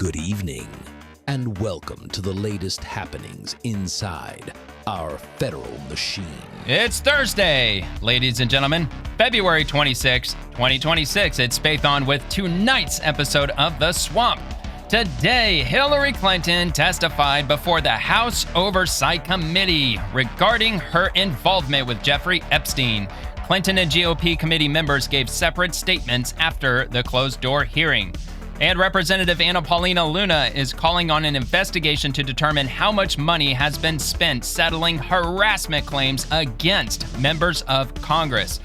Good evening, and welcome to the latest happenings inside our federal machine. It's Thursday, ladies and gentlemen, February 26, 2026. It's Faith On with tonight's episode of The Swamp. Today, Hillary Clinton testified before the House Oversight Committee regarding her involvement with Jeffrey Epstein. Clinton and GOP committee members gave separate statements after the closed-door hearing. And Representative Anna Paulina Luna is calling on an investigation to determine how much money has been spent settling harassment claims against members of Congress.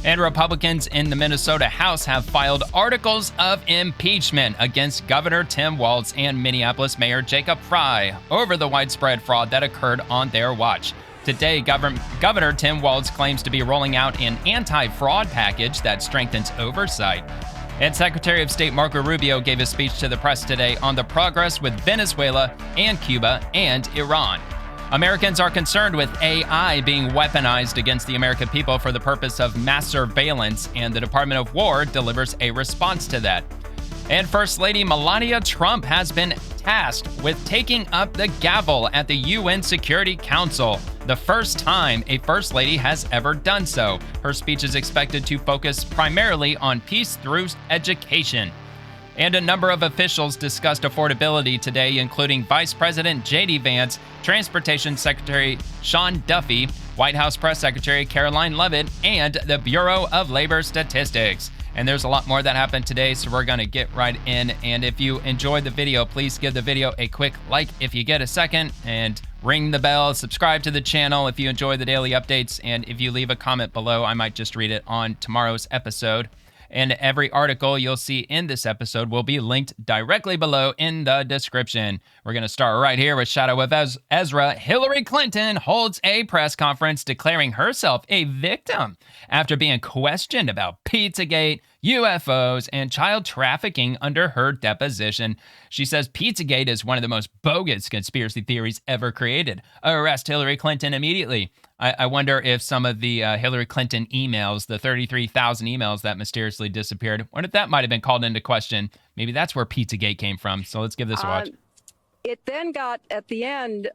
And Republicans in the Minnesota House have filed articles of impeachment against Governor Tim Walz and Minneapolis Mayor Jacob Frey over the widespread fraud that occurred on their watch. Today, Governor Tim Walz claims to be rolling out an anti-fraud package that strengthens oversight. And Secretary of State Marco Rubio gave a speech to the press today on the progress with Venezuela and Cuba and Iran. Americans are concerned with AI being weaponized against the American people for the purpose of mass surveillance, and the Department of War delivers a response to that. And First Lady Melania Trump has been tasked with taking up the gavel at the UN Security Council, the first time a First Lady has ever done so. Her speech is expected to focus primarily on peace through education. And a number of officials discussed affordability today, including Vice President J.D. Vance, Transportation Secretary Sean Duffy, White House Press Secretary Caroline Leavitt, and the Bureau of Labor Statistics. And there's a lot more that happened today, so we're going to get right in. And if you enjoyed the video, please give the video a quick like if you get a second, and ring the bell, subscribe to the channel if you enjoy the daily updates, and if you leave a comment below, I might just read it on tomorrow's episode. And every article you'll see in this episode will be linked directly below in the description. We're going to start right here with Shadow of Ezra. Hillary Clinton holds a press conference declaring herself a victim after being questioned about Pizzagate, UFOs, and child trafficking under her deposition. She says Pizzagate is one of the most bogus conspiracy theories ever created. Arrest Hillary Clinton immediately. I wonder if some of the Hillary Clinton emails, the 33,000 emails that mysteriously disappeared, what if that might have been called into question? Maybe that's where Pizzagate came from. So let's give this a watch. It then got, at the end,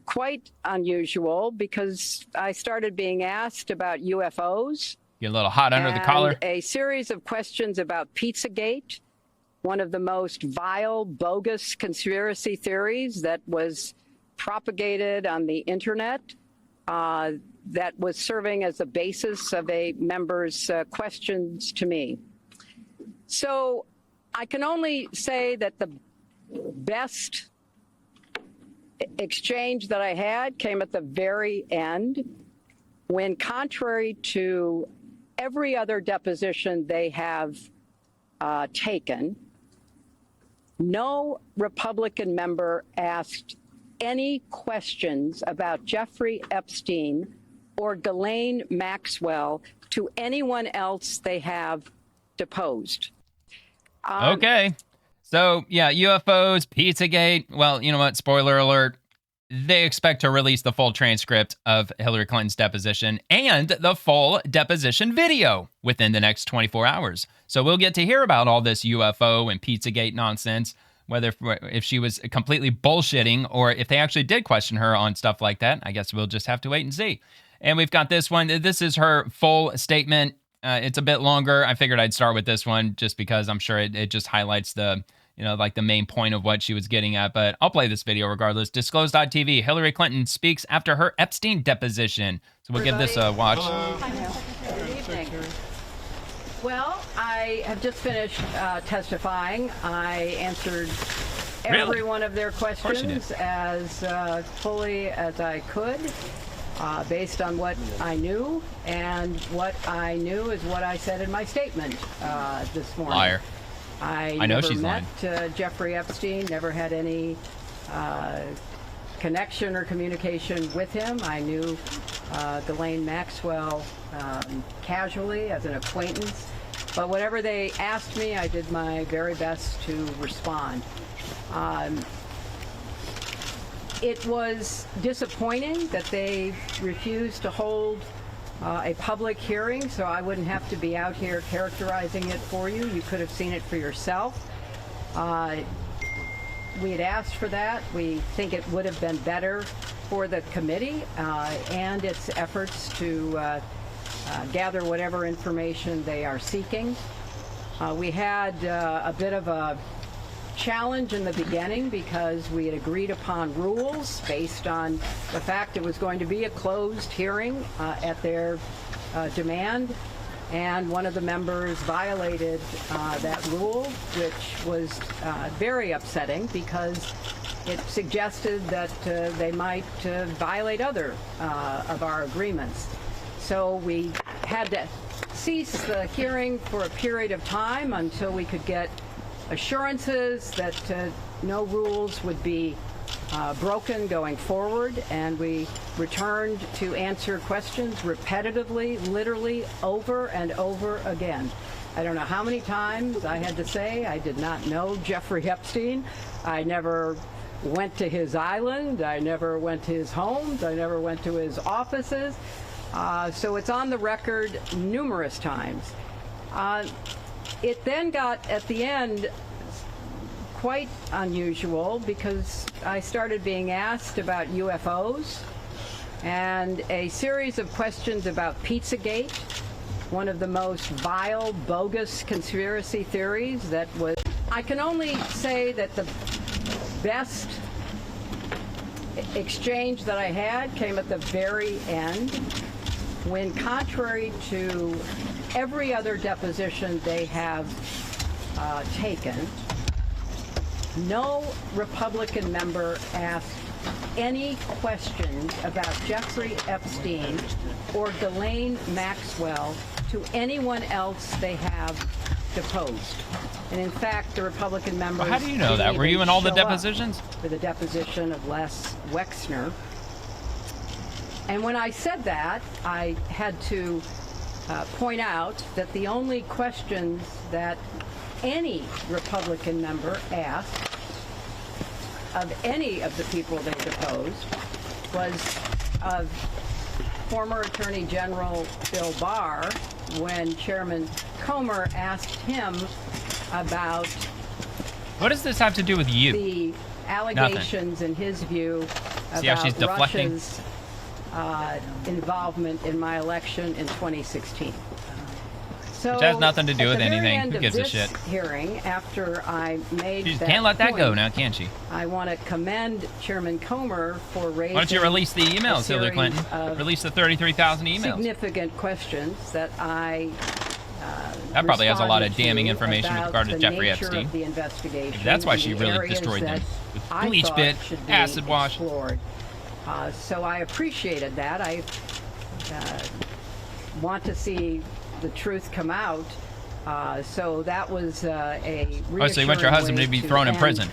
quite unusual because I started being asked about UFOs. Get a little hot under the collar. A series of questions about Pizzagate, one of the most vile, bogus conspiracy theories that was propagated on the internet. That was serving as the basis of a member's questions to me. So I can only say that the best exchange that I had came at the very end, when, contrary to every other deposition they have taken, no Republican member asked any questions about Jeffrey Epstein or Ghislaine Maxwell to anyone else they have deposed. Okay. So, yeah, UFOs, Pizzagate. Well, you know what? Spoiler alert. They expect to release the full transcript of Hillary Clinton's deposition and the full deposition video within the next 24 hours. So we'll get to hear about all this UFO and Pizzagate nonsense, whether if she was completely bullshitting or if they actually did question her on stuff like that. I guess we'll just have to wait and see. And we've got this one. This is her full statement. It's a bit longer. I figured I'd start with this one just because I'm sure it just highlights the, like the main point of what she was getting at. But I'll play this video regardless. Disclosed.tv. Hillary Clinton speaks after her Epstein deposition. So we'll give this a watch. Good evening. Well, I have just finished testifying. I answered every one of their questions as fully as I could, based on what I knew, and what I knew is what I said in my statement this morning. Liar. I know never she's met lying. Jeffrey Epstein, never had any connection or communication with him. I knew Ghislaine Maxwell casually as an acquaintance. But whatever they asked me, I did my very best to respond. It was disappointing that they refused to hold a public hearing, so I wouldn't have to be out here characterizing it for you. You could have seen it for yourself. We had asked for that. We think it would have been better for the committee and its efforts to gather whatever information they are seeking. We had a bit of a challenge in the beginning because we had agreed upon rules based on the fact it was going to be a closed hearing at their demand, and one of the members violated that rule, which was very upsetting because it suggested that they might violate other of our agreements. So we had to cease the hearing for a period of time until we could get assurances that no rules would be broken going forward, and we returned to answer questions repetitively, literally over and over again. I don't know how many times I had to say I did not know Jeffrey Epstein. I never went to his island. I never went to his homes. I never went to his offices. So it's on the record numerous times. It then got, at the end, quite unusual because I started being asked about UFOs and a series of questions about Pizzagate, one of the most vile, bogus conspiracy theories that was... I can only say that the best exchange that I had came at the very end, when, contrary to every other deposition they have taken, no Republican member asked any questions about Jeffrey Epstein or Ghislaine Maxwell to anyone else they have deposed. And in fact, the Republican members... Well, how do you know that? Were you in all the depositions? For the deposition of Les Wexner. And when I said that, I had to point out that the only questions that any Republican member asked of any of the people they deposed was of former Attorney General Bill Barr, when Chairman Comer asked him about... What does this have to do with you? The allegations, in his view, about Russia's involvement in my election in 2016. So, which has nothing to do with anything. Who gives a shit? Hearing, after I made she that can't let that point, go now, can she? I want to commend Chairman Comer for raising... Why don't you release the emails, Hillary Clinton? Release the 33,000 emails. Significant questions that I that probably has a lot of damning information with regard to Jeffrey nature Epstein. of the investigation. Maybe that's why she and really areas destroyed them. that With I bleach thought bit, should be acid wash. explored. So I appreciated that. I want to see the truth come out. So that was a reassuring Oh, so you want your husband way to be thrown in prison?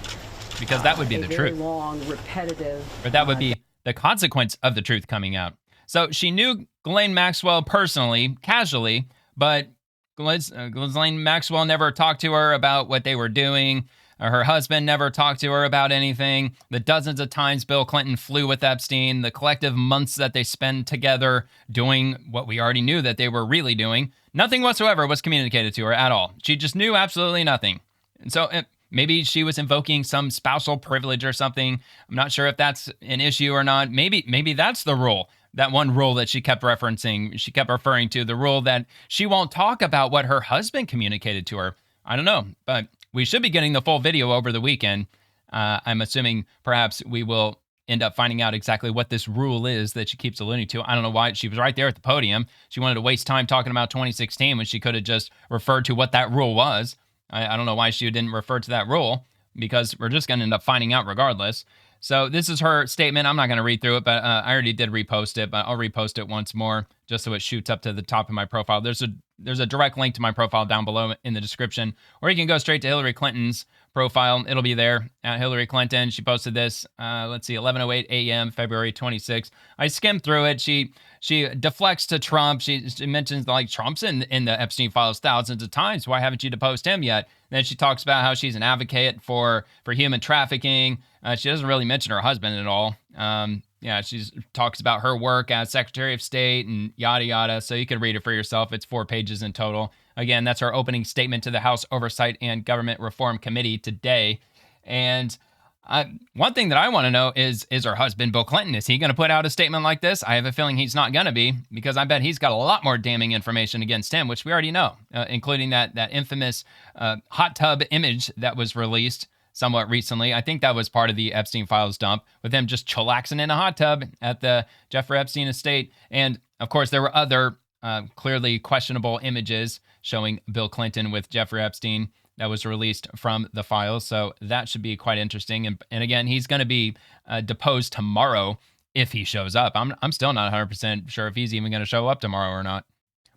Because that would be the very truth. long, repetitive... Or that would be the consequence of the truth coming out. So she knew Ghislaine Maxwell personally, casually, but Ghislaine Maxwell never talked to her about what they were doing. Her husband never talked to her about anything. The dozens of times Bill Clinton flew with Epstein, the collective months that they spent together doing what we already knew that they were really doing, nothing whatsoever was communicated to her at all. She just knew absolutely nothing. And so maybe she was invoking some spousal privilege or something. I'm not sure if that's an issue or not. Maybe that's the rule. That one rule that she kept referencing, she kept referring to, the rule that she won't talk about what her husband communicated to her. I don't know, but we should be getting the full video over the weekend. I'm assuming perhaps we will end up finding out exactly what this rule is that she keeps alluding to. I don't know why. She was right there at the podium. She wanted to waste time talking about 2016 when she could have just referred to what that rule was. I don't know why she didn't refer to that rule, because we're just going to end up finding out regardless. So this is her statement. I'm not going to read through it, but I already did repost it, but I'll repost it once more just so it shoots up to the top of my profile. There's a direct link to my profile down below in the description, or you can go straight to Hillary Clinton's profile. It'll be there at Hillary Clinton. She posted this, 11:08 a.m., February 26th. I skimmed through it. She deflects to Trump. She mentions like Trump's in the Epstein files thousands of times. Why haven't you deposed him yet? Then she talks about how she's an advocate for human trafficking. She doesn't really mention her husband at all. Yeah, she talks about her work as Secretary of State and yada, yada. So you can read it for yourself. It's 4 pages in total. Again, that's her opening statement to the House Oversight and Government Reform Committee today. And one thing that I want to know is her husband, Bill Clinton, is he going to put out a statement like this? I have a feeling he's not going to be, because I bet he's got a lot more damning information against him, which we already know, including that infamous hot tub image that was released somewhat recently. I think that was part of the Epstein files dump, with him just chillaxing in a hot tub at the Jeffrey Epstein estate. And of course, there were other clearly questionable images showing Bill Clinton with Jeffrey Epstein that was released from the files. So that should be quite interesting. And again, he's going to be deposed tomorrow if he shows up. I'm still not 100% sure if he's even going to show up tomorrow or not.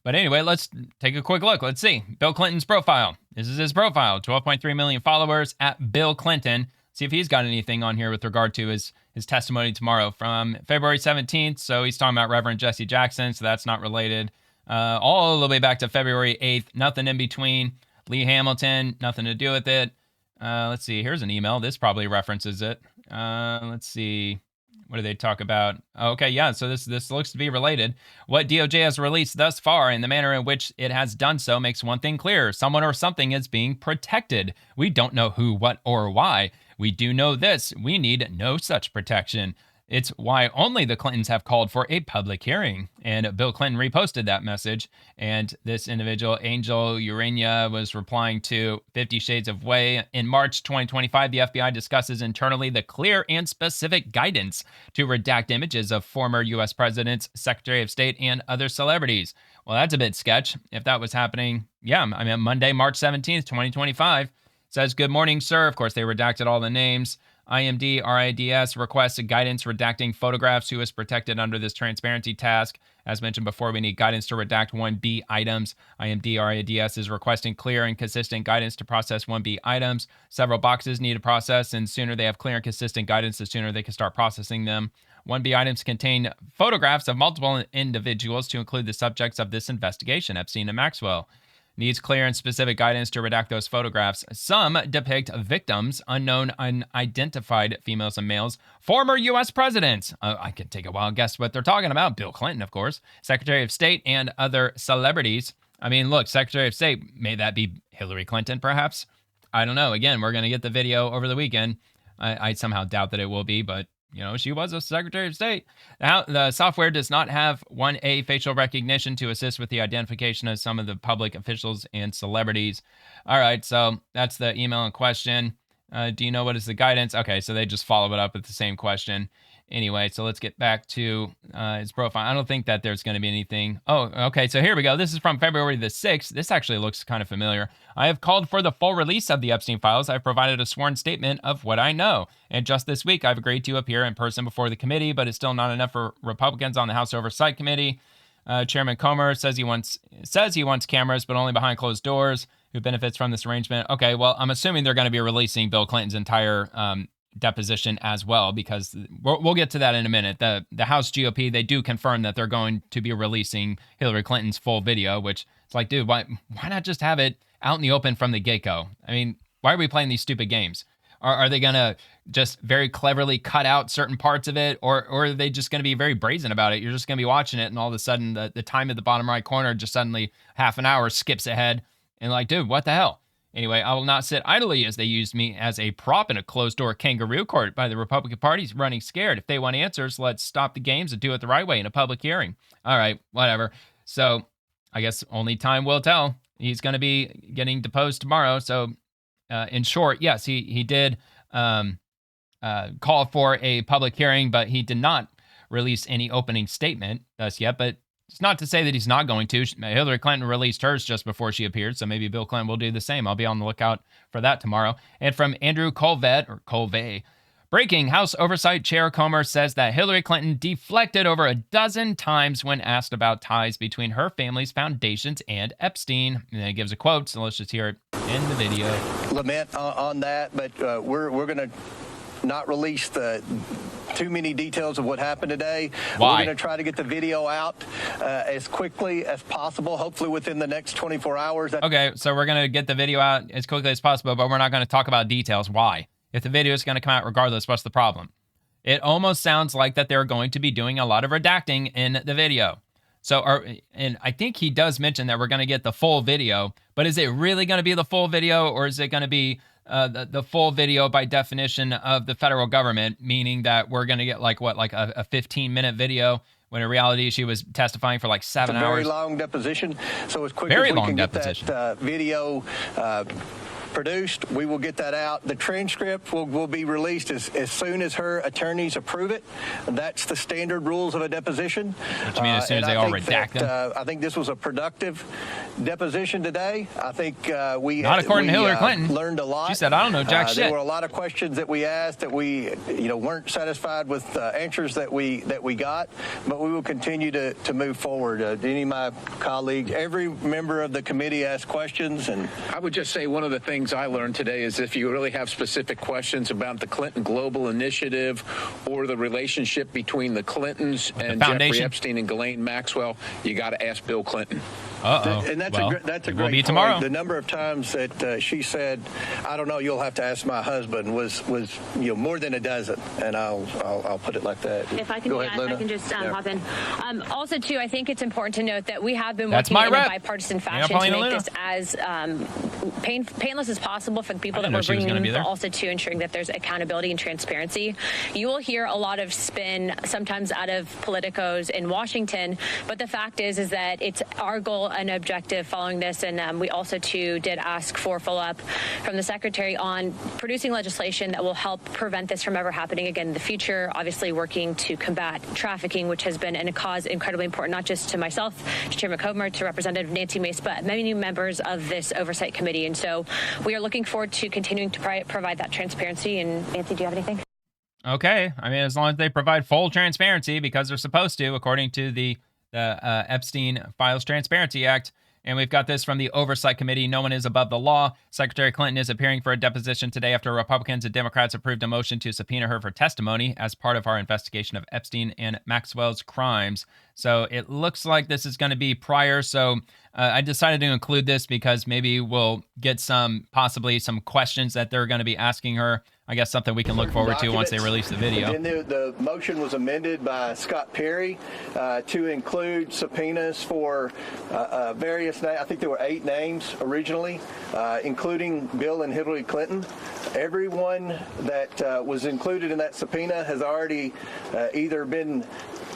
But anyway, let's take a quick look. Let's see. Bill Clinton's profile. This is his profile. 12.3 million followers at Bill Clinton. See if he's got anything on here with regard to his testimony tomorrow from February 17th. So he's talking about Reverend Jesse Jackson, so that's not related. All the way back to February 8th. Nothing in between. Lee Hamilton, nothing to do with it. Let's see. Here's an email. This probably references it. Let's see. What do they talk about? Okay, yeah, so this looks to be related. What DOJ has released thus far and the manner in which it has done so makes one thing clear. Someone or something is being protected. We don't know who, what, or why. We do know this. We need no such protection. It's why only the Clintons have called for a public hearing. And Bill Clinton reposted that message. And this individual, Angel Urania, was replying to 50 Shades of Way. In March 2025, the FBI discusses internally the clear and specific guidance to redact images of former U.S. presidents, Secretary of State, and other celebrities. Well, that's a bit sketch. If that was happening, yeah, I mean, Monday, March 17th, 2025. Says, good morning, sir. Of course, they redacted all the names. IMD RIDS requests guidance redacting photographs. Who is protected under this transparency task? As mentioned before, we need guidance to redact 1B items. IMD RIDS is requesting clear and consistent guidance to process 1B items. Several boxes need to process, and sooner they have clear and consistent guidance, the sooner they can start processing them. 1B items contain photographs of multiple individuals to include the subjects of this investigation, Epstein and Maxwell. Needs clear and specific guidance to redact those photographs. Some depict victims, unknown, unidentified females and males, former U.S. presidents. I can take a wild guess what they're talking about. Bill Clinton, of course. Secretary of State and other celebrities. I mean, look, Secretary of State, may that be Hillary Clinton, perhaps? I don't know. Again, we're going to get the video over the weekend. I somehow doubt that it will be, but you know, she was a Secretary of State. Now, the software does not have 1A facial recognition to assist with the identification of some of the public officials and celebrities. All right, so that's the email in question. Do you know what is the guidance? Okay, so they just follow it up with the same question. Anyway, so let's get back to his profile. I don't think that there's going to be anything. Oh, okay, so here we go. This is from February the 6th. This actually looks kind of familiar. I have called for the full release of the Epstein files. I've provided a sworn statement of what I know. And just this week, I've agreed to appear in person before the committee, but it's still not enough for Republicans on the House Oversight Committee. Chairman Comer says he wants cameras, but only behind closed doors. Who benefits from this arrangement? Okay, well, I'm assuming they're going to be releasing Bill Clinton's entire deposition as well, because we'll get to that in a minute. The House GOP, they do confirm that they're going to be releasing Hillary Clinton's full video, which it's like, dude, why not just have it out in the open from the get-go? I mean, why are we playing these stupid games? Are they going to just very cleverly cut out certain parts of it, or are they just going to be very brazen about it? You're just going to be watching it, and all of a sudden the time at the bottom right corner just suddenly half an hour skips ahead, and like, dude, what the hell? Anyway, I will not sit idly as they used me as a prop in a closed-door kangaroo court by the Republican Party's running scared. If they want answers, let's stop the games and do it the right way in a public hearing. All right, whatever. So I guess only time will tell. He's going to be getting deposed tomorrow. So in short, yes, he did call for a public hearing, but he did not release any opening statement thus yet. But it's not to say that he's not going to. Hillary Clinton released hers just before she appeared, so maybe Bill Clinton will do the same. I'll be on the lookout for that tomorrow. And from Andrew Colvey, breaking, House Oversight Chair Comer says that Hillary Clinton deflected over a dozen times when asked about ties between her family's foundations and Epstein. And then he gives a quote, so let's just hear it in the video. Lament on that, but we're going to not release too many details of what happened today. Why? We're going to try to get the video out as quickly as possible, hopefully within the next 24 hours. Okay, so we're going to get the video out as quickly as possible, but we're not going to talk about details. Why? If the video is going to come out regardless, what's the problem? It almost sounds like that they're going to be doing a lot of redacting in the video. And I think he does mention that we're going to get the full video, but is it really going to be the full video, or is it going to be the full video by definition of the federal government, meaning that we're going to get like a 15-minute video, when in reality she was testifying for like 7 hours? Very long deposition. So as quick as we can get that video produced, we will get that out. The transcript will be released as soon as her attorneys approve it. That's the standard rules of a deposition. Which means as soon as they all redact them. I think this was a productive deposition today. I think we not according to Hillary Clinton. Learned a lot. She said, "I don't know jack shit." There were a lot of questions that we asked that we weren't satisfied with answers that we got, but we will continue to move forward. Any of my colleagues, every member of the committee asked questions, and I would just say one of the things I learned today is if you really have specific questions about the Clinton Global Initiative or the relationship between the Clintons and Jeffrey Epstein and Ghislaine Maxwell, you got to ask Bill Clinton. And that's a great point. Tomorrow. The number of times that she said, "I don't know, you'll have to ask my husband," was more than a dozen, and I'll put it like that. If I can, Go ahead, Luna. I can just hop in. Also, too, I think it's important to note that we have been That's working in my a bipartisan fashion to make this as painless as possible for the people that we're bringing in, but also to ensuring that there's accountability and transparency. You will hear a lot of spin, sometimes out of politicos in Washington, but the fact is that it's our goal and objective following this, and we also, too, did ask for follow-up from the Secretary on producing legislation that will help prevent this from ever happening again in the future, obviously working to combat trafficking, which has been a cause incredibly important, not just to myself, to Chairman Comer, to Representative Nancy Mace, but many members of this Oversight Committee. And so we are looking forward to continuing to provide that transparency. And Nancy, do you have anything? Okay. I mean, as long as they provide full transparency, because they're supposed to, according to the Epstein Files Transparency Act. And we've got this from the Oversight Committee. No one is above the law. Secretary Clinton is appearing for a deposition today after Republicans and Democrats approved a motion to subpoena her for testimony as part of our investigation of Epstein and Maxwell's crimes. So it looks like this is going to be prior. So I decided to include this because maybe we'll get possibly some questions that they're going to be asking her. I guess something we can look forward to once they release the video. And then the motion was amended by Scott Perry to include subpoenas for various names. I think there were 8 names originally, including Bill and Hillary Clinton. Everyone that was included in that subpoena has already either been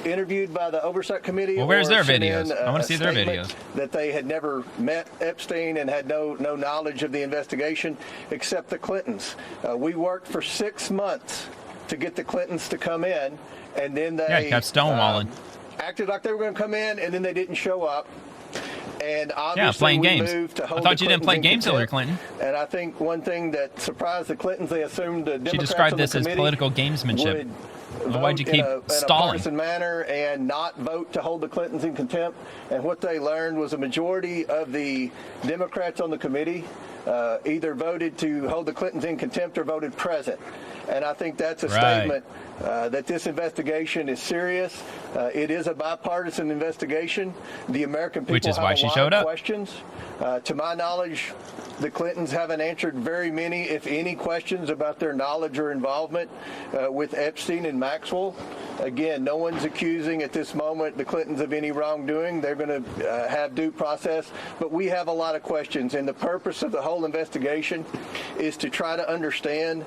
interviewed by the Oversight Committee. Well, where's their videos? I want to see their videos. That they had never met Epstein and had no knowledge of the investigation, except the Clintons. We worked for 6 months to get the Clintons to come in, and then they kept stonewalling. Acted like they were going to come in, and then they didn't show up. And obviously, playing games. moved to hold I thought the you didn't play Clintons in games, Hillary contempt. Clinton. And I think one thing that surprised the Clintons, they assumed the Democrats She described this on the as committee political gamesmanship. would Why'd you keep in a stalling? partisan manner and not vote to hold the Clintons in contempt. And what they learned was a majority of the Democrats on the committee either voted to hold the Clintons in contempt or voted present. And I think that's a statement that this investigation is serious. It is a bipartisan investigation. The American people Which is have why a she lot showed of up. questions. To my knowledge, the Clintons haven't answered very many, if any, questions about their knowledge or involvement with Epstein and Maxwell. Again, no one's accusing at this moment the Clintons of any wrongdoing. They're going to have due process. But we have a lot of questions. And the purpose of the whole investigation is to try to understand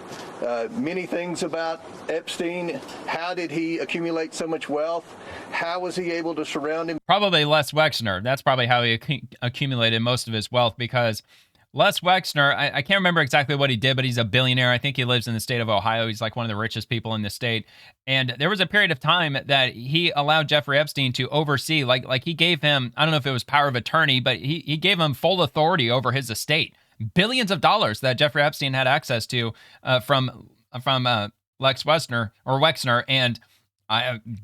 many things about Epstein. How did he accumulate so much wealth? How was he able to surround him? Probably Les Wexner. That's probably how he accumulated most of his wealth, because Les Wexner, I can't remember exactly what he did, but he's a billionaire. I think he lives in the state of Ohio. He's like one of the richest people in the state. And there was a period of time that he allowed Jeffrey Epstein to oversee, like he gave him, I don't know if it was power of attorney, but he gave him full authority over his estate. Billions of dollars that Jeffrey Epstein had access to from Lex Wexner or Wexner. And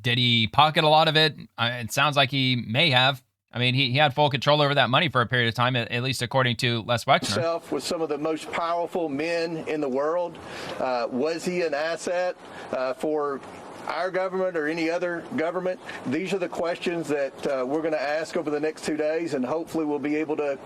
did he pocket a lot of it? It sounds like he may have. I mean, he had full control over that money for a period of time, at least according to Les Wexner. Himself with some of the most powerful men in the world. Was he an asset for our government or any other government? These are the questions that we're going to ask over the next 2 days, and hopefully we'll be able to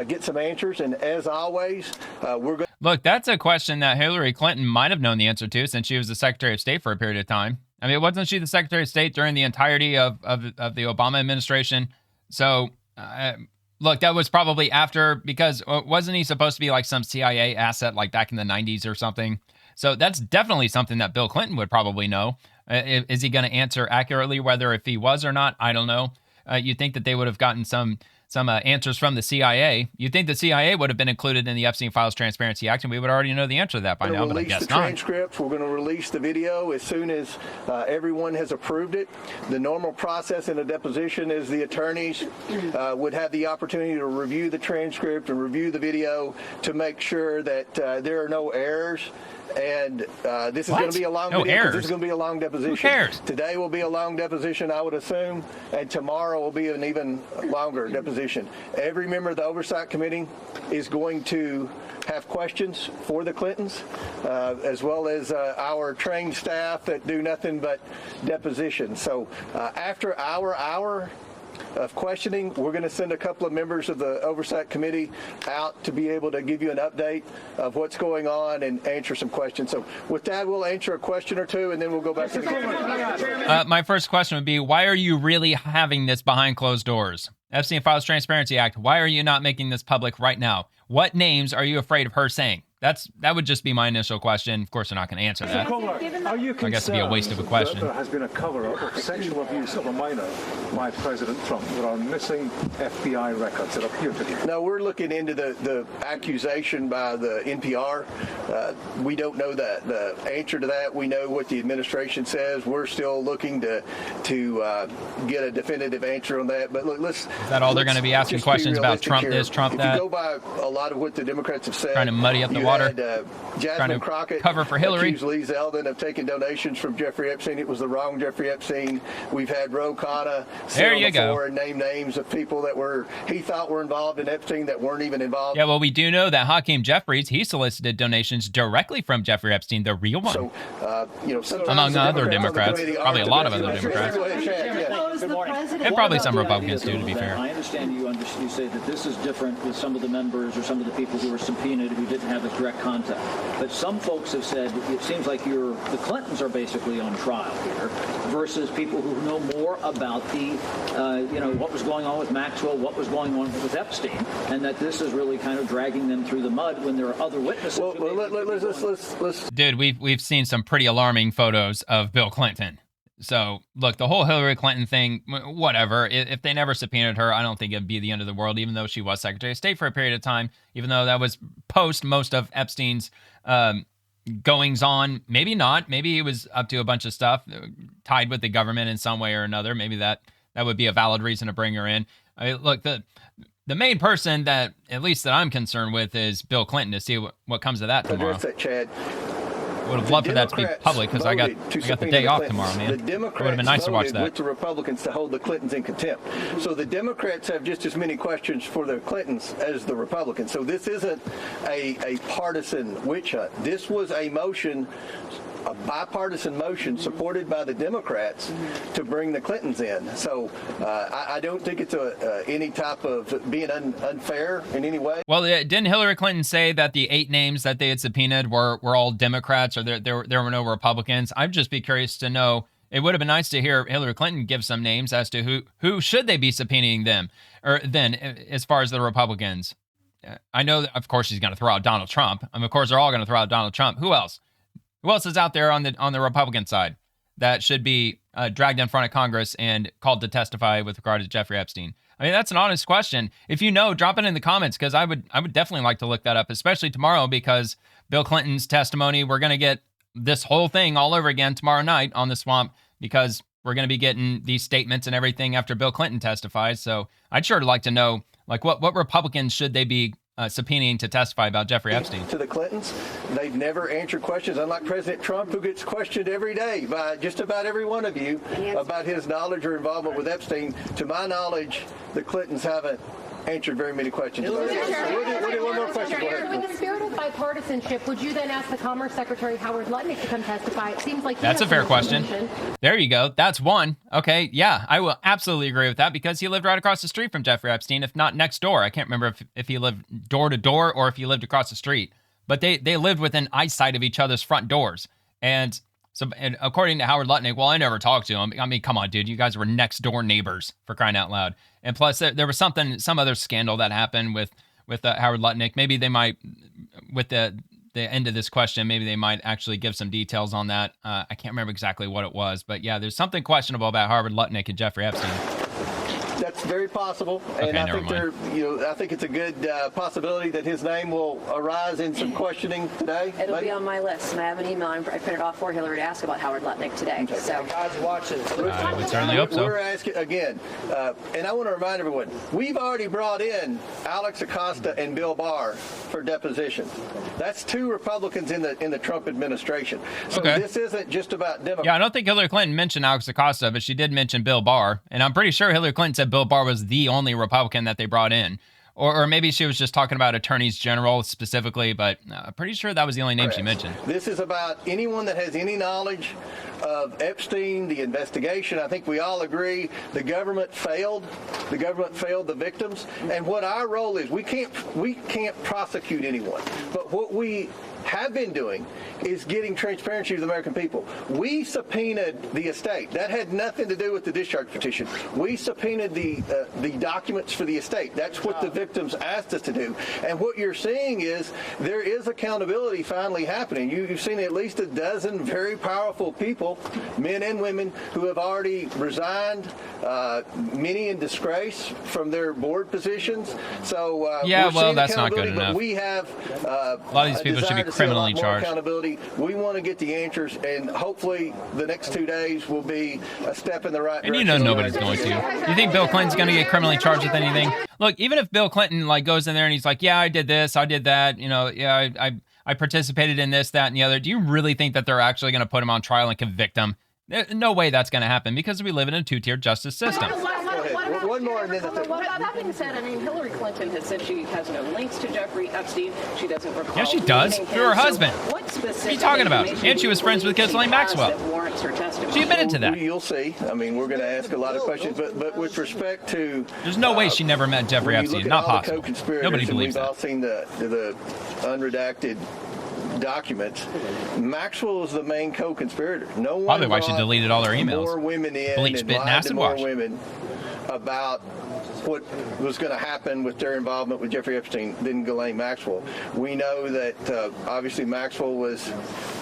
get some answers. And as always, we're going. Look, that's a question that Hillary Clinton might have known the answer to since she was the Secretary of State for a period of time. I mean, wasn't she the Secretary of State during the entirety of the Obama administration? So, look, that was probably after, because wasn't he supposed to be like some CIA asset like back in the 90s or something? So that's definitely something that Bill Clinton would probably know. Is he going to answer accurately whether if he was or not? I don't know. You'd think that they would have gotten some answers from the CIA. You'd think the CIA would have been included in the Epstein Files Transparency Act, and we would already know the answer to that by now, but I guess not. We're going to release the transcripts. We're going to release the video as soon as everyone has approved it. The normal process in a deposition is the attorneys would have the opportunity to review the transcript and review the video to make sure that there are no errors. And this is going to be a long video. This is going to be a long deposition. Who cares? Today will be a long deposition, I would assume, and tomorrow will be an even longer deposition. Every member of the Oversight Committee is going to have questions for the Clintons, as well as our trained staff that do nothing but deposition. So after our hour of questioning, we're going to send a couple of members of the Oversight Committee out to be able to give you an update of what's going on and answer some questions. So with that, we'll answer a question or two, and then we'll go back to the... My first question would be, why are you really having this behind closed doors? Epstein Files Transparency Act, why are you not making this public right now? What names are you afraid of her saying? That would just be my initial question. Of course, they're not going to answer that. I guess it'd be a waste of a question. There has been a cover-up of sexual abuse of a minor by President Trump. There are missing FBI records that appear to be. No, we're looking into the accusation by the NPR. We don't know the answer to that. We know what the administration says. We're still looking to get a definitive answer on that. But look, is that all they're going to be asking questions about? Trump this, Trump that? If you go by a lot of what the Democrats have said, trying to muddy up the water, Jasmine Crockett cover for Hillary. Accused Lee Zeldin of taking donations from Jeffrey Epstein. It was the wrong Jeffrey Epstein. We've had Ro Khanna sit on the floor and name names of people that he thought were involved in Epstein that weren't even involved. Yeah, well, we do know that Hakeem Jeffries, he solicited donations directly from Jeffrey Epstein, the real one. So, among other Democrats, probably a lot of other Democrats. And probably some Republicans too, to be fair. I understand you say that this is different with some of the members or some of the people who were subpoenaed who didn't have a direct contact. But some folks have said it seems like the Clintons are basically on trial here versus people who know more about the, what was going on with Maxwell, what was going on with Epstein, and that this is really kind of dragging them through the mud when there are other witnesses. Let's Dude, we've seen some pretty alarming photos of Bill Clinton. So, look, the whole Hillary Clinton thing, whatever. If they never subpoenaed her, I don't think it'd be the end of the world, even though she was Secretary of State for a period of time, even though that was post most of Epstein's goings on. Maybe not. Maybe he was up to a bunch of stuff tied with the government in some way or another. Maybe that would be a valid reason to bring her in. I mean, look, the main person that, at least that I'm concerned with, is Bill Clinton, to see what comes of that tomorrow. Chad. Would have loved for that to be public because I got the day off tomorrow, man. It would have been nice to watch that. With the Republicans to hold the Clintons in contempt. So the Democrats have just as many questions for the Clintons as the Republicans. So this isn't a partisan witch hunt. This was a bipartisan motion supported by the Democrats to bring the Clintons in. So I don't think it's any type of being unfair in any way. Well, didn't Hillary Clinton say that the 8 names that they had subpoenaed were all Democrats, or there were no Republicans? I'd just be curious to know. It would have been nice to hear Hillary Clinton give some names as to who should they be subpoenaing them, or then as far as the Republicans. I know that, of course, she's going to throw out Donald Trump. Of course, they're all going to throw out Donald Trump. Who else? Who else is out there on the Republican side that should be dragged in front of Congress and called to testify with regard to Jeffrey Epstein? I mean, that's an honest question. If you know, drop it in the comments, because I would definitely like to look that up, especially tomorrow, because Bill Clinton's testimony, we're going to get this whole thing all over again tomorrow night on The Swamp, because we're going to be getting these statements and everything after Bill Clinton testifies. So I'd sure like to know, like, what Republicans should they be subpoenaing to testify about Jeffrey Epstein? To the Clintons, they've never answered questions, unlike President Trump, who gets questioned every day by just about every one of you about his knowledge or involvement with Epstein. To my knowledge, the Clintons haven't answered very many questions. We'll do one more question. In the spirit of bipartisanship, would you then ask the Commerce Secretary Howard Lutnick to come testify? It seems like that's a fair question. There you go. That's one. Okay, yeah, I will absolutely agree with that, because he lived right across the street from Jeffrey Epstein, if not next door. I can't remember if he lived door to door or if he lived across the street. but they lived within eyesight of each other's front doors. And so, and according to Howard Lutnick, well, I never talked to him. I mean, come on, dude, you guys were next door neighbors, for crying out loud. And plus, there was some other scandal that happened with Howard Lutnick. Maybe they might, with the end of this question, maybe they might actually give some details on that. I can't remember exactly what it was, but yeah, there's something questionable about Howard Lutnick and Jeffrey Epstein. That's very possible, and I think it's a good possibility that his name will arise in some questioning today. It'll be on my list, and I have an email I printed off for Hillary to ask about Howard Lutnick today. Okay. So God's watching. I would certainly hope so. We're asking again, and I want to remind everyone: we've already brought in Alex Acosta and Bill Barr for deposition. That's 2 Republicans in the Trump administration. So This isn't just about Democrats. Yeah, I don't think Hillary Clinton mentioned Alex Acosta, but she did mention Bill Barr, and I'm pretty sure Hillary Clinton said Bill Barr was the only Republican that they brought in. Or maybe she was just talking about attorneys general specifically, but I'm pretty sure that was the only name she mentioned. This is about anyone that has any knowledge of Epstein, the investigation. I think we all agree the government failed. The government failed the victims. And what our role is, we can't prosecute anyone. But what we have been doing is getting transparency to the American people. We subpoenaed the estate. That had nothing to do with the discharge petition. We subpoenaed the documents for the estate. That's what the victims asked us to do. And what you're seeing is there is accountability finally happening. You've seen at least a dozen very powerful people, men and women, who have already resigned, many in disgrace from their board positions. So that's not good enough. But we have a lot of these people should be criminally charged. Accountability. We want to get the answers, and hopefully the next 2 days will be a step in the right direction. And you know nobody's going to. You think Bill Clinton's going to get criminally charged with anything? Look, even if Bill Clinton goes in there and he's like, yeah, I did this, I did that, I participated in this, that, and the other. Do you really think that they're actually going to put him on trial and convict him? No way that's going to happen, because we live in a 2-tiered justice system. One more, and then that being said, I mean, Hillary Clinton has said she has no links to Jeffrey Epstein. She doesn't recall. Yeah, she does. Through her husband. What are you talking about? And she was friends with Ghislaine Maxwell. She admitted to that. You'll see. I mean, we're going to ask a lot of questions, but with respect to... There's no way she never met Jeffrey Epstein. Not possible. Nobody believes that. We've all seen the unredacted documents. Maxwell is the main co-conspirator. No one probably why she deleted all her emails. More women in bleach, spit, and acid wash. More women about what was going to happen with their involvement with Jeffrey Epstein than Ghislaine Maxwell. We know that obviously Maxwell was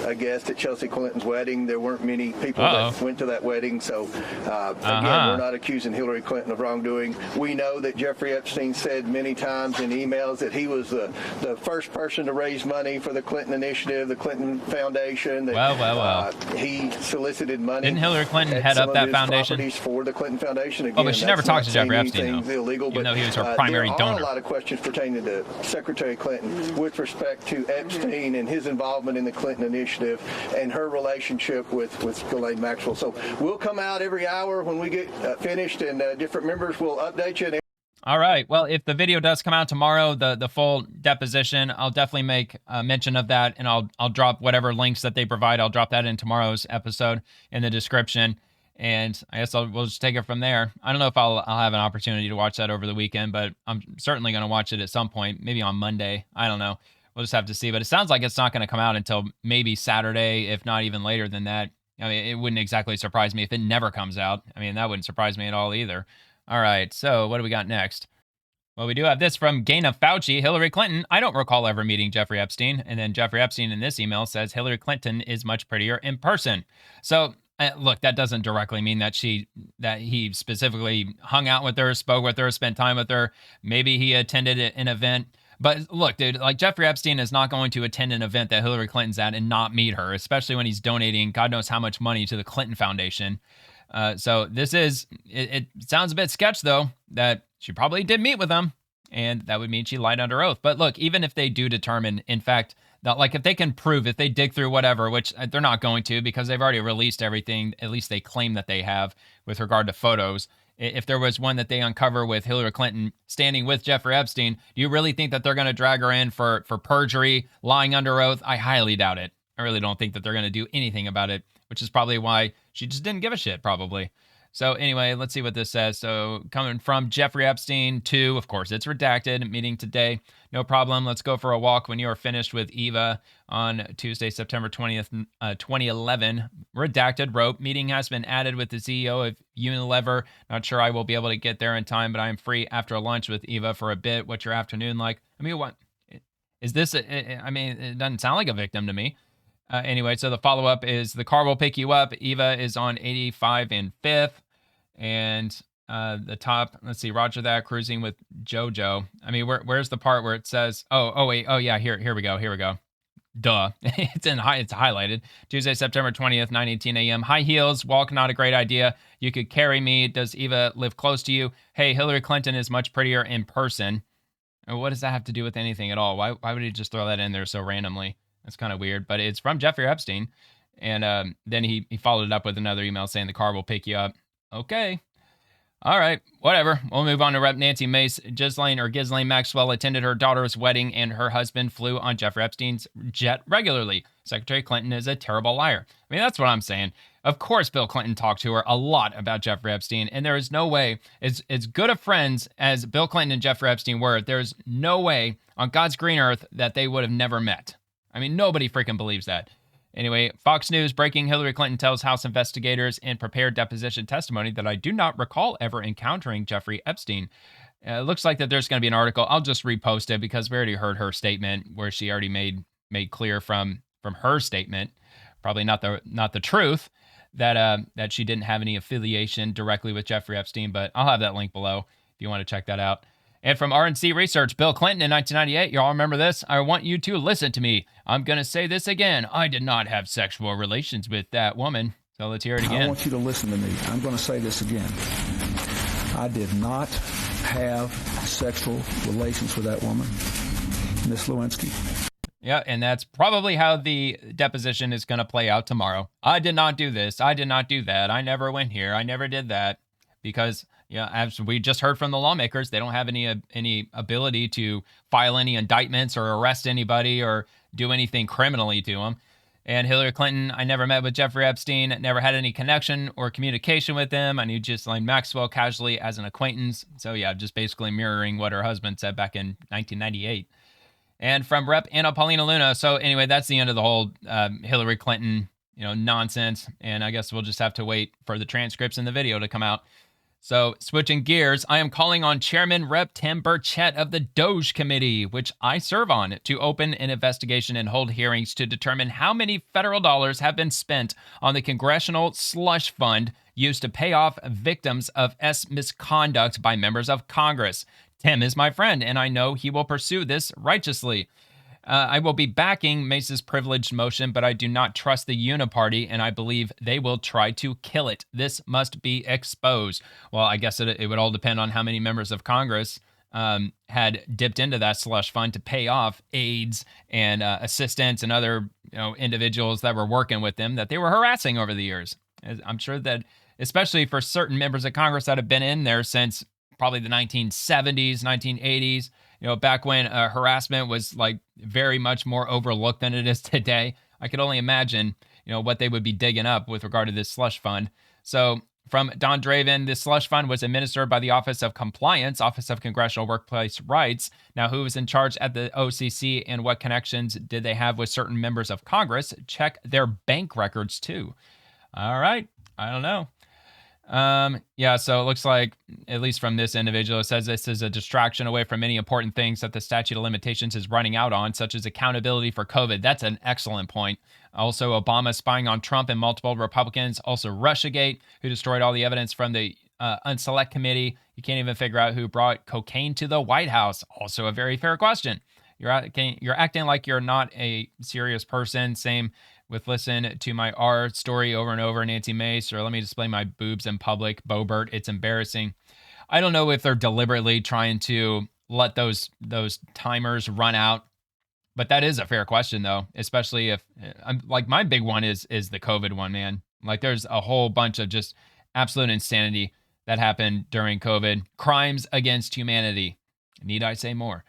a guest at Chelsea Clinton's wedding. There weren't many people that went to that wedding. So again, we're not accusing Hillary Clinton of wrongdoing. We know that Jeffrey Epstein said many times in emails that he was the first person to raise money for the Clinton Initiative, the Clinton Foundation. That, he solicited money. Didn't Hillary Clinton head up that foundation? For the Clinton Foundation. Again, but she never talked to Jeffrey Epstein, though. Illegal, even though he was her primary donor. There are a lot of questions pertaining to Secretary Clinton with respect to Epstein and his involvement in the Clinton Initiative and her relationship with Ghislaine Maxwell. So we'll come out every hour when we get finished, and different members will update you. All right. Well, if the video does come out tomorrow, the full deposition, I'll definitely make mention of that, and I'll drop whatever links that they provide. I'll drop that in tomorrow's episode in the description. And I guess we'll just take it from there. I don't know if I'll have an opportunity to watch that over the weekend, but I'm certainly going to watch it at some point, maybe on Monday. I don't know. We'll just have to see. But it sounds like it's not going to come out until maybe Saturday, if not even later than that. I mean, it wouldn't exactly surprise me if it never comes out. I mean, that wouldn't surprise me at all either. All right, so what do we got next? Well, we do have this from Gaina Fauci. Hillary Clinton, I don't recall ever meeting Jeffrey Epstein. And then Jeffrey Epstein in this email says Hillary Clinton is much prettier in person. So look, that doesn't directly mean that he specifically hung out with her, spoke with her, spent time with her. Maybe he attended an event. But look, dude, Jeffrey Epstein is not going to attend an event that Hillary Clinton's at and not meet her, especially when he's donating God knows how much money to the Clinton Foundation. So this it sounds a bit sketch, though, that she probably did meet with him, and that would mean she lied under oath. But look, even if they do determine, in fact, that if they can prove, if they dig through whatever, which they're not going to because they've already released everything, at least they claim that they have with regard to photos. If there was one that they uncover with Hillary Clinton standing with Jeffrey Epstein, do you really think that they're going to drag her in for perjury, lying under oath? I highly doubt it. I really don't think that they're going to do anything about it, which is probably why she just didn't give a shit, probably. So anyway, let's see what this says. So coming from Jeffrey Epstein to, of course, it's redacted, meeting today. No problem. Let's go for a walk when you are finished with Eva on Tuesday, September 20th, 2011. Redacted wrote, meeting has been added with the CEO of Unilever. Not sure I will be able to get there in time, but I am free after lunch with Eva for a bit. What's your afternoon like? I mean, what is this? I mean, it doesn't sound like a victim to me. Anyway, so the follow-up is the car will pick you up. Eva is on 85 and 5th. And the top, let's see, roger that, cruising with JoJo. I mean, where's the part where it says, here we go. Duh. It's highlighted. Tuesday, September 20th, 9:18 a.m. High heels, walk, not a great idea. You could carry me. Does Eva live close to you? Hey, Hillary Clinton is much prettier in person. What does that have to do with anything at all? Why would he just throw that in there so randomly? That's kind of weird, but it's from Jeffrey Epstein. And then he followed it up with another email saying the car will pick you up. Okay. All right. Whatever. We'll move on to Rep. Nancy Mace. Ghislaine Maxwell attended her daughter's wedding and her husband flew on Jeffrey Epstein's jet regularly. Secretary Clinton is a terrible liar. I mean, that's what I'm saying. Of course, Bill Clinton talked to her a lot about Jeffrey Epstein, and there is no way, as good of friends as Bill Clinton and Jeffrey Epstein were, there's no way on God's green earth that they would have never met. I mean, nobody freaking believes that. Anyway, Fox News breaking: Hillary Clinton tells House investigators in prepared deposition testimony that I do not recall ever encountering Jeffrey Epstein. It looks like that there's going to be an article. I'll just repost it because we already heard her statement where she already made clear from her statement, probably not the truth, that she didn't have any affiliation directly with Jeffrey Epstein. But I'll have that link below if you want to check that out. And from RNC Research, Bill Clinton in 1998, y'all remember this? I want you to listen to me. I'm going to say this again. I did not have sexual relations with that woman. So let's hear it again. I want you to listen to me. I'm going to say this again. I did not have sexual relations with that woman, Miss Lewinsky. Yeah, and that's probably how the deposition is going to play out tomorrow. I did not do this. I did not do that. I never went here. I never did that. Because, yeah, as we just heard from the lawmakers, they don't have any ability to file any indictments or arrest anybody or do anything criminally to them. And Hillary Clinton, I never met with Jeffrey Epstein, never had any connection or communication with him. I knew Ghislaine Maxwell casually as an acquaintance. So, yeah, just basically mirroring what her husband said back in 1998. And from Rep. Anna Paulina Luna. So, anyway, that's the end of the whole Hillary Clinton, nonsense. And I guess we'll just have to wait for the transcripts and the video to come out. So, switching gears, I am calling on Chairman Rep. Tim Burchett of the DOJ Committee, which I serve on, to open an investigation and hold hearings to determine how many federal dollars have been spent on the Congressional Slush Fund used to pay off victims of misconduct by members of Congress. Tim is my friend, and I know he will pursue this righteously. I will be backing Mace's privileged motion, but I do not trust the Uniparty, and I believe they will try to kill it. This must be exposed. Well, I guess it would all depend on how many members of Congress had dipped into that slush fund to pay off aides and assistants and other individuals that were working with them that they were harassing over the years. I'm sure that, especially for certain members of Congress that have been in there since probably the 1970s, 1980s, back when harassment was like very much more overlooked than it is today. I could only imagine, what they would be digging up with regard to this slush fund. So from Don Draven, this slush fund was administered by the Office of Compliance, Office of Congressional Workplace Rights. Now, who was in charge at the OCC and what connections did they have with certain members of Congress? Check their bank records too. All right. I don't know. So it looks like, at least from this individual, it says this is a distraction away from many important things that the statute of limitations is running out on, such as accountability for COVID. That's an excellent point. Also, Obama spying on Trump and multiple Republicans. Also, Russiagate, who destroyed all the evidence from the Unselect Committee. You can't even figure out who brought cocaine to the White House. Also a very fair question. You're acting like you're not a serious person. Same with listen to my R story over and over, Nancy Mace, or let me display my boobs in public, Boebert. It's embarrassing. I don't know if they're deliberately trying to let those timers run out, but that is a fair question, though, especially if, like, my big one is the COVID one, man. Like, there's a whole bunch of just absolute insanity that happened during COVID. Crimes against humanity. Need I say more?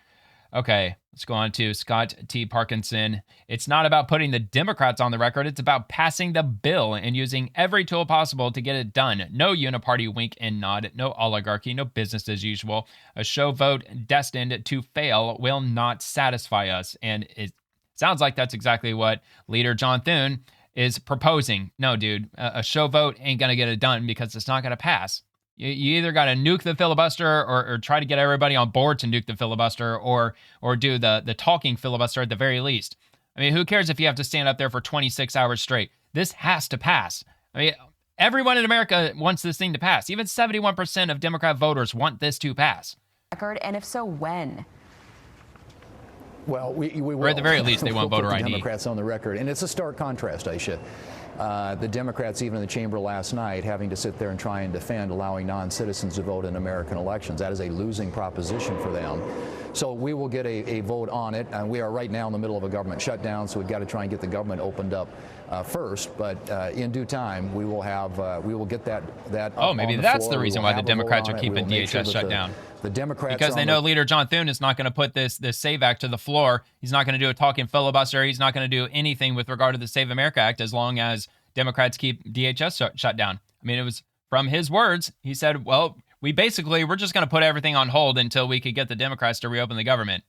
Okay, let's go on to Scott T. Parkinson. It's not about putting the Democrats on the record. It's about passing the bill and using every tool possible to get it done. No uniparty wink and nod, no oligarchy, no business as usual. A show vote destined to fail will not satisfy us. And it sounds like that's exactly what Leader John Thune is proposing. No, dude, a show vote ain't going to get it done because it's not going to pass. You either got to nuke the filibuster or try to get everybody on board to nuke the filibuster or do the talking filibuster at the very least. I mean, who cares if you have to stand up there for 26 hours straight? This has to pass. I mean, everyone in America wants this thing to pass. Even 71% of Democrat voters want this to pass. And if so, when? Well, we will. Or at the very least, they want voter ID. Democrats on the record. And it's a stark contrast, Aisha. The Democrats, even in the chamber last night, having to sit there and try and defend allowing non-citizens to vote in American elections. That is a losing proposition for them. So we will get a vote on it. And we are right now in the middle of a government shutdown, so we've got to try and get the government opened up first. But in due time, we will get that. Oh, maybe that's the reason why the Democrats are keeping DHS shut down. The Democrats, because they know Leader John Thune is not going to put this SAVE Act to the floor. He's not going to do a talking filibuster. He's not going to do anything with regard to the Save America Act as long as Democrats keep DHS shut down. I mean, it was from his words. He said, well, we're just going to put everything on hold until we could get the Democrats to reopen the government.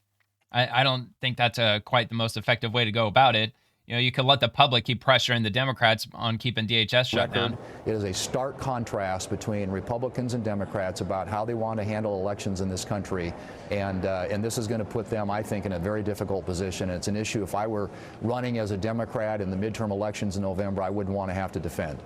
I don't think that's quite the most effective way to go about it. You know, you could let the public keep pressuring the Democrats on keeping DHS shut down. It is a stark contrast between Republicans and Democrats about how they want to handle elections in this country. And this is going to put them, I think, in a very difficult position. It's an issue, if I were running as a Democrat in the midterm elections in November, I wouldn't want to have to defend.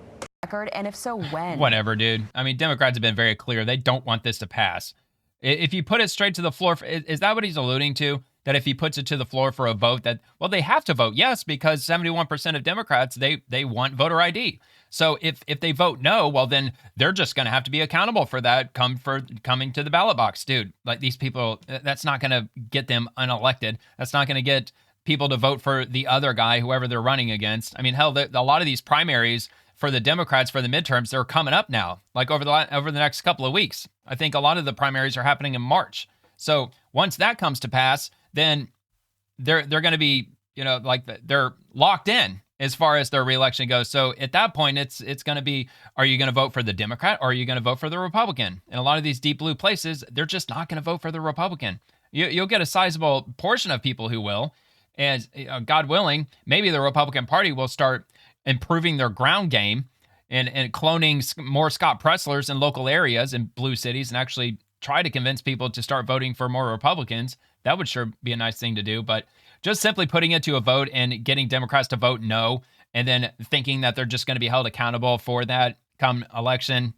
And if so, when? Whatever, dude. I mean, Democrats have been very clear. They don't want this to pass. If you put it straight to the floor, is that what he's alluding to? That if he puts it to the floor for a vote, that, well, they have to vote yes, because 71% of Democrats, they want voter ID. So if they vote no, well, then they're just going to have to be accountable for that coming to the ballot box. Dude, like, these people, that's not going to get them unelected. That's not going to get people to vote for the other guy, whoever they're running against. I mean, hell, a lot of these primaries for the Democrats for the midterms, they're coming up now, like over the next couple of weeks. I think a lot of the primaries are happening in March. So once that comes to pass, then they're going to be, they're locked in as far as their reelection goes. So at that point, it's going to be, are you going to vote for the Democrat or are you going to vote for the Republican? In a lot of these deep blue places, they're just not going to vote for the Republican. You'll get a sizable portion of people who will. And God willing, maybe the Republican Party will start improving their ground game and cloning more Scott Presslers in local areas in blue cities and actually try to convince people to start voting for more Republicans. That would sure be a nice thing to do. But just simply putting it to a vote and getting Democrats to vote no, and then thinking that they're just going to be held accountable for that come election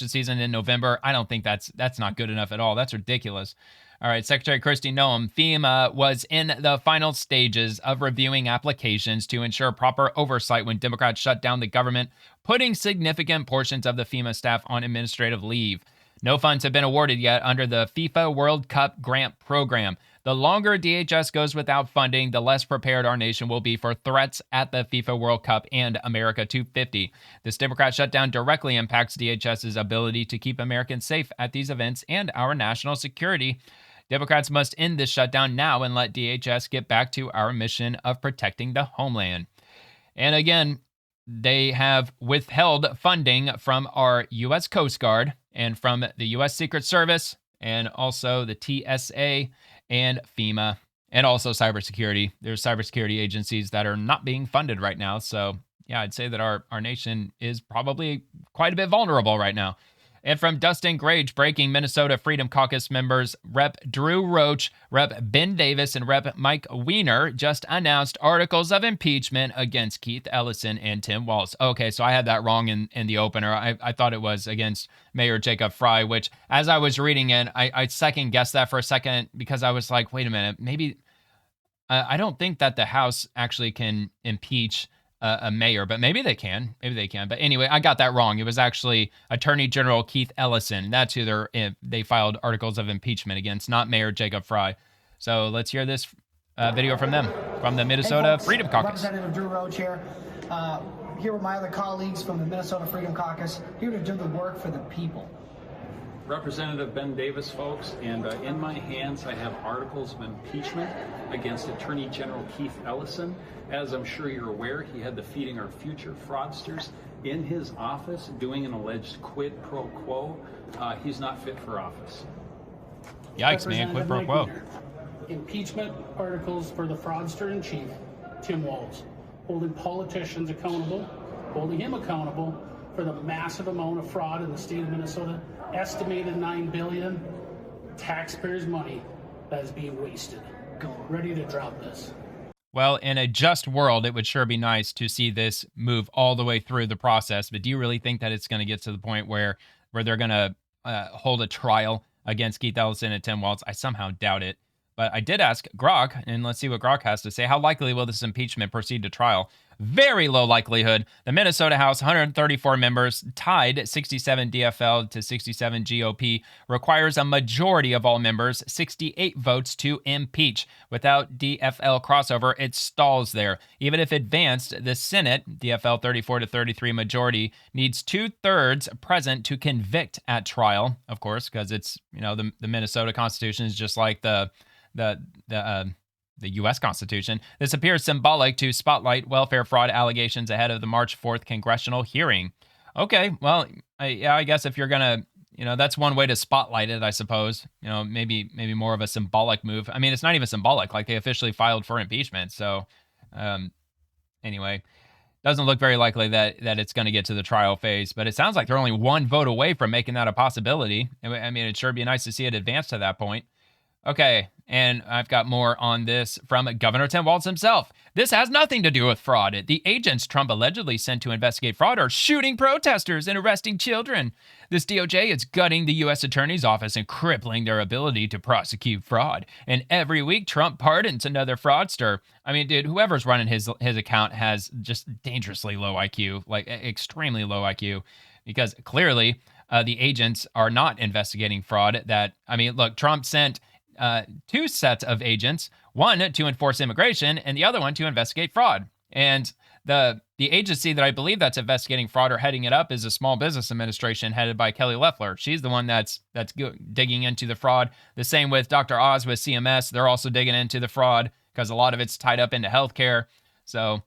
season in November, I don't think that's not good enough at all. That's ridiculous. All right, Secretary Kristi Noem, FEMA was in the final stages of reviewing applications to ensure proper oversight when Democrats shut down the government, putting significant portions of the FEMA staff on administrative leave. No funds have been awarded yet under the FIFA World Cup grant program. The longer DHS goes without funding, the less prepared our nation will be for threats at the FIFA World Cup and America 250. This Democrat shutdown directly impacts DHS's ability to keep Americans safe at these events and our national security. Democrats must end this shutdown now and let DHS get back to our mission of protecting the homeland. And again, they have withheld funding from our U.S. Coast Guard and from the U.S. Secret Service and also the TSA and FEMA and also cybersecurity. There's cybersecurity agencies that are not being funded right now. So, yeah, I'd say that our nation is probably quite a bit vulnerable right now. And from Dustin Grage, breaking Minnesota Freedom Caucus members Rep. Drew Roach, Rep. Ben Davis, and Rep. Mike Weiner just announced articles of impeachment against Keith Ellison and Tim Walz. Okay, so I had that wrong in the opener. I thought it was against Mayor Jacob Frey, which as I was reading it, I second-guessed that for a second because I was like, wait a minute, maybe I don't think that the House actually can impeach a mayor, but maybe they can. But anyway, I got that wrong. It was actually Attorney General Keith Ellison. That's who they filed articles of impeachment against, not Mayor Jacob Frey. So let's hear this video from them, from the Minnesota Freedom Caucus. Representative Drew Roach here. Here with my other colleagues from the Minnesota Freedom Caucus, here to do the work for the people. Representative Ben Davis, folks, and in my hands I have articles of impeachment against Attorney General Keith Ellison. As I'm sure you're aware, he had the Feeding Our Future fraudsters in his office doing an alleged quid pro quo. He's not fit for office. Yikes, man, quid pro quo. Impeachment articles for the fraudster in chief, Tim Walz, holding politicians accountable, holding him accountable for the massive amount of fraud in the state of Minnesota, estimated $9 billion taxpayers' money that is being wasted. Ready to drop this. Well, in a just world, it would sure be nice to see this move all the way through the process. But do you really think that it's going to get to the point where they're going to hold a trial against Keith Ellison and Tim Walz? I somehow doubt it. But I did ask Grok, and let's see what Grok has to say. How likely will this impeachment proceed to trial? Very low likelihood. The Minnesota House, 134 members, tied 67 DFL to 67 GOP, requires a majority of all members, 68 votes to impeach. Without DFL crossover, it stalls there. Even if advanced, the Senate, DFL 34 to 33 majority, needs 2/3 present to convict at trial, of course, because it's, the Minnesota Constitution is just like the U.S. Constitution. This appears symbolic to spotlight welfare fraud allegations ahead of the March 4th congressional hearing. Okay, well, I guess if you're gonna, that's one way to spotlight it, I suppose. Maybe more of a symbolic move. I mean, it's not even symbolic. Like, they officially filed for impeachment. So, anyway, doesn't look very likely that it's going to get to the trial phase. But it sounds like they're only one vote away from making that a possibility. I mean, it'd sure be nice to see it advance to that point. Okay, and I've got more on this from Governor Tim Walz himself. This has nothing to do with fraud. The agents Trump allegedly sent to investigate fraud are shooting protesters and arresting children. This DOJ is gutting the U.S. Attorney's Office and crippling their ability to prosecute fraud. And every week, Trump pardons another fraudster. I mean, dude, whoever's running his account has just dangerously low IQ, like extremely low IQ, because clearly the agents are not investigating fraud. Look, Trump sent 2 sets of agents, one to enforce immigration and the other one to investigate fraud. And the agency that I believe that's investigating fraud or heading it up is a Small Business Administration headed by Kelly Loeffler. She's the one that's digging into the fraud. The same with Dr. Oz with CMS. They're also digging into the fraud because a lot of it's tied up into healthcare. So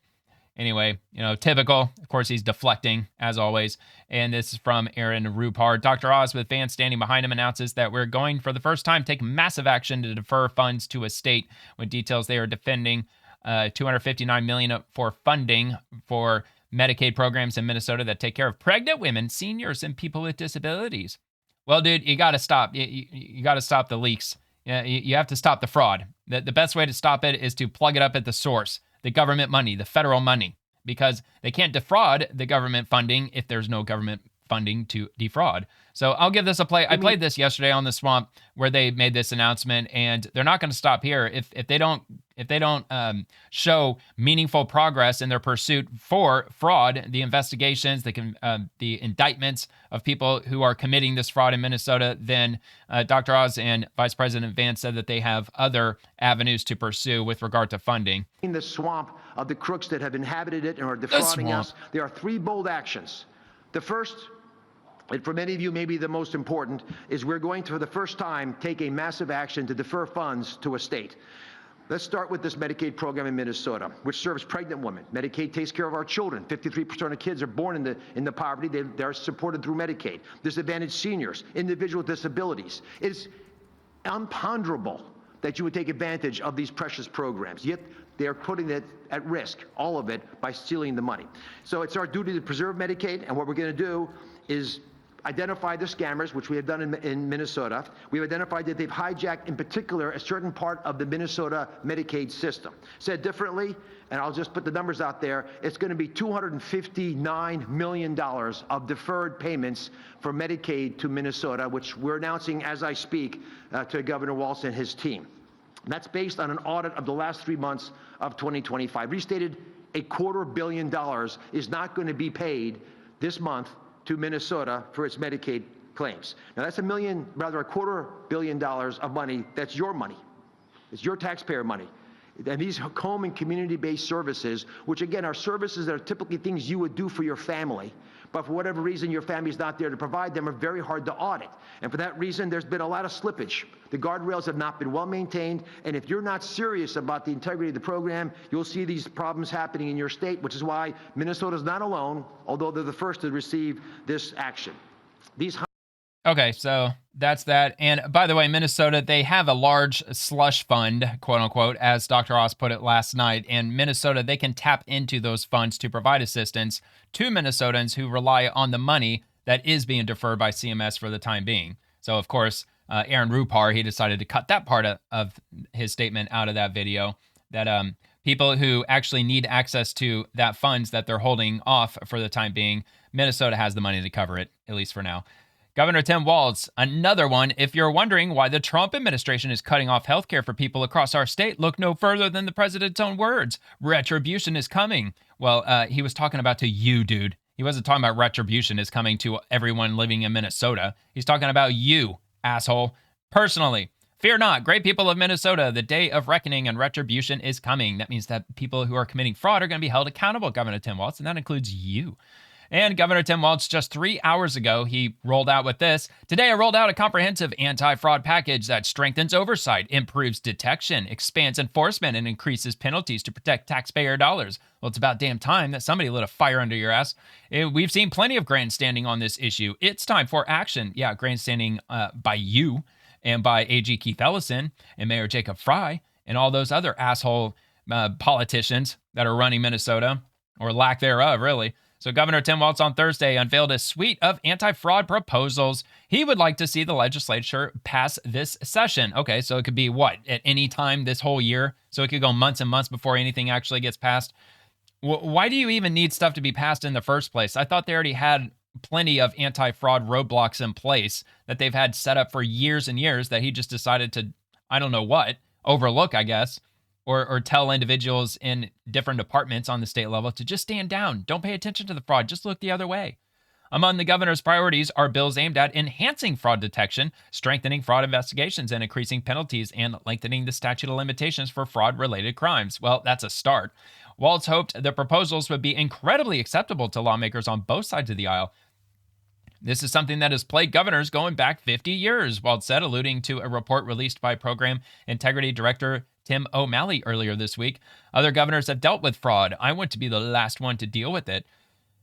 anyway, typical. Of course, he's deflecting, as always. And this is from Aaron Rupard. Dr. Oz, with fans standing behind him, announces that we're going, for the first time, take massive action to defer funds to a state, with details they are defending $259 million for funding for Medicaid programs in Minnesota that take care of pregnant women, seniors, and people with disabilities. Well, dude, you got to stop. You got to stop the leaks. You have to stop the fraud. The best way to stop it is to plug it up at the source. The government money, the federal money, because they can't defraud the government funding if there's no government funding to defraud. So I'll give this a play. I played this yesterday on the Swamp where they made this announcement, and they're not going to stop here. If they don't show meaningful progress in their pursuit for fraud, the investigations, the indictments of people who are committing this fraud in Minnesota, then Dr. Oz and Vice President Vance said that they have other avenues to pursue with regard to funding. In the swamp of the crooks that have inhabited it and are defrauding us, there are 3 bold actions. The first, and for many of you maybe the most important, is we're going to, for the first time, take a massive action to defer funds to a state. Let's start with this Medicaid program in Minnesota, which serves pregnant women. Medicaid takes care of our children. 53% of kids are born in the poverty. They're supported through Medicaid. Disadvantaged seniors, individual disabilities. It's unponderable that you would take advantage of these precious programs. Yet they're putting it at risk, all of it, by stealing the money. So it's our duty to preserve Medicaid, and what we're going to do is identify the scammers, which we have done in Minnesota. We've identified that they've hijacked, in particular, a certain part of the Minnesota Medicaid system. Said differently, and I'll just put the numbers out there, it's going to be $259 million of deferred payments for Medicaid to Minnesota, which we're announcing as I speak to Governor Walz and his team. That's based on an audit of the last 3 months of 2025. Restated, $250 million is not going to be paid this month to Minnesota for its Medicaid claims. Now that's $250 million of money. That's your money. It's your taxpayer money. And these home and community-based services, which again are services that are typically things you would do for your family, but for whatever reason your family's not there to provide them, are very hard to audit. And for that reason, there's been a lot of slippage. The guardrails have not been well maintained, and if you're not serious about the integrity of the program, you'll see these problems happening in your state, which is why Minnesota's not alone, although they're the first to receive this action. Okay, so that's that. And by the way, Minnesota, they have a large slush fund, quote unquote, as Dr. Oz put it last night. And Minnesota, they can tap into those funds to provide assistance to Minnesotans who rely on the money that is being deferred by CMS for the time being. So, of course, Aaron Rupar, he decided to cut that part of his statement out of that video, that people who actually need access to that funds that they're holding off for the time being, Minnesota has the money to cover it, at least for now. Governor Tim Walz, another one. If you're wondering why the Trump administration is cutting off health care for people across our state, look no further than the president's own words. Retribution is coming. Well, he was talking about to you, dude. He wasn't talking about retribution is coming to everyone living in Minnesota. He's talking about you, asshole. Personally, fear not, great people of Minnesota. The day of reckoning and retribution is coming. That means that people who are committing fraud are going to be held accountable, Governor Tim Walz, and that includes you. And Governor Tim Walz, just 3 hours ago, he rolled out with this. Today, I rolled out a comprehensive anti-fraud package that strengthens oversight, improves detection, expands enforcement, and increases penalties to protect taxpayer dollars. Well, it's about damn time that somebody lit a fire under your ass. We've seen plenty of grandstanding on this issue. It's time for action. Yeah, grandstanding by you and by AG Keith Ellison and Mayor Jacob Frey and all those other asshole politicians that are running Minnesota, or lack thereof, really. So Governor Tim Walz on Thursday unveiled a suite of anti-fraud proposals he would like to see the legislature pass this session. Okay, so it could be what? At any time this whole year? So it could go months and months before anything actually gets passed? Why do you even need stuff to be passed in the first place? I thought they already had plenty of anti-fraud roadblocks in place that they've had set up for years and years that he just decided to, I don't know what, overlook, I guess. Or tell individuals in different departments on the state level to just stand down. Don't pay attention to the fraud. Just look the other way. Among the governor's priorities are bills aimed at enhancing fraud detection, strengthening fraud investigations, and increasing penalties and lengthening the statute of limitations for fraud-related crimes. Well, that's a start. Walz hoped the proposals would be incredibly acceptable to lawmakers on both sides of the aisle. This is something that has plagued governors going back 50 years, Walz said, alluding to a report released by Program Integrity Director Tim O'Malley earlier this week. Other governors have dealt with fraud. I want to be the last one to deal with it.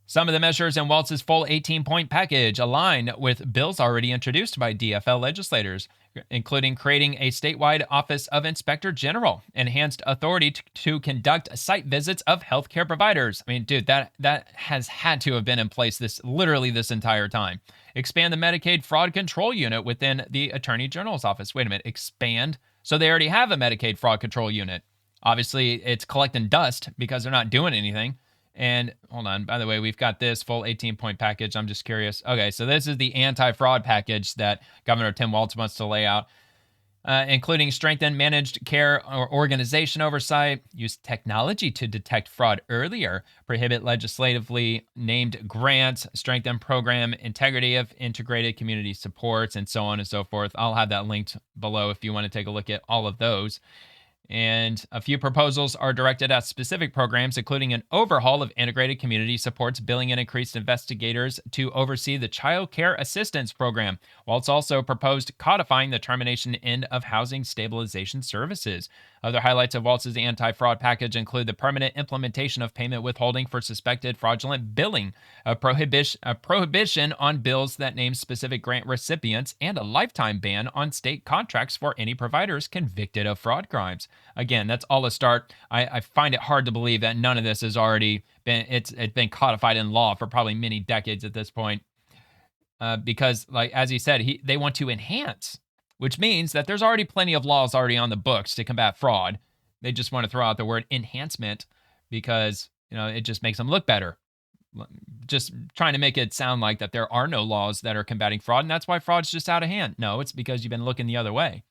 Some of the measures in Walz's full 18-point package align with bills already introduced by DFL legislators, including creating a statewide Office of Inspector General, enhanced authority to conduct site visits of healthcare providers. I mean, dude, that has had to have been in place this entire time. Expand the Medicaid Fraud Control Unit within the Attorney General's office. Wait a minute, expand? So they already have a Medicaid Fraud Control Unit. Obviously, it's collecting dust because they're not doing anything. And hold on, by the way, we've got this full 18-point package. I'm just curious. Okay, so this is the anti-fraud package that Governor Tim Walz wants to lay out, including strengthen managed care or organization oversight, use technology to detect fraud earlier, prohibit legislatively named grants, strengthen program integrity of integrated community supports, and so on and so forth. I'll have that linked below if you want to take a look at all of those. And a few proposals are directed at specific programs, including an overhaul of integrated community supports, billing and increased investigators to oversee the Child Care Assistance Program. Walz also proposed codifying the termination end of housing stabilization services. Other highlights of Walz's anti-fraud package include the permanent implementation of payment withholding for suspected fraudulent billing, a prohibition on bills that name specific grant recipients, and a lifetime ban on state contracts for any providers convicted of fraud crimes. Again, that's all a start. I find it hard to believe that none of this has already been, it's been codified in law for probably many decades at this point. Because, like, as he said, they want to enhance, which means that there's already plenty of laws already on the books to combat fraud. They just want to throw out the word enhancement because, it just makes them look better. Just trying to make it sound like that there are no laws that are combating fraud, and that's why fraud's just out of hand. No, it's because you've been looking the other way.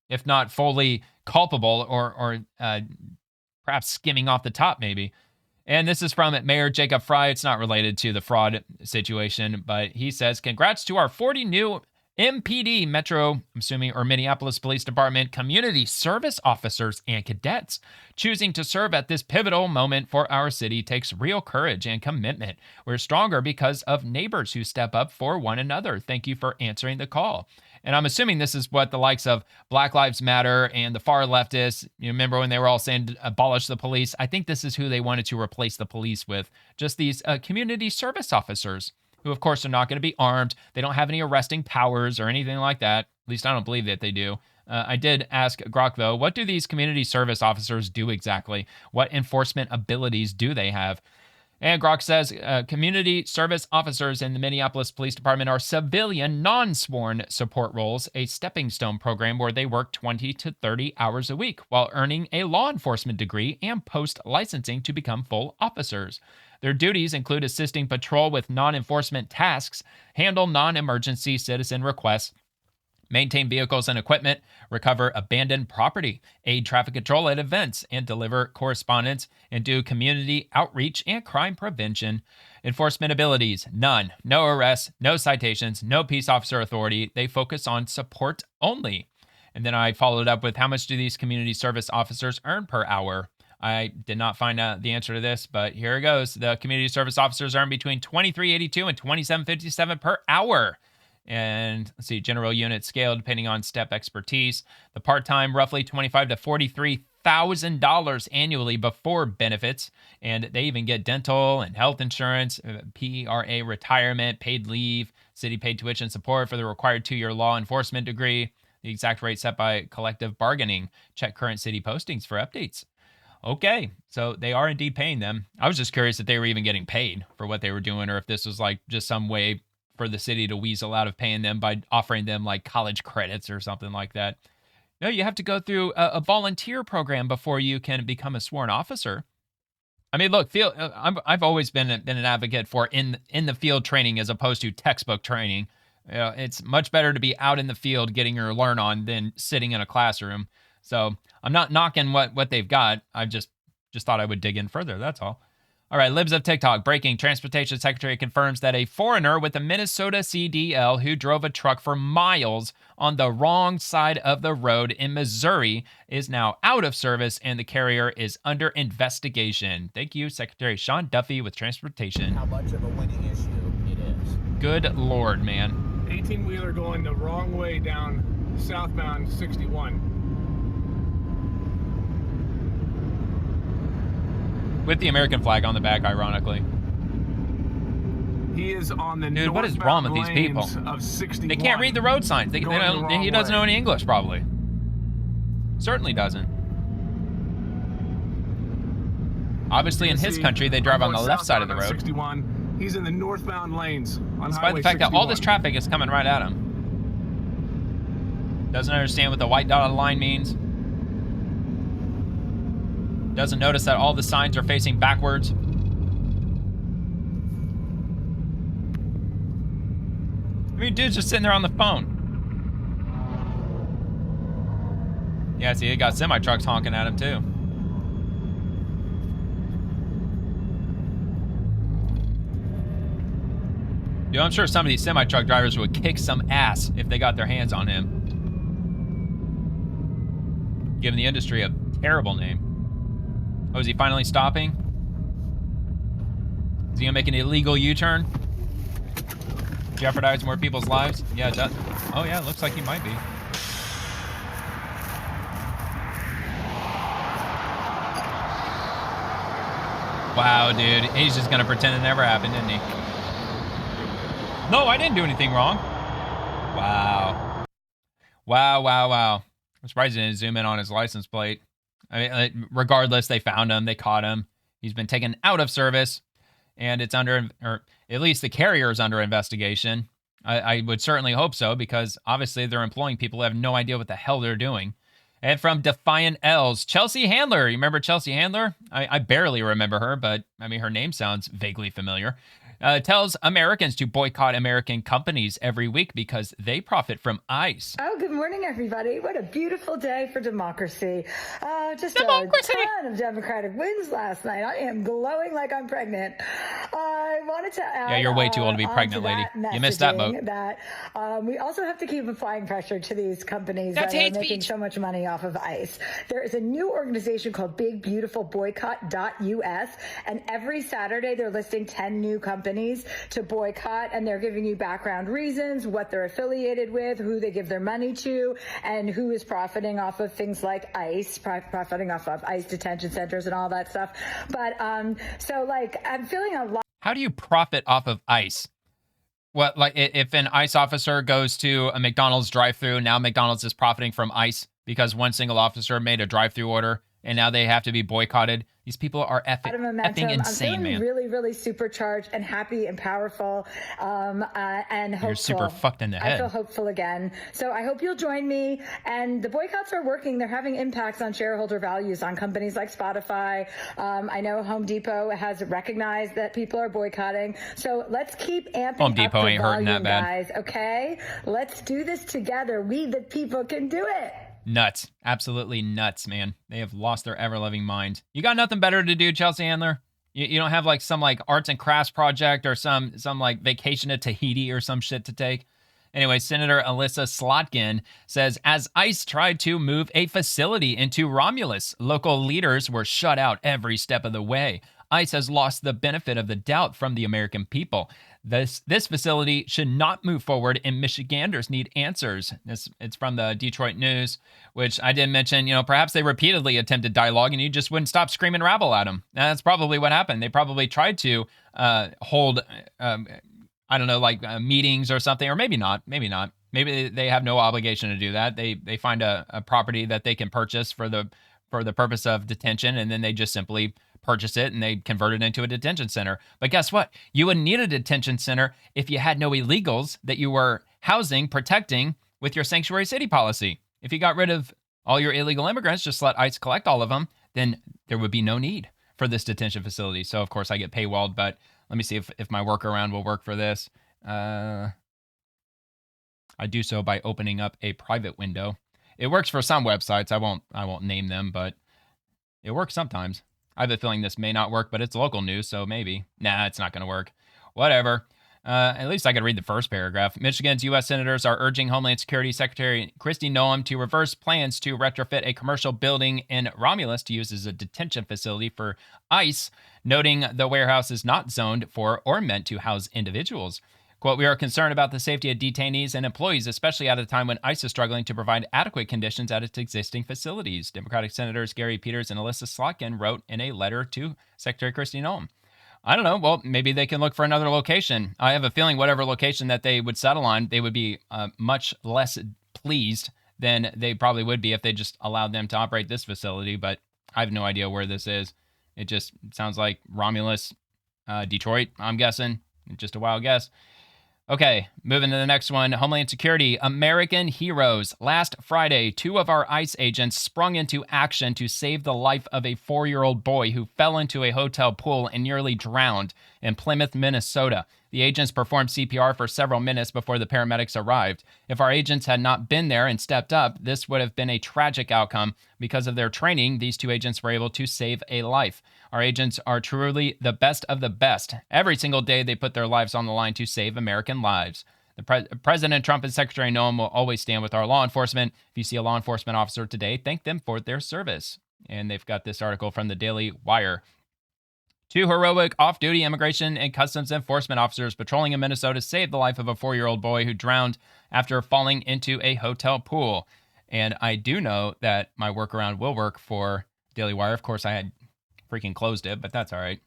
If not fully culpable or perhaps skimming off the top, maybe. And this is from Mayor Jacob Frey. It's not related to the fraud situation, but he says, congrats to our 40 new MPD, Metro, I'm assuming, or Minneapolis Police Department, community service officers and cadets. Choosing to serve at this pivotal moment for our city takes real courage and commitment. We're stronger because of neighbors who step up for one another. Thank you for answering the call. And I'm assuming this is what the likes of Black Lives Matter and the far leftists, you remember when they were all saying abolish the police? I think this is who they wanted to replace the police with. Just these community service officers, who of course are not going to be armed. They don't have any arresting powers or anything like that. At least I don't believe that they do. I did ask Grok, though, what do these community service officers do exactly? What enforcement abilities do they have? And Grok says community service officers in the Minneapolis Police Department are civilian, non-sworn support roles, a stepping stone program where they work 20 to 30 hours a week while earning a law enforcement degree and post-licensing to become full officers. Their duties include assisting patrol with non-enforcement tasks, handle non-emergency citizen requests, maintain vehicles and equipment, recover abandoned property, aid traffic control at events, and deliver correspondence, and do community outreach and crime prevention. Enforcement abilities, none. No arrests, no citations, no peace officer authority. They focus on support only. And then I followed up with how much do these community service officers earn per hour? I did not find out the answer to this, but here it goes. The community service officers earn between $23.82 and $27.57 per hour. And let's see, general unit scale depending on step expertise. The part-time, roughly $25,000 to $43,000 annually before benefits, and they even get dental and health insurance, PRA retirement, paid leave, city paid tuition support for the required 2-year law enforcement degree. The exact rate set by collective bargaining. Check current city postings for updates. Okay, so they are indeed paying them. I was just curious if they were even getting paid for what they were doing, or if this was like just some way for the city to weasel out of paying them by offering them like college credits or something like that. No, you have to go through a volunteer program before you can become a sworn officer. I mean, look, I've always been an advocate for in the field training as opposed to textbook training. It's much better to be out in the field getting your learn on than sitting in a classroom. So I'm not knocking what they've got. I just thought I would dig in further. That's all. All right, Libs of TikTok. Breaking. Transportation Secretary confirms that a foreigner with a Minnesota CDL who drove a truck for miles on the wrong side of the road in Missouri is now out of service, and the carrier is under investigation. Thank you, Secretary Sean Duffy with Transportation. How much of a winning issue it is. Good Lord, man. 18-wheeler going the wrong way down southbound 61. With the American flag on the back, ironically. He is on the Dude, what is wrong with these people? They can't read the road signs. He doesn't know any English, probably. Certainly doesn't. Obviously, in his country, they drive on the left side of the road. 61. He's in the northbound lanes on Despite the fact that all this traffic is coming right at him. Doesn't understand what the white dotted line means. Doesn't notice that all the signs are facing backwards. I mean, dude's just sitting there on the phone. Yeah, see, it got semi-trucks honking at him, too. Dude, I'm sure some of these semi-truck drivers would kick some ass if they got their hands on him. Giving the industry a terrible name. Oh, is he finally stopping? Is he gonna make an illegal U-turn? Jeopardize more people's lives? Yeah, it does. Oh yeah, it looks like he might be. Wow, dude. He's just gonna pretend it never happened, isn't he? No, I didn't do anything wrong. Wow. Wow. I'm surprised he didn't zoom in on his license plate. I mean, regardless, they found him. They caught him. He's been taken out of service, and it's under, or at least the carrier is under investigation. I would certainly hope so, because obviously they're employing people who have no idea what the hell they're doing. And from Defiant L's, Chelsea Handler. You remember Chelsea Handler? I barely remember her, but I mean, her name sounds vaguely familiar. tells Americans to boycott American companies every week because they profit from ICE. Oh, good morning, everybody. What a beautiful day for democracy. Just a ton of Democratic wins last night. I am glowing like I'm pregnant. I wanted to add, yeah, you're way too old to be pregnant, lady. You missed that boat. That we also have to keep applying pressure to these companies that are making so much money off of ICE. There is a new organization called Big Beautiful Boycott.us, and every Saturday they're listing 10 new companies to boycott, and they're giving you background reasons, what they're affiliated with, who they give their money to, and who is profiting off of things like ICE, profiting off of ICE detention centers and all that stuff. But so like I'm feeling a lot. How do you profit off of ICE? What, like if an ICE officer goes to a McDonald's drive-thru, now McDonald's is profiting from ICE because one single officer made a drive-thru order and now they have to be boycotted? These people are effing insane, I'm feeling man. really, really supercharged and happy and powerful and hopeful. You're super fucked in the head. I feel hopeful again. So I hope you'll join me. And the boycotts are working. They're having impacts on shareholder values on companies like Spotify. I know Home Depot has recognized that people are boycotting. So let's keep amping Home Depot up the ain't hurting volume, that bad. guys. Okay? Let's do this together. We, the people, can do it. Nuts. Absolutely nuts, man. They have lost their ever-loving mind. You got nothing better to do, Chelsea Handler? You don't have like some like arts and crafts project or some like vacation to Tahiti or some shit to take? Anyway, Senator Alyssa Slotkin says, as ICE tried to move a facility into Romulus, local leaders were shut out every step of the way. ICE has lost the benefit of the doubt from the American people. This facility should not move forward, and Michiganders need answers. It's from the Detroit News, which I did mention, perhaps they repeatedly attempted dialogue and you just wouldn't stop screaming rabble at them. And that's probably what happened. They probably tried to hold, meetings or something, or maybe not. Maybe they have no obligation to do that. They find a property that they can purchase for the purpose of detention, and then they just simply purchase it and they convert it into a detention center. But guess what? You wouldn't need a detention center if you had no illegals that you were housing, protecting with your sanctuary city policy. If you got rid of all your illegal immigrants, just let ICE collect all of them, then there would be no need for this detention facility. So, of course, I get paywalled, but let me see if my workaround will work for this. I do so by opening up a private window. It works for some websites. I won't name them, but it works sometimes. I have a feeling this may not work, but it's local news, so maybe. Nah, it's not going to work. Whatever. At least I could read the first paragraph. Michigan's U.S. senators are urging Homeland Security Secretary Kristi Noem to reverse plans to retrofit a commercial building in Romulus to use as a detention facility for ICE, noting the warehouse is not zoned for or meant to house individuals. Quote, we are concerned about the safety of detainees and employees, especially at a time when ICE is struggling to provide adequate conditions at its existing facilities. Democratic Senators Gary Peters and Alyssa Slotkin wrote in a letter to Secretary Kristi Noem. I don't know. Well, maybe they can look for another location. I have a feeling whatever location that they would settle on, they would be much less pleased than they probably would be if they just allowed them to operate this facility. But I have no idea where this is. It just sounds like Romulus, Detroit, I'm guessing. Just a wild guess. Okay, moving to the next one. Homeland Security, American heroes. Last Friday, 2 of our ICE agents sprung into action to save the life of a 4-year-old boy who fell into a hotel pool and nearly drowned in Plymouth, Minnesota. The agents performed CPR for several minutes before the paramedics arrived. If our agents had not been there and stepped up, this would have been a tragic outcome. Because of their training, these 2 agents were able to save a life. Our agents are truly the best of the best. Every single day, they put their lives on the line to save American lives. President Trump and Secretary Noem will always stand with our law enforcement. If you see a law enforcement officer today, thank them for their service. And they've got this article from the Daily Wire. 2 heroic off-duty immigration and customs enforcement officers patrolling in Minnesota saved the life of a 4-year-old boy who drowned after falling into a hotel pool. And I do know that my workaround will work for Daily Wire. Of course, I had freaking closed it, but that's all right.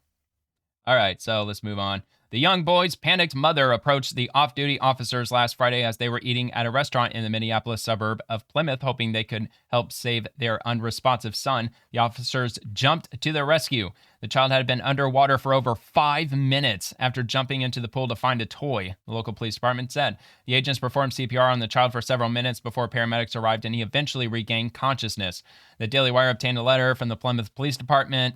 All right, so let's move on. The young boy's panicked mother approached the off-duty officers last Friday as they were eating at a restaurant in the Minneapolis suburb of Plymouth, hoping they could help save their unresponsive son. The officers jumped to their rescue. The child had been underwater for over 5 minutes after jumping into the pool to find a toy, the local police department said. The agents performed CPR on the child for several minutes before paramedics arrived, and he eventually regained consciousness. The Daily Wire obtained a letter from the Plymouth Police Department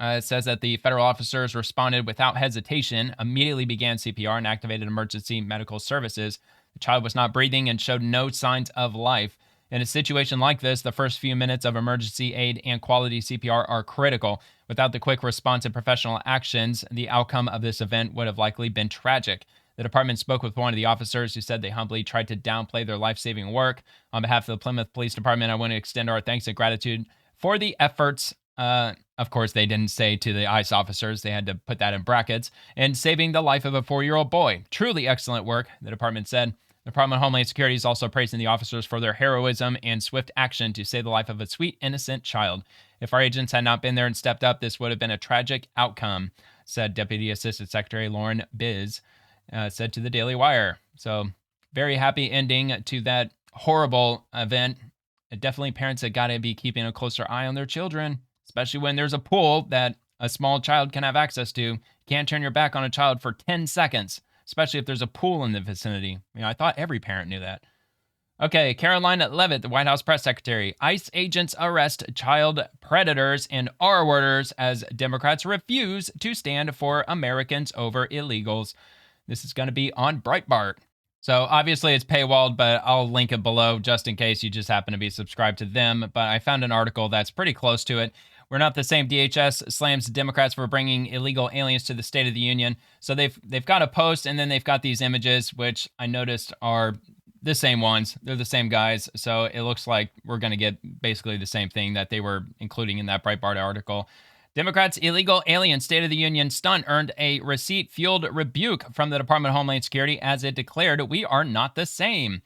It says that the federal officers responded without hesitation, immediately began CPR, and activated emergency medical services. The child was not breathing and showed no signs of life. In a situation like this, the first few minutes of emergency aid and quality CPR are critical. Without the quick response and professional actions, the outcome of this event would have likely been tragic. The department spoke with one of the officers who said they humbly tried to downplay their life-saving work. On behalf of the Plymouth Police Department, I want to extend our thanks and gratitude for the efforts. Of course, they didn't say to the ICE officers. They had to put that in brackets. And saving the life of a 4-year-old boy. Truly excellent work, the department said. The Department of Homeland Security is also praising the officers for their heroism and swift action to save the life of a sweet, innocent child. If our agents had not been there and stepped up, this would have been a tragic outcome, said Deputy Assistant Secretary Lauren Biz, said to the Daily Wire. So, very happy ending to that horrible event. Definitely parents that got to be keeping a closer eye on their children, especially when there's a pool that a small child can have access to. You can't turn your back on a child for 10 seconds, especially if there's a pool in the vicinity. I thought every parent knew that. Okay, Caroline Leavitt, the White House press secretary. ICE agents arrest child predators and R-worders as Democrats refuse to stand for Americans over illegals. This is going to be on Breitbart. So obviously it's paywalled, but I'll link it below just in case you just happen to be subscribed to them. But I found an article that's pretty close to it. We're not the same. DHS slams Democrats for bringing illegal aliens to the State of the Union. So they've got a post, and then they've got these images, which I noticed are the same ones. They're the same guys. So it looks like we're going to get basically the same thing that they were including in that Breitbart article. Democrats' illegal alien State of the Union stunt earned a receipt-fueled rebuke from the Department of Homeland Security as it declared, "We are not the same."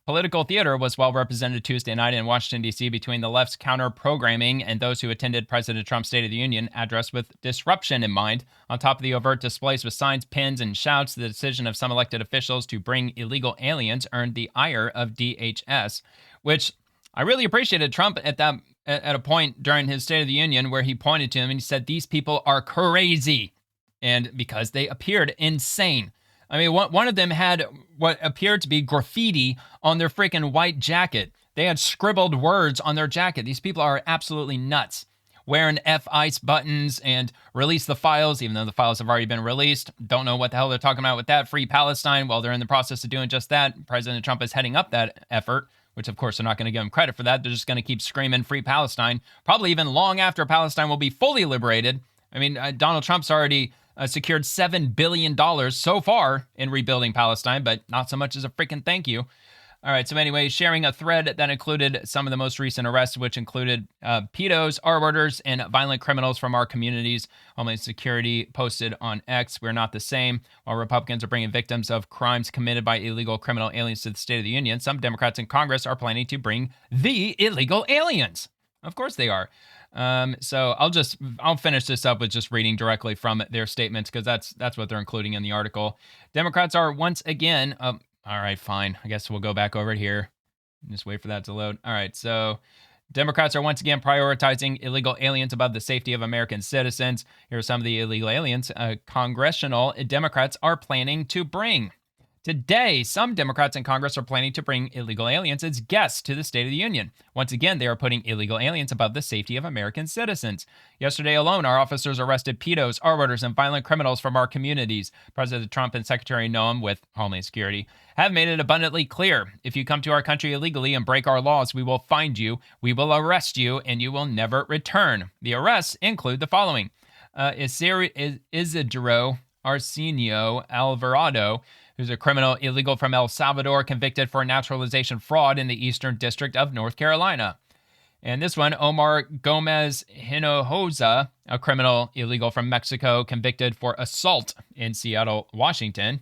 Political theater was well represented Tuesday night in Washington, D.C. between the left's counter-programming and those who attended President Trump's State of the Union address with disruption in mind. On top of the overt displays with signs, pins, and shouts, the decision of some elected officials to bring illegal aliens earned the ire of DHS, which I really appreciated Trump at a point during his State of the Union where he pointed to him and he said, "These people are crazy," and because they appeared insane. I mean, one of them had what appeared to be graffiti on their freaking white jacket. They had scribbled words on their jacket. These people are absolutely nuts. Wearing F-ICE buttons and release the files, even though the files have already been released. Don't know what the hell they're talking about with that. Free Palestine. Well, they're in the process of doing just that. President Trump is heading up that effort, which of course they're not going to give him credit for that. They're just going to keep screaming Free Palestine, probably even long after Palestine will be fully liberated. I mean, Donald Trump's already secured $7 billion so far in rebuilding Palestine, but not so much as a freaking thank you. All right, so anyway, sharing a thread that included some of the most recent arrests, which included pedos, R-worders, and violent criminals from our communities. Homeland Security posted on X, "We're not the same." While Republicans are bringing victims of crimes committed by illegal criminal aliens to the State of the Union, some Democrats in Congress are planning to bring the illegal aliens. Of course they are. So I'll finish this up with just reading directly from their statements because that's what they're including in the article. Democrats are once again, all right, fine. I guess we'll go back over here and just wait for that to load. All right, so Democrats are once again prioritizing illegal aliens above the safety of American citizens. Here are some of the illegal aliens congressional Democrats are planning to bring. Today, some Democrats in Congress are planning to bring illegal aliens as guests to the State of the Union. Once again, they are putting illegal aliens above the safety of American citizens. Yesterday alone, our officers arrested pedos, R-worders, and violent criminals from our communities. President Trump and Secretary Noem, with Homeland Security, have made it abundantly clear. If you come to our country illegally and break our laws, we will find you, we will arrest you, and you will never return. The arrests include the following. Isidro Arsenio Alvarado, who's a criminal illegal from El Salvador convicted for naturalization fraud in the Eastern District of North Carolina. And this one, Omar Gomez Hinojosa, a criminal illegal from Mexico convicted for assault in Seattle, Washington.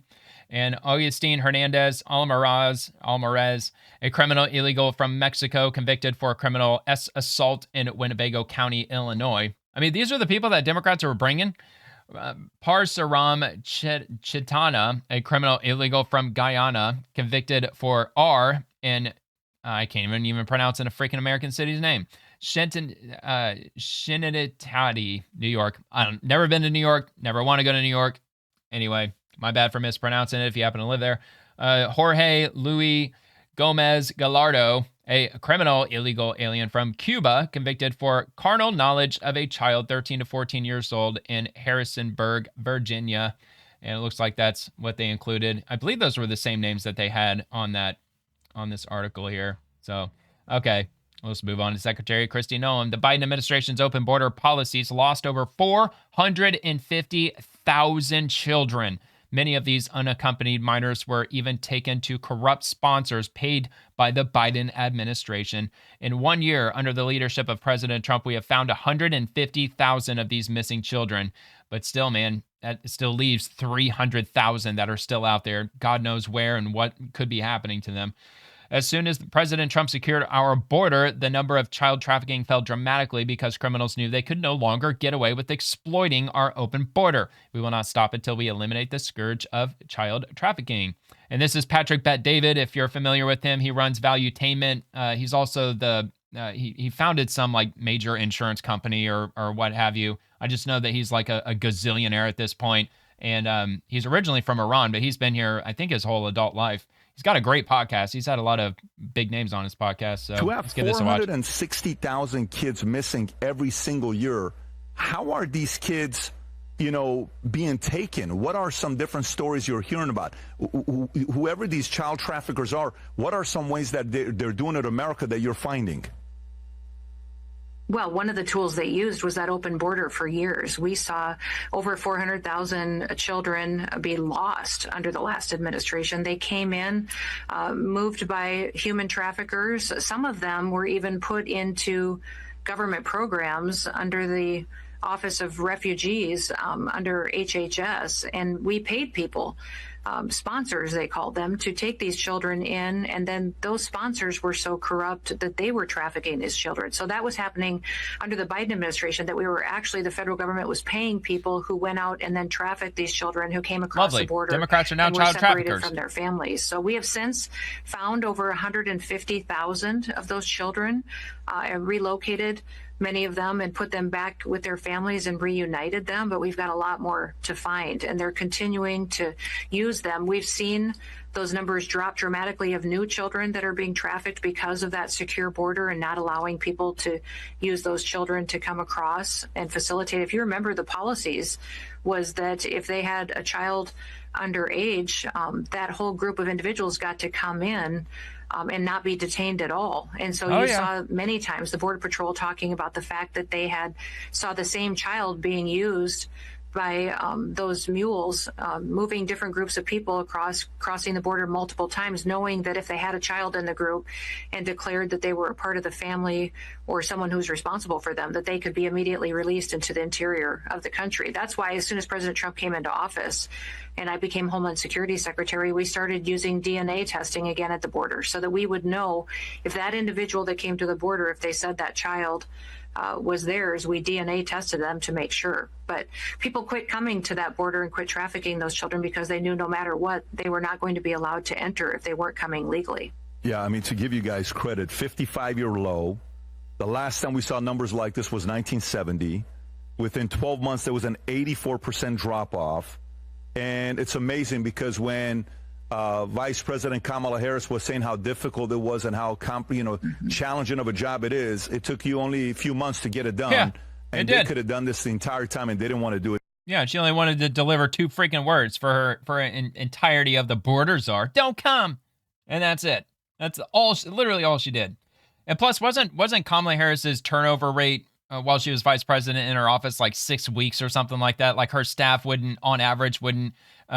And Augustin Hernandez Almaraz, a criminal illegal from Mexico convicted for criminal assault in Winnebago County, Illinois. I mean, these are the people that Democrats are bringing. Parsaram Chitana, a criminal illegal from Guyana, convicted for R in, I can't even pronounce in a freaking American city's name, Schenectady, New York. Never been to New York, never want to go to New York. Anyway, my bad for mispronouncing it if you happen to live there. Jorge Luis Gomez Gallardo, A criminal illegal alien from Cuba convicted for carnal knowledge of a child 13 to 14 years old in Harrisonburg, Virginia. And it looks like that's what they included. I believe those were the same names that they had on this article here. So, okay, let's move on to Secretary Kristi Noem. The Biden administration's open border policies lost over 450,000 children. Many of these unaccompanied minors were even taken to corrupt sponsors paid by the Biden administration. In 1 year, under the leadership of President Trump, we have found 150,000 of these missing children. But still, man, that still leaves 300,000 that are still out there. God knows where and what could be happening to them. As soon as President Trump secured our border, the number of child trafficking fell dramatically because criminals knew they could no longer get away with exploiting our open border. We will not stop until we eliminate the scourge of child trafficking. And this is Patrick Bet-David. If you're familiar with him, he runs Valuetainment. He's also he founded some like major insurance company or what have you. I just know that he's like a gazillionaire at this point. And he's originally from Iran, but he's been here, I think, his whole adult life. He's got a great podcast. He's had a lot of big names on his podcast. So to have let's give this a watch. 460,000 kids missing every single year, how are these kids, being taken? What are some different stories you're hearing about? Whoever these child traffickers are, what are some ways that they're doing it in America that you're finding? Well, one of the tools they used was that open border for years. We saw over 400,000 children be lost under the last administration. They came in, moved by human traffickers. Some of them were even put into government programs under the Office of Refugees, under HHS, and we paid people, sponsors they called them, to take these children in, and then those sponsors were so corrupt that they were trafficking these children. So that was happening under the Biden administration, that the federal government was paying people who went out and then trafficked these children who came across the border. Democrats are now and child were separated traffickers from their families. So we have since found over 150,000 of those children and relocated many of them and put them back with their families and reunited them, but we've got a lot more to find, and they're continuing to use them. We've seen those numbers drop dramatically of new children that are being trafficked because of that secure border and not allowing people to use those children to come across and facilitate. If you remember, the policies was that if they had a child underage, that whole group of individuals got to come in and not be detained at all. And so saw many times the Border Patrol talking about the fact that they saw the same child being used by those mules, moving different groups of people crossing the border multiple times, knowing that if they had a child in the group and declared that they were a part of the family or someone who's responsible for them, that they could be immediately released into the interior of the country. That's why as soon as President Trump came into office and I became Homeland Security Secretary, we started using DNA testing again at the border so that we would know if that individual that came to the border, if they said that child was theirs, we DNA tested them to make sure. But people quit coming to that border and quit trafficking those children because they knew no matter what, they were not going to be allowed to enter if they weren't coming legally. Yeah, I mean, to give you guys credit, 55-year low. The last time we saw numbers like this was 1970. Within 12 months, there was an 84% drop-off. And it's amazing because when Vice President Kamala Harris was saying how difficult it was and how challenging of a job it is, it took you only a few months to get it done. Yeah, and they could have done this the entire time and they didn't want to do it. Yeah, she only wanted to deliver 2 freaking words for her entirety of the borders are "don't come," and that's it. That's literally all she did. And plus, wasn't Kamala Harris's turnover rate while she was vice president in her office like 6 weeks or something like that? Like her staff on average wouldn't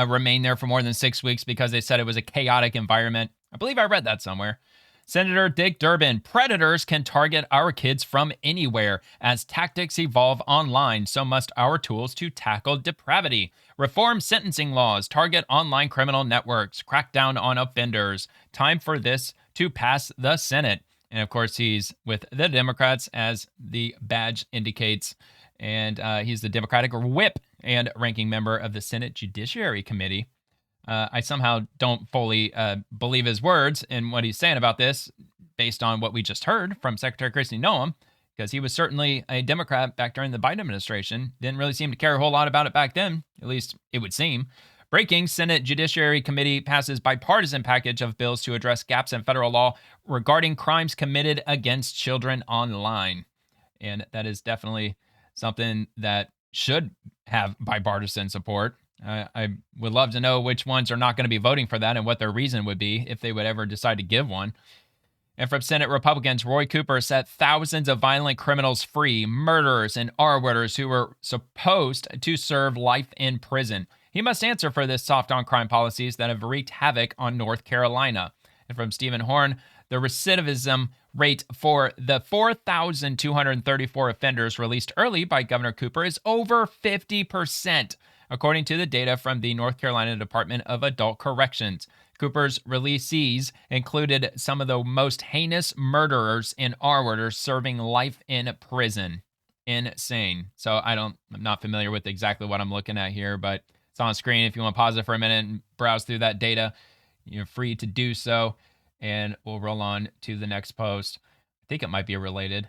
remain there for more than 6 weeks because they said it was a chaotic environment. I believe I read that somewhere. Senator Dick Durbin, predators can target our kids from anywhere. As tactics evolve online, so must our tools to tackle depravity. Reform sentencing laws, target online criminal networks, crack down on offenders. Time for this to pass the Senate. And of course, he's with the Democrats, as the badge indicates. And he's the Democratic whip and ranking member of the Senate Judiciary Committee. I somehow don't fully believe his words and what he's saying about this based on what we just heard from Secretary Kristi Noem, because he was certainly a Democrat back during the Biden administration. Didn't really seem to care a whole lot about it back then, at least it would seem. Breaking, Senate Judiciary Committee passes bipartisan package of bills to address gaps in federal law regarding crimes committed against children online. And that is definitely something that should have bipartisan support. I would love to know which ones are not going to be voting for that and what their reason would be if they would ever decide to give one. And from Senate Republicans, Roy Cooper set thousands of violent criminals free, murderers and R-worders who were supposed to serve life in prison. He must answer for this soft on crime policies that have wreaked havoc on North Carolina. And from Stephen Horn, the recidivism rate for the 4,234 offenders released early by Governor Cooper is over 50%, according to the data from the North Carolina Department of Adult Corrections. Cooper's releasees included some of the most heinous murderers and R-worders serving life in prison. Insane. So I'm not familiar with exactly what I'm looking at here, but it's on screen. If you want to pause it for a minute and browse through that data, you're free to do so. And we'll roll on to the next post. I think it might be related.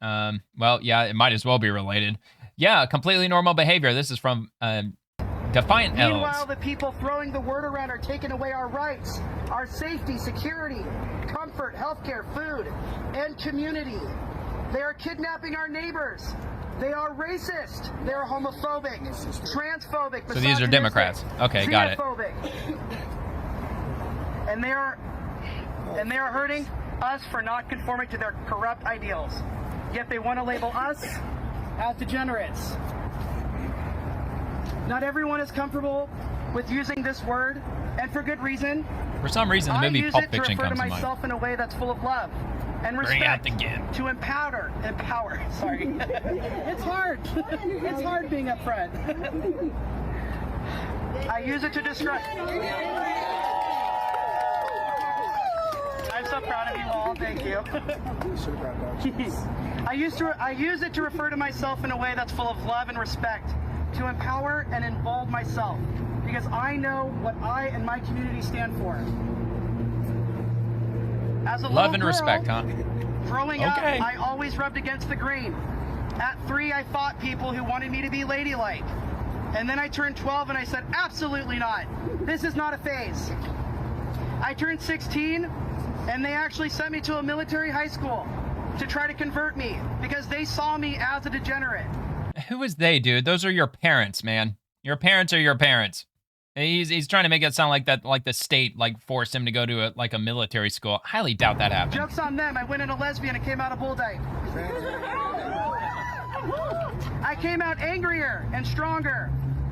Well, yeah, it might as well be related. Yeah, completely normal behavior. This is from Defiant Elves. Meanwhile, the people throwing the word around are taking away our rights, our safety, security, comfort, healthcare, food, and community. They are kidnapping our neighbors. They are racist. They are homophobic, transphobic. So these are Democrats. Okay, got it. And they are hurting us for not conforming to their corrupt ideals. Yet they want to label us as degenerates. Not everyone is comfortable with using this word, and for good reason. For some reason, the movie Pulp Fiction comes to mind. I use it to refer to myself in a way that's full of love and respect. To empower. Sorry. It's hard. It's hard being up front. I use it to describe. I'm so proud of you all. Thank you. I use it to refer to myself in a way that's full of love and respect, to empower and involve myself, because I know what I and my community stand for. As a love and respect, huh? Growing up, I always rubbed against the grain. At 3, I fought people who wanted me to be ladylike. And then I turned 12 and I said, absolutely not. This is not a phase. I turned 16 and they actually sent me to a military high school to try to convert me because they saw me as a degenerate. Who is they, dude? Those are your parents, man. Your parents are your parents. He's trying to make it sound like that, like the state forced him to go to a military school. I highly doubt that happened. Joke's on them. I went in a lesbian and came out a bull dyke. I came out angrier and stronger.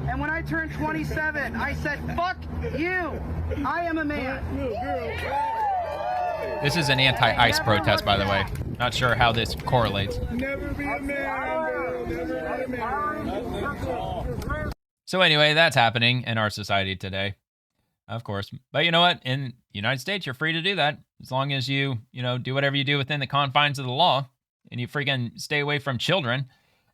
And when I turned 27, I said, fuck you. I am a man. This is an anti-ICE protest, by the way. Not sure how this correlates. Never be a man, girl. Never be a man. So anyway, that's happening in our society today, of course. But you know what? In the United States, you're free to do that as long as you do whatever you do within the confines of the law and you freaking stay away from children.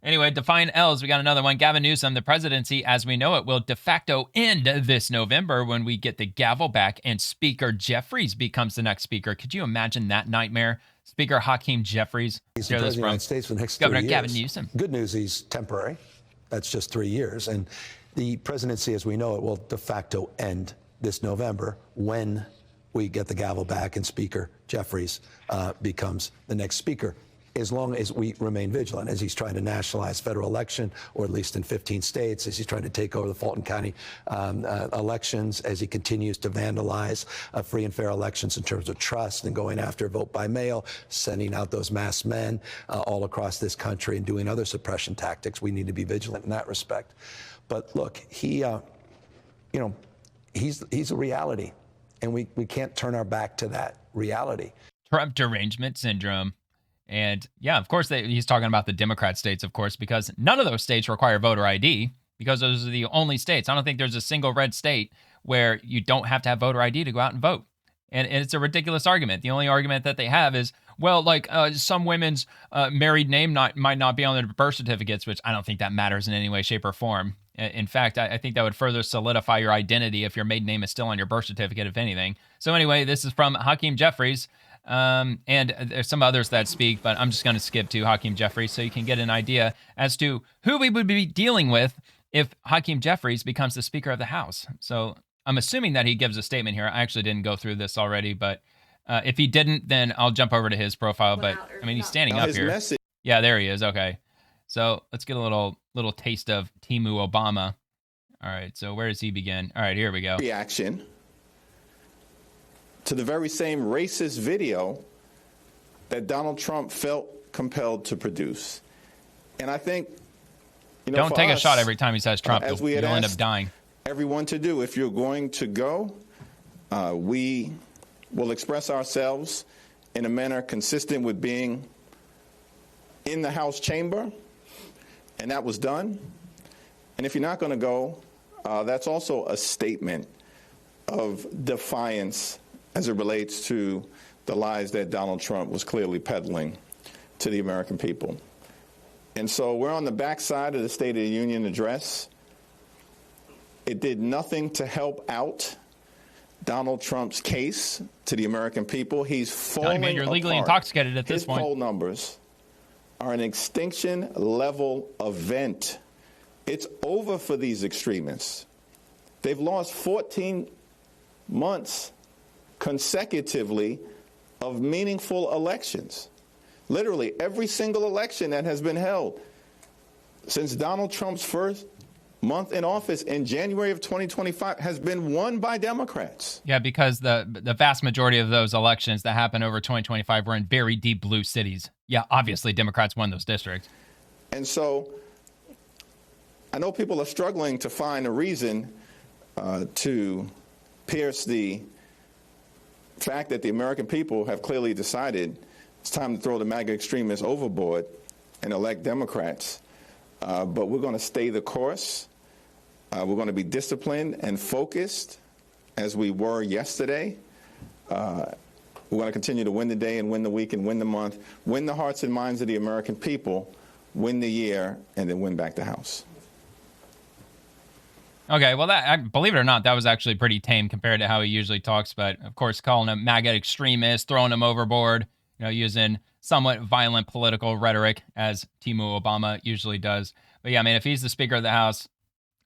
Anyway, Defiant L's, we got another one. Gavin Newsom, the presidency as we know it will de facto end this November when we get the gavel back and Speaker Jeffries becomes the next speaker. Could you imagine that nightmare? Speaker Hakeem Jeffries. He's the president of the United States for the next 3 years. Governor Gavin Newsom. Good news, he's temporary. That's just 3 years. And the presidency as we know it will de facto end this November when we get the gavel back and Speaker Jeffries becomes the next speaker, as long as we remain vigilant, as he's trying to nationalize federal election, or at least in 15 states, as he's trying to take over the Fulton County elections, as he continues to vandalize free and fair elections in terms of trust and going after vote by mail, sending out those masked men all across this country and doing other suppression tactics. We need to be vigilant in that respect. But look, he's a reality, and we can't turn our back to that reality. Trump derangement syndrome. And yeah, of course, he's talking about the Democrat states, of course, because none of those states require voter ID because those are the only states. I don't think there's a single red state where you don't have to have voter ID to go out and vote. And it's a ridiculous argument. The only argument that they have is, well, some women's married name might not be on their birth certificates, which I don't think that matters in any way, shape, or form. In fact, I think that would further solidify your identity if your maiden name is still on your birth certificate, if anything. So anyway, this is from Hakeem Jeffries. And there's some others that speak, but I'm just going to skip to Hakeem Jeffries so you can get an idea as to who we would be dealing with if Hakeem Jeffries becomes the Speaker of the House. So I'm assuming that he gives a statement here. I actually didn't go through this already, but if he didn't, then I'll jump over to his profile. But I mean, he's standing up here. Yeah, there he is. Okay. So let's get a little taste of Timu Obama. All right. So where does he begin? All right, here we go. Reaction to the very same racist video that Donald Trump felt compelled to produce. And I think, don't take a shot every time he says Trump. As we you'll had end up dying. Everyone to do, if you're going to go, we will express ourselves in a manner consistent with being in the House chamber, and that was done. And if you're not going to go, that's also a statement of defiance as it relates to the lies that Donald Trump was clearly peddling to the American people. And so we're on the backside of the State of the Union address. It did nothing to help out Donald Trump's case to the American people. He's falling apart. You're legally intoxicated at this point. His poll numbers are an extinction level event. It's over for these extremists. They've lost 14 months consecutively of meaningful elections. Literally every single election that has been held since Donald Trump's first month in office in January of 2025 has been won by Democrats. Yeah, because the vast majority of those elections that happened over 2025 were in very deep blue cities. Yeah, obviously Democrats won those districts. And so I know people are struggling to find a reason to pierce the fact that the American people have clearly decided it's time to throw the MAGA extremists overboard and elect Democrats. But we're going to stay the course. We're going to be disciplined and focused as we were yesterday. We're going to continue to win the day and win the week and win the month, win the hearts and minds of the American people, win the year, and then win back the House. Okay, well, believe it or not, that was actually pretty tame compared to how he usually talks. But, of course, calling him MAGA extremist, throwing him overboard, using somewhat violent political rhetoric, as Timu Obama usually does. But, yeah, I mean, if he's the Speaker of the House,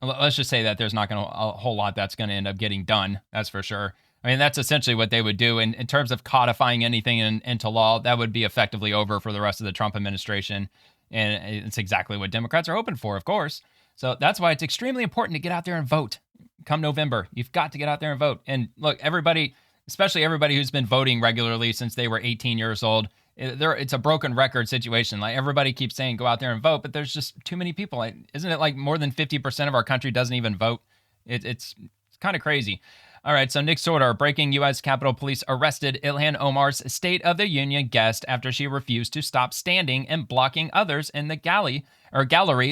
let's just say that there's not going to a whole lot that's going to end up getting done. That's for sure. I mean, that's essentially what they would do. In terms of codifying anything into law, that would be effectively over for the rest of the Trump administration. And it's exactly what Democrats are hoping for, of course. So that's why it's extremely important to get out there and vote. Come November, you've got to get out there and vote. And look, everybody, especially everybody who's been voting regularly since they were 18 years old, it's a broken record situation. Like, everybody keeps saying go out there and vote, but there's just too many people. Isn't it like more than 50% of our country doesn't even vote? It's kind of crazy. All right, so Nick Sorter, breaking U.S. Capitol Police arrested Ilhan Omar's State of the Union guest after she refused to stop standing and blocking others in the gallery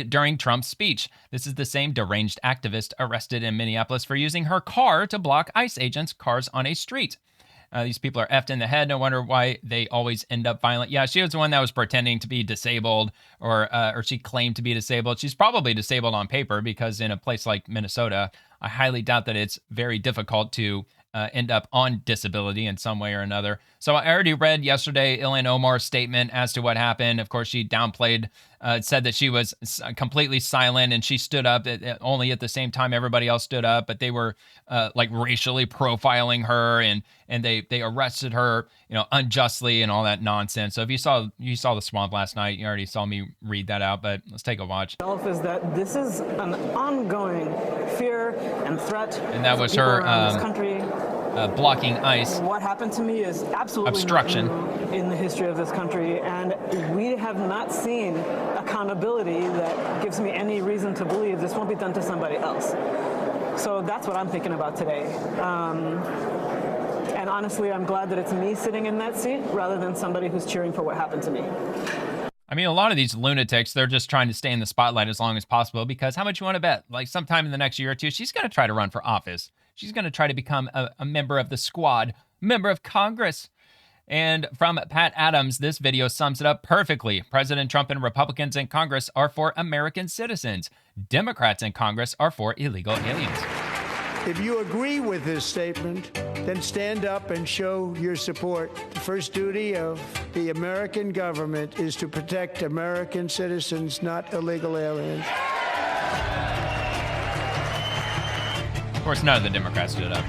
during Trump's speech. This is the same deranged activist arrested in Minneapolis for using her car to block ICE agents' cars on a street. These people are effed in the head. No wonder why they always end up violent. Yeah, she was the one that was pretending to be disabled, or she claimed to be disabled. She's probably disabled on paper, because in a place like Minnesota, I highly doubt that it's very difficult to end up on disability in some way or another. So I already read yesterday Ilhan Omar's statement as to what happened. Of course, she downplayed, said that she was completely silent and she stood up only at the same time everybody else stood up, but they were like racially profiling her, and they arrested her, unjustly and all that nonsense. So if you saw the Swamp last night, you already saw me read that out, but let's take a watch. Is that this is an ongoing fear and threat, and that was her this country. Blocking ICE. What happened to me is absolutely obstruction in the history of this country, and we have not seen accountability that gives me any reason to believe this won't be done to somebody else. So that's what I'm thinking about today. And honestly, I'm glad that it's me sitting in that seat rather than somebody who's cheering for what happened to me. I mean, a lot of these lunatics, they're just trying to stay in the spotlight as long as possible, because how much you want to bet? Like, sometime in the next year or two, she's going to try to run for office. She's going to try to become a member of the squad, member of Congress. And from Pat Adams, this video sums it up perfectly. President Trump and Republicans in Congress are for American citizens. Democrats in Congress are for illegal aliens. If you agree with this statement, then stand up and show your support. The first duty of the American government is to protect American citizens, not illegal aliens. course, none of the Democrats stood up.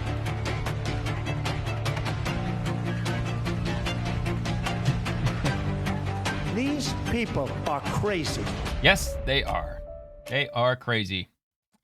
These people are crazy. Yes, they are. They are crazy.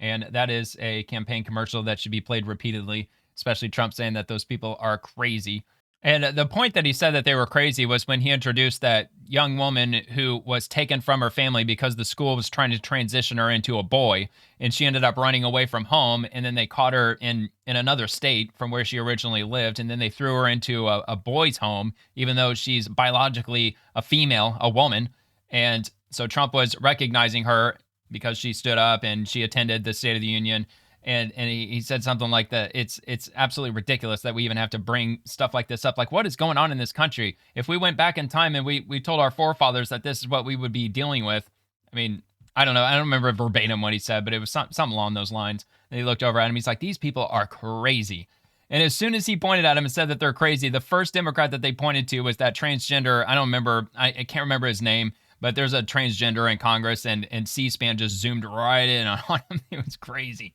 And that is a campaign commercial that should be played repeatedly, especially Trump saying that those people are crazy. And the point that he said that they were crazy was when he introduced that young woman who was taken from her family because the school was trying to transition her into a boy, and she ended up running away from home, and then they caught her in another state from where she originally lived, and then they threw her into a boys' home, even though she's biologically a female, a woman. And so Trump was recognizing her because she stood up and she attended the State of the Union. And he said something like that. It's absolutely ridiculous that we even have to bring stuff like this up. Like, what is going on in this country? If we went back in time and we told our forefathers that this is what we would be dealing with, I mean, I don't know. I don't remember verbatim what he said, but it was something along those lines. And he looked over at him. He's like, these people are crazy. And as soon as he pointed at him and said that they're crazy, the first Democrat that they pointed to was that transgender. I don't remember. I can't remember his name. But there's a transgender in Congress, and C-SPAN just zoomed right in on him. It was crazy.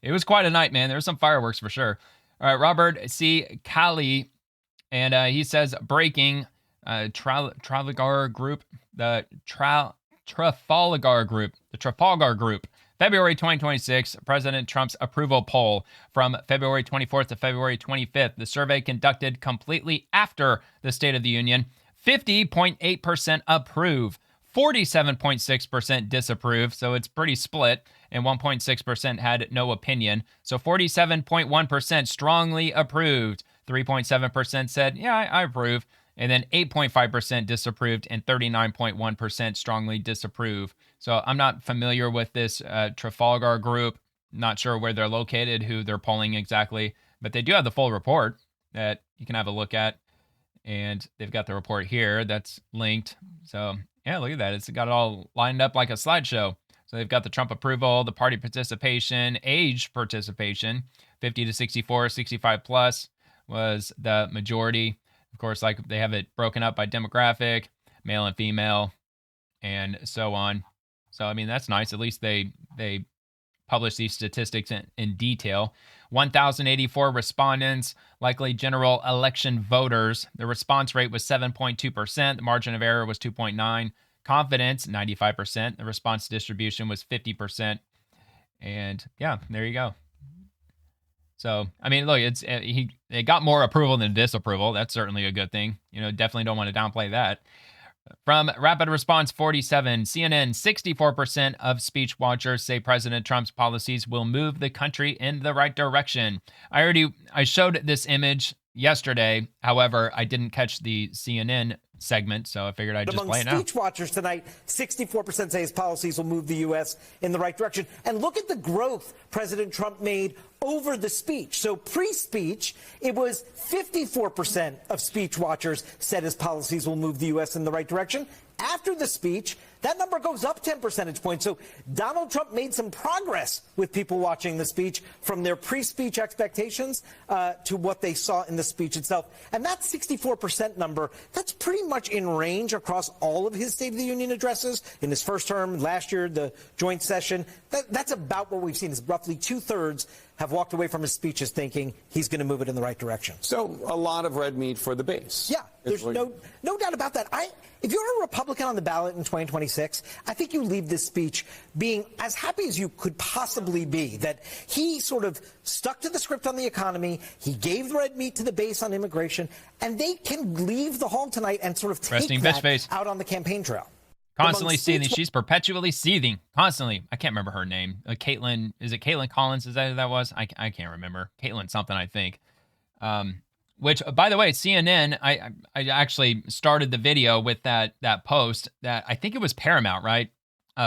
It was quite a night, man. There were some fireworks for sure. All right, Robert C. Cali, and he says, breaking Trafalgar Group, the Trafalgar Group, February 2026, President Trump's approval poll from February 24th to February 25th. The survey conducted completely after the State of the Union. 50.8% approve, 47.6% disapprove, so it's pretty split, and 1.6% had no opinion. So 47.1% strongly approved, 3.7% said, yeah, I approve, and then 8.5% disapproved, and 39.1% strongly disapprove. So I'm not familiar with this Trafalgar Group, not sure where they're located, who they're polling exactly, but they do have the full report that you can have a look at. And they've got the report here that's linked. So, yeah, look at that. It's got it all lined up like a slideshow. So they've got the Trump approval, the party participation, age participation, 50 to 64, 65 plus was the majority. Of course, like they have it broken up by demographic, male and female, and so on. So, I mean, that's nice. At least they publish these statistics in detail. 1,084 respondents, likely general election voters. The response rate was 7.2%. The margin of error was 2.9%. Confidence, 95%. The response distribution was 50%. And yeah, there you go. So, I mean, look, it got more approval than disapproval. That's certainly a good thing. You know, definitely don't want to downplay that. From Rapid Response 47, CNN, 64% of speech watchers say President Trump's policies will move the country in the right direction. I showed this image yesterday. However, I didn't catch the CNN segment, so I figured I'd just play it now. Among speech watchers tonight, 64% say his policies will move the U.S. in the right direction. And look at the growth President Trump made over the speech. So pre-speech, it was 54% of speech watchers said his policies will move the U.S. in the right direction. After the speech, that number goes up 10 percentage points. So Donald Trump made some progress with people watching the speech from their pre-speech expectations to what they saw in the speech itself. And that 64% number, that's pretty much in range across all of his State of the Union addresses. In his first term, last year, the joint session, that's about what we've seen is roughly 2/3 have walked away from his speeches thinking he's going to move it in the right direction. So a lot of red meat for the base. Yeah, there's no doubt about that. If you're a Republican on the ballot in 2026, I think you leave this speech being as happy as you could possibly be, that he sort of stuck to the script on the economy, he gave the red meat to the base on immigration, and they can leave the hall tonight and sort of take that out on the campaign trail. Constantly seething. She's perpetually seething. Constantly. I can't remember her name. Caitlin. Is it Caitlin Collins? Is that who that was? I can't remember. Caitlin something, I think. Which, by the way, CNN, I actually started the video with that post that I think it was Paramount, right?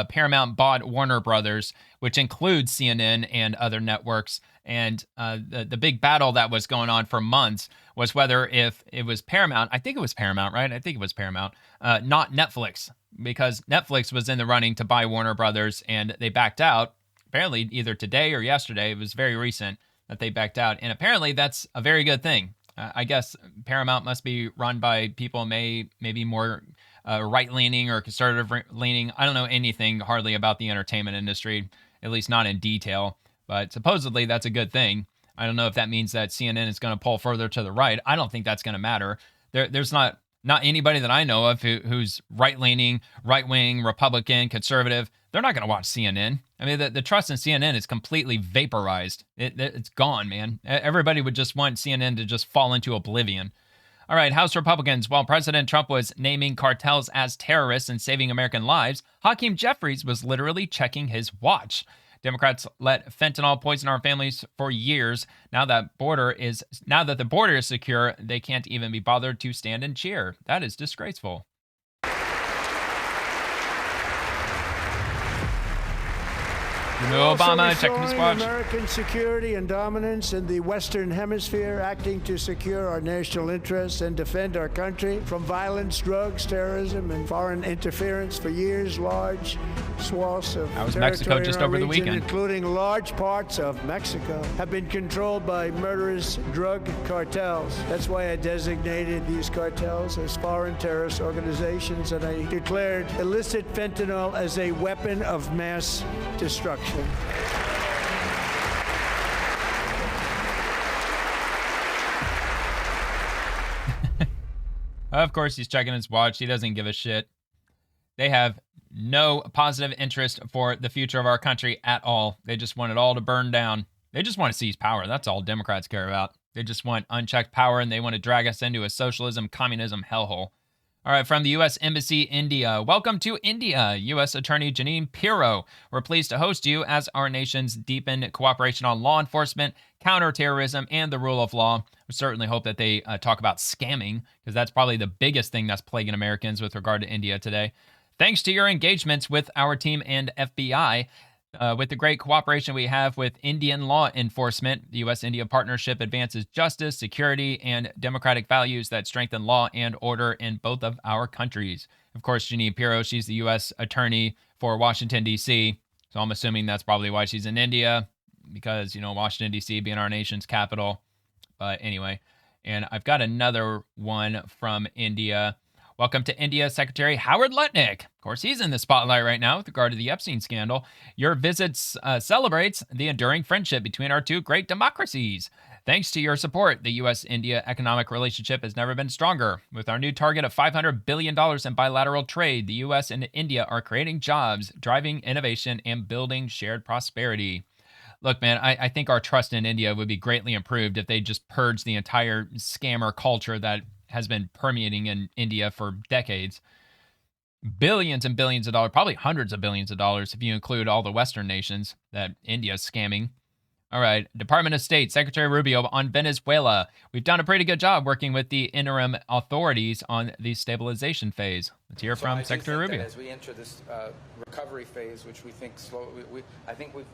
Paramount bought Warner Brothers, which includes CNN and other networks. And the big battle that was going on for months was whether if it was Paramount, I think it was Paramount, right? I think it was Paramount, not Netflix, because Netflix was in the running to buy Warner Brothers and they backed out. Apparently either today or yesterday, it was very recent that they backed out. And apparently that's a very good thing. I guess Paramount must be run by people maybe more right-leaning or conservative-leaning. I don't know anything hardly about the entertainment industry, at least not in detail. but supposedly that's a good thing. I don't know if that means that CNN is going to pull further to the right. I don't think that's going to matter. There's not anybody that I know of who's right-leaning, right-wing, Republican, conservative. They're not going to watch CNN. I mean, the trust in CNN is completely vaporized. It's gone, man. Everybody would just want CNN to just fall into oblivion. All right, House Republicans, while President Trump was naming cartels as terrorists and saving American lives, Hakeem Jeffries was literally checking his watch. Democrats let fentanyl poison our families for years. Now that the border is secure, they can't even be bothered to stand and cheer. That is disgraceful. Obama checking his watch. American security and dominance in the Western Hemisphere, acting to secure our national interests and defend our country from violence, drugs, terrorism, and foreign interference for years. Large swaths of Mexico just over the weekend, including large parts of Mexico, have been controlled by murderous drug cartels. That's why I designated these cartels as foreign terrorist organizations, and I declared illicit fentanyl as a weapon of mass destruction. Of course, he's checking his watch. He doesn't give a shit. They have no positive interest for the future of our country at all. They just want it all to burn down. They just want to seize power. That's all Democrats care about. They just want unchecked power, and they want to drag us into a socialism, communism hellhole. All right, from the U.S. Embassy, India. Welcome to India, U.S. Attorney Janine Pirro. We're pleased to host you as our nations deepen cooperation on law enforcement, counterterrorism, and the rule of law. We certainly hope that they talk about scamming, because that's probably the biggest thing that's plaguing Americans with regard to India today. Thanks to your engagements with our team and FBI, with the great cooperation we have with Indian law enforcement, the U.S.-India partnership advances justice, security, and democratic values that strengthen law and order in both of our countries. Of course, Janine Pirro, she's the U.S. attorney for Washington, D.C., so I'm assuming that's probably why she's in India, because, Washington, D.C. being our nation's capital. But anyway, and I've got another one from India. Welcome to India, Secretary Howard Lutnick. Of course, he's in the spotlight right now with regard to the Epstein scandal. Your visit celebrates the enduring friendship between our two great democracies. Thanks to your support, the U.S.-India economic relationship has never been stronger. With our new target of $500 billion in bilateral trade, the U.S. and India are creating jobs, driving innovation, and building shared prosperity. Look, man, I think our trust in India would be greatly improved if they just purged the entire scammer culture that has been permeating in India for decades. Billions and billions of dollars, probably hundreds of billions of dollars if you include all the Western nations that India's scamming. All right, Department of State, Secretary Rubio on Venezuela. We've done a pretty good job working with the interim authorities on the stabilization phase. Let's hear from Secretary Rubio. As we enter this recovery phase, which we think I think we've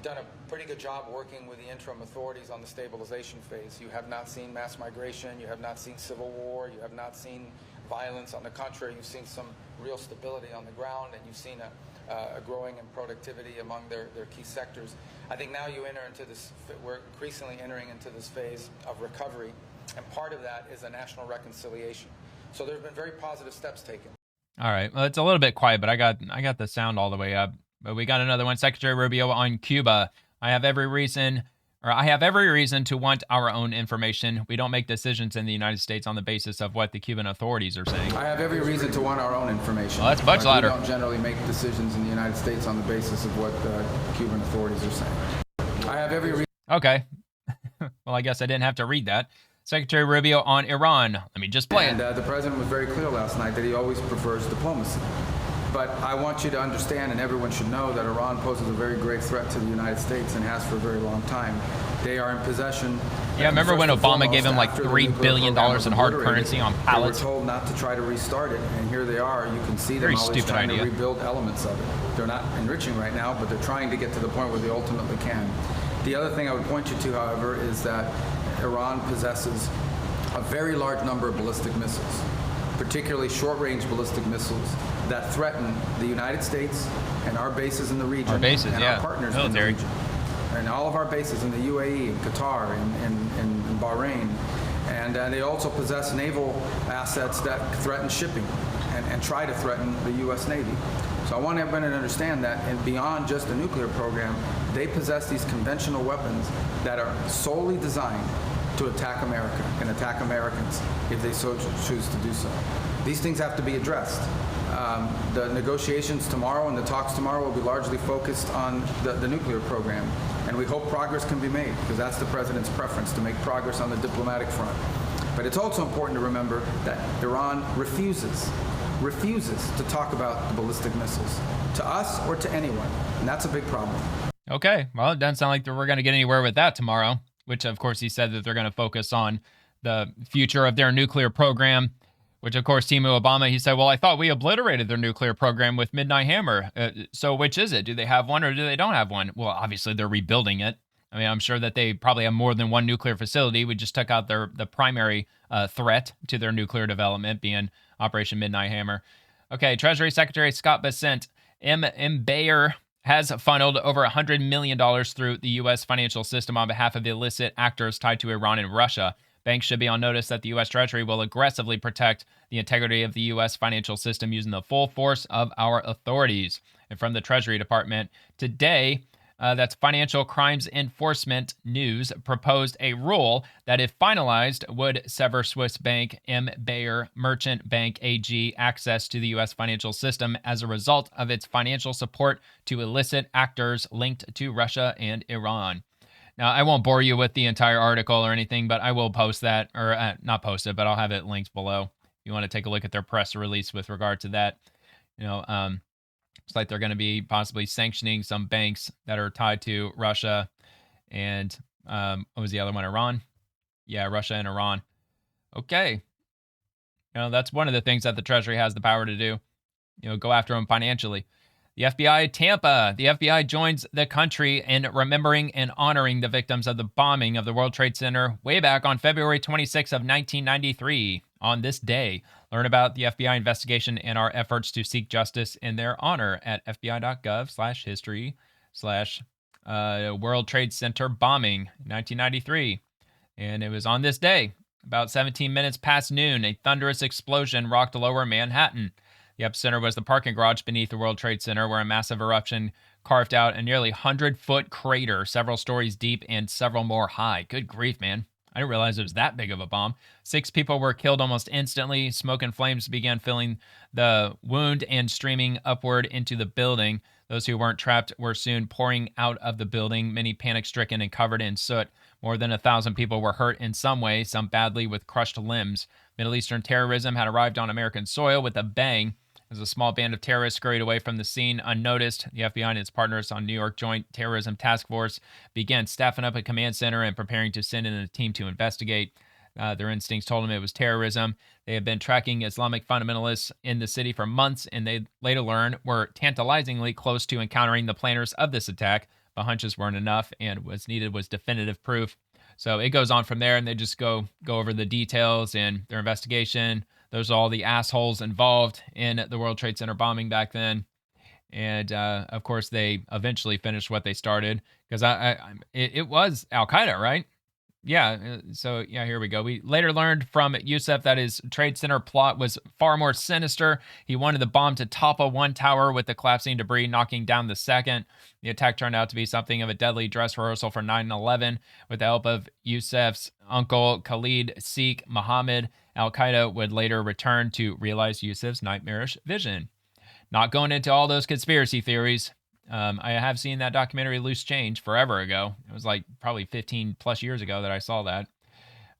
done a pretty good job working with the interim authorities on the stabilization phase. You have not seen mass migration, you have not seen civil war, you have not seen violence. On the contrary, you've seen some real stability on the ground, and you've seen a growing in productivity among their key sectors. I think now you enter into this, we're increasingly entering into this phase of recovery, and part of that is a national reconciliation. So there have been very positive steps taken. All right, well, it's a little bit quiet, but I got the sound all the way up. But we got another one, Secretary Rubio on Cuba. I have every reason to want our own information. We don't make decisions in the United States on the basis of what the Cuban authorities are saying. I have every reason to want our own information. Well, that's much louder. We don't generally make decisions in the United States on the basis of what the Cuban authorities are saying. I have every reason. Okay. Well, I guess I didn't have to read that. Secretary Rubio on Iran. Let me just play it. And the president was very clear last night that he always prefers diplomacy. But I want you to understand, and everyone should know, that Iran poses a very great threat to the United States and has for a very long time. They are in possession. Yeah, remember when Obama gave him like $3 billion in hard currency on pallets? They were told not to try to restart it, and here they are. You can see them always trying to rebuild elements of it. They're not enriching right now, but they're trying to get to the point where they ultimately can. The other thing I would point you to, however, is that Iran possesses a very large number of ballistic missiles, particularly short-range ballistic missiles that threaten the United States and our bases in the region, our partners in the region, and all of our bases in the UAE, in Qatar, in Bahrain. And they also possess naval assets that threaten shipping and try to threaten the U.S. Navy. So I want everybody to understand that, and beyond just the nuclear program, they possess these conventional weapons that are solely designed to attack America and attack Americans if they so choose to do so. These things have to be addressed. The negotiations tomorrow and the talks tomorrow will be largely focused on the nuclear program, and we hope progress can be made, because that's the president's preference, to make progress on the diplomatic front. But it's also important to remember that Iran refuses to talk about the ballistic missiles, to us or to anyone, and that's a big problem. Okay, well, it doesn't sound like we're going to get anywhere with that tomorrow, which, of course, he said that they're going to focus on the future of their nuclear program, which, of course, Timu Obama, he said, well, I thought we obliterated their nuclear program with Midnight Hammer. So which is it? Do they have one or do they don't have one? Well, obviously, they're rebuilding it. I mean, I'm sure that they probably have more than one nuclear facility. We just took out the primary threat to their nuclear development, being Operation Midnight Hammer. Okay, Treasury Secretary Scott Bessent, Bayer, has funneled over $100 million through the U.S. financial system on behalf of illicit actors tied to Iran and Russia. Banks should be on notice that the U.S. Treasury will aggressively protect the integrity of the U.S. financial system using the full force of our authorities. And from the Treasury Department, today, that's Financial Crimes Enforcement News, proposed a rule that, if finalized, would sever Swiss bank Bayer Merchant Bank AG access to the U.S. financial system as a result of its financial support to illicit actors linked to Russia and Iran. Now, I won't bore you with the entire article or anything, but I will post that, or not post it, but I'll have it linked below. If you want to take a look at their press release with regard to that. It's like they're going to be possibly sanctioning some banks that are tied to Russia and, what was the other one, Iran? Yeah, Russia and Iran. Okay. That's one of the things that the Treasury has the power to do, go after them financially. The FBI Tampa. The FBI joins the country in remembering and honoring the victims of the bombing of the World Trade Center way back on February 26 of 1993. On this day, learn about the FBI investigation and our efforts to seek justice in their honor at fbi.gov/history/World Trade Center bombing 1993. And it was on this day, about 17 minutes past noon, a thunderous explosion rocked lower Manhattan. The epicenter was the parking garage beneath the World Trade Center, where a massive eruption carved out a nearly 100-foot crater, several stories deep and several more high. Good grief, man. I didn't realize it was that big of a bomb. 6 people were killed almost instantly. Smoke and flames began filling the wound and streaming upward into the building. Those who weren't trapped were soon pouring out of the building, many panic-stricken and covered in soot. More than 1,000 people were hurt in some way, some badly with crushed limbs. Middle Eastern terrorism had arrived on American soil with a bang. As a small band of terrorists scurried away from the scene unnoticed, the FBI and its partners on New York Joint Terrorism Task Force began staffing up a command center and preparing to send in a team to investigate. Their instincts told them it was terrorism. They had been tracking Islamic fundamentalists in the city for months, and they later learned were tantalizingly close to encountering the planners of this attack. But hunches weren't enough, and what's needed was definitive proof. So it goes on from there, and they just go over the details and their investigation. Those are all the assholes involved in the World Trade Center bombing back then. And, of course, they eventually finished what they started. Because it was Al-Qaeda, right? Yeah, so, yeah, here we go. We later learned from Youssef that his Trade Center plot was far more sinister. He wanted the bomb to topple one tower with the collapsing debris knocking down the second. The attack turned out to be something of a deadly dress rehearsal for 9/11. With the help of Youssef's uncle, Khalid Sheikh Mohammed, Al-Qaeda would later return to realize Youssef's nightmarish vision. Not going into all those conspiracy theories. I have seen that documentary Loose Change forever ago. It was like probably 15 plus years ago that I saw that.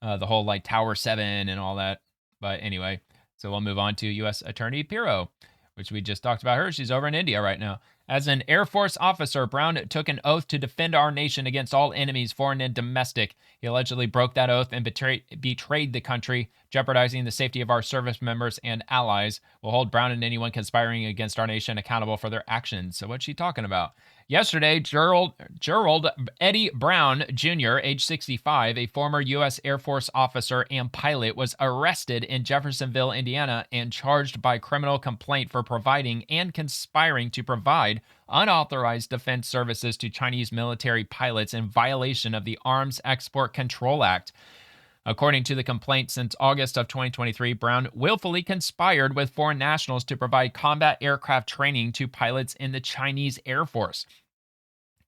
The whole like Tower 7 and all that. But anyway, so we'll move on to U.S. Attorney Pirro, which we just talked about her. She's over in India right now. As an Air Force officer, Brown took an oath to defend our nation against all enemies, foreign and domestic. He allegedly broke that oath and betrayed the country, jeopardizing the safety of our service members and allies. We'll hold Brown and anyone conspiring against our nation accountable for their actions. So what's she talking about? Yesterday, Gerald Eddie Brown Jr., age 65, a former U.S. Air Force officer and pilot, was arrested in Jeffersonville, Indiana, and charged by criminal complaint for providing and conspiring to provide unauthorized defense services to Chinese military pilots in violation of the Arms Export Control Act. According to the complaint, since August of 2023, Brown willfully conspired with foreign nationals to provide combat aircraft training to pilots in the Chinese Air Force,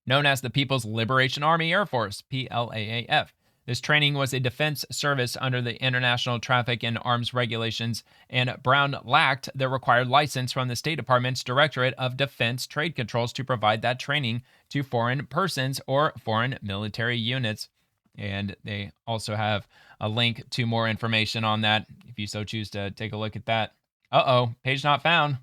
known as the People's Liberation Army Air Force, PLAAF. This training was a defense service under the International Traffic in Arms Regulations, and Brown lacked the required license from the State Department's Directorate of Defense Trade Controls to provide that training to foreign persons or foreign military units. And they also have a link to more information on that if you so choose to take a look at that. Page not found.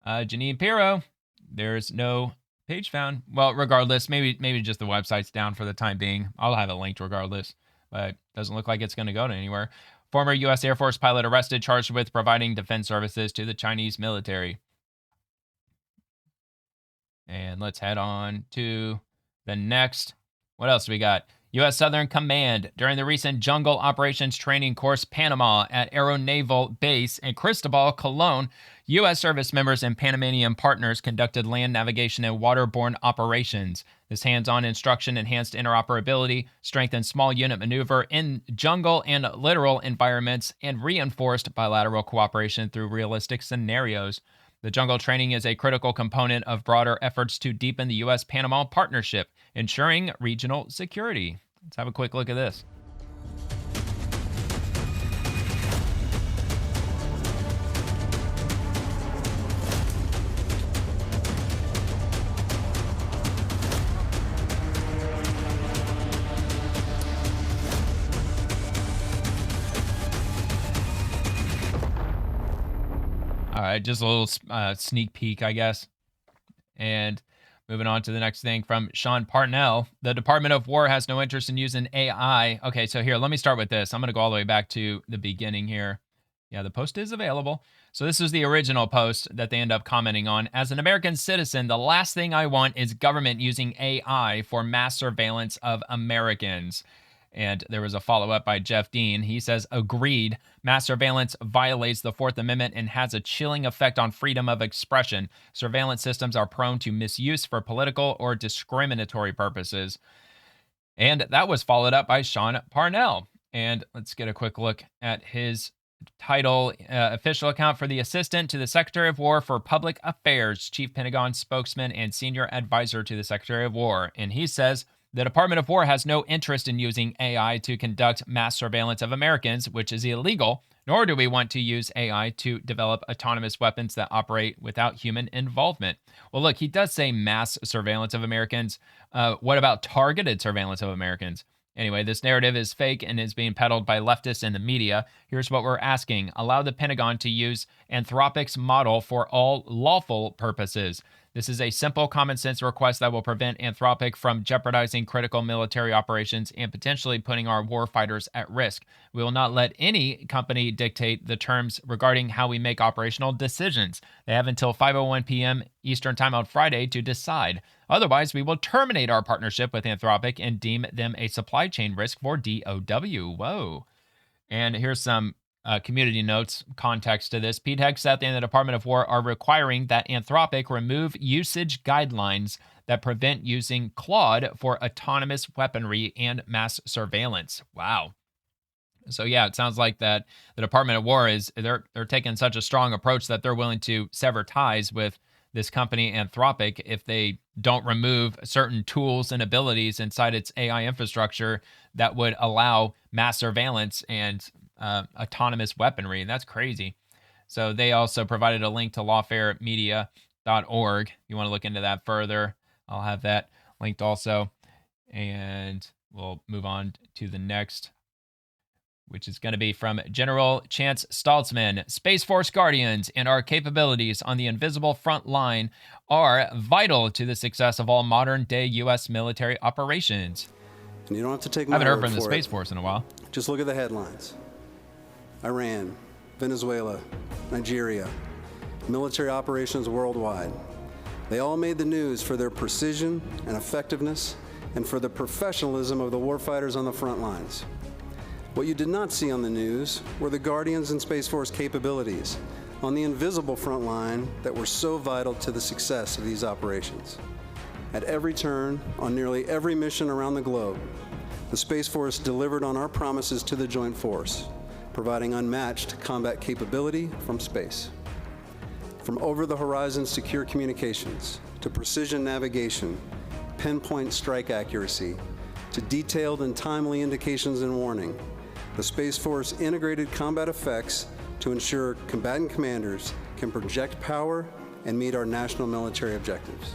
Janine Pirro, there's no page found. Well, regardless, maybe just the website's down for the time being. I'll have it linked regardless, but it doesn't look like it's going to go to anywhere. Former U.S. Air Force pilot arrested, charged with providing defense services to the Chinese military. And let's head on to the next. What else do we got? U.S. Southern Command, during the recent Jungle Operations Training Course Panama at Aeronaval Base in Cristobal, Colon, U.S. service members and Panamanian partners conducted land navigation and waterborne operations. This hands-on instruction enhanced interoperability, strengthened small unit maneuver in jungle and littoral environments, and reinforced bilateral cooperation through realistic scenarios. The jungle training is a critical component of broader efforts to deepen the U.S.-Panama partnership, ensuring regional security. Let's have a quick look at this. All right, just a little sneak peek, I guess. And moving on to the next thing from Sean Parnell. The Department of War has no interest in using AI. Okay, so here, let me start with this. I'm going to go all the way back to the beginning here. Yeah, the post is available. So this is the original post that they end up commenting on. As an American citizen, the last thing I want is government using AI for mass surveillance of Americans. And there was a follow-up by Jeff Dean. He says, agreed, mass surveillance violates the Fourth Amendment and has a chilling effect on freedom of expression. Surveillance systems are prone to misuse for political or discriminatory purposes. And that was followed up by Sean Parnell. And let's get a quick look at his title. Official account for the Assistant to the Secretary of War for Public Affairs, Chief Pentagon Spokesman and Senior Advisor to the Secretary of War. And he says, the Department of War has no interest in using AI to conduct mass surveillance of Americans, which is illegal, nor do we want to use AI to develop autonomous weapons that operate without human involvement. Well, look, he does say mass surveillance of Americans. What about targeted surveillance of Americans? Anyway, this narrative is fake and is being peddled by leftists in the media. Here's what we're asking. Allow the Pentagon to use Anthropic's model for all lawful purposes. This is a simple common sense request that will prevent Anthropic from jeopardizing critical military operations and potentially putting our warfighters at risk. We will not let any company dictate the terms regarding how we make operational decisions. They have until 5:01 p.m. Eastern Time on Friday to decide. Otherwise, we will terminate our partnership with Anthropic and deem them a supply chain risk for DOW. Whoa. And here's some community notes, context to this. Pete Hegseth and the Department of War are requiring that Anthropic remove usage guidelines that prevent using Claude for autonomous weaponry and mass surveillance. Wow. So yeah, it sounds like that the Department of War they're taking such a strong approach that they're willing to sever ties with this company Anthropic if they don't remove certain tools and abilities inside its AI infrastructure that would allow mass surveillance and autonomous weaponry. That's crazy. So they also provided a link to lawfaremedia.org. If you want to look into that further, I'll have that linked also. And we'll move on to the next, which is going to be from General Chance Staltzman. Space Force Guardians and our capabilities on the invisible front line are vital to the success of all modern-day U.S. military operations. And you don't have to take my word for it. I haven't heard from the Space Force in a while. Just look at the headlines. Iran, Venezuela, Nigeria, military operations worldwide. They all made the news for their precision and effectiveness and for the professionalism of the warfighters on the front lines. What you did not see on the news were the Guardians and Space Force capabilities on the invisible front line that were so vital to the success of these operations. At every turn, on nearly every mission around the globe, the Space Force delivered on our promises to the Joint Force, providing unmatched combat capability from space. From over-the-horizon secure communications to precision navigation, pinpoint strike accuracy, to detailed and timely indications and warning, the Space Force integrated combat effects to ensure combatant commanders can project power and meet our national military objectives.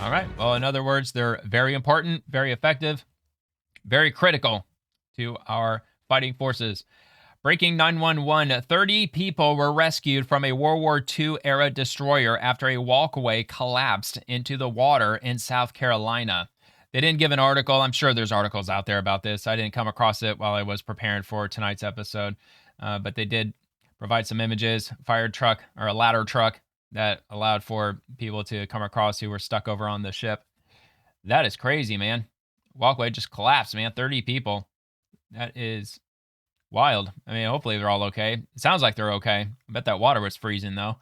All right. Well, in other words, they're very important, very effective, very critical to our fighting forces. Breaking 911, 30 people were rescued from a World War II-era destroyer after a walkway collapsed into the water in South Carolina. They didn't give an article. I'm sure there's articles out there about this. I didn't come across it while I was preparing for tonight's episode, but they did provide some images. Fire truck, or a ladder truck, that allowed for people to come across who were stuck over on the ship. That is crazy, man. Walkway just collapsed, man. 30 people. That is wild. I mean, hopefully they're all okay. It sounds like they're okay. I bet that water was freezing, though.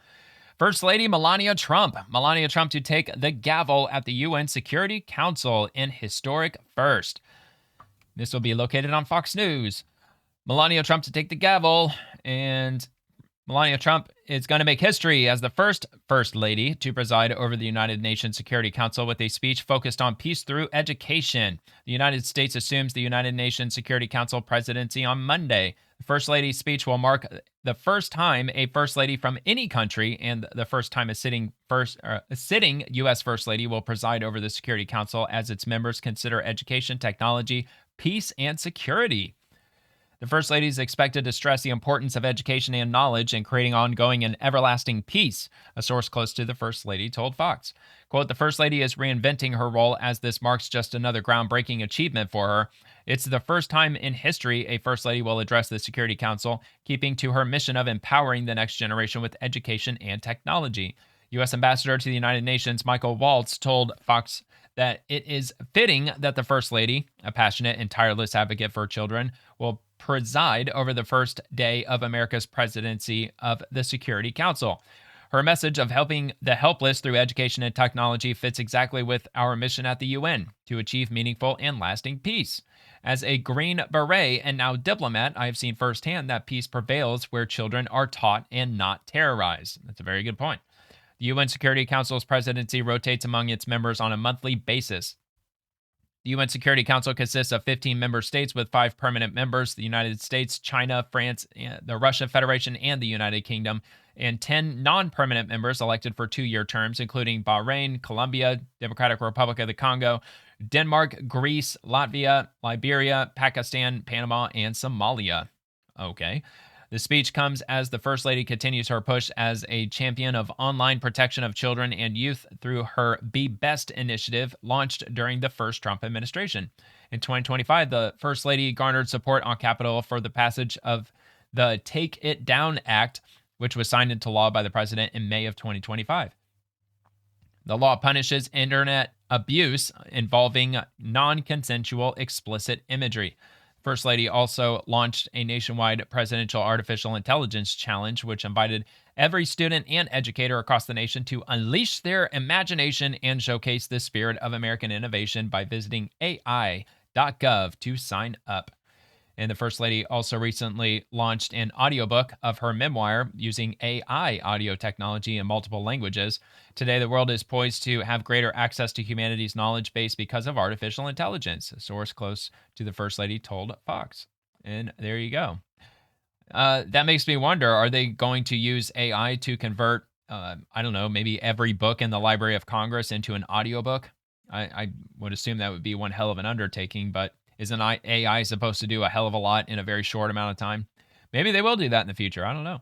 First Lady Melania Trump. Melania Trump to take the gavel at the UN Security Council in historic first. This will be located on Fox News. Melania Trump to take the gavel, and Melania Trump is going to make history as the First Lady to preside over the United Nations Security Council with a speech focused on peace through education. The United States assumes the United Nations Security Council presidency on Monday. The First Lady's speech will mark the first time a First Lady from any country and the first time a sitting U.S. First Lady will preside over the Security Council as its members consider education, technology, peace, and security. The First Lady is expected to stress the importance of education and knowledge in creating ongoing and everlasting peace, a source close to the First Lady told Fox. Quote, the First Lady is reinventing her role as this marks just another groundbreaking achievement for her. It's the first time in history a First Lady will address the Security Council, keeping to her mission of empowering the next generation with education and technology. U.S. Ambassador to the United Nations Michael Walz told Fox that it is fitting that the First Lady, a passionate and tireless advocate for children, will preside over the first day of America's presidency of the Security Council. Her message of helping the helpless through education and technology fits exactly with our mission at the UN, to achieve meaningful and lasting peace. As a Green Beret and now diplomat, I have seen firsthand that peace prevails where children are taught and not terrorized. That's a very good point. The UN Security Council's presidency rotates among its members on a monthly basis. The UN Security Council consists of 15 member states with 5 permanent members, the United States, China, France, the Russian Federation, and the United Kingdom, and 10 non-permanent members elected for 2-year terms, including Bahrain, Colombia, Democratic Republic of the Congo, Denmark, Greece, Latvia, Liberia, Pakistan, Panama, and Somalia. Okay. The speech comes as the First Lady continues her push as a champion of online protection of children and youth through her Be Best initiative launched during the first Trump administration. In 2025, the First Lady garnered support on Capitol for the passage of the Take It Down Act, which was signed into law by the president in May of 2025. The law punishes internet abuse involving non-consensual explicit imagery. First Lady also launched a nationwide presidential artificial intelligence challenge, which invited every student and educator across the nation to unleash their imagination and showcase the spirit of American innovation by visiting AI.gov to sign up. And the First Lady also recently launched an audiobook of her memoir using AI audio technology in multiple languages. Today, the world is poised to have greater access to humanity's knowledge base because of artificial intelligence, a source close to the First Lady told Fox. And there you go. That makes me wonder, are they going to use AI to convert, I don't know, maybe every book in the Library of Congress into an audiobook? I would assume that would be one hell of an undertaking, but isn't AI supposed to do a hell of a lot in a very short amount of time? Maybe they will do that in the future. I don't know.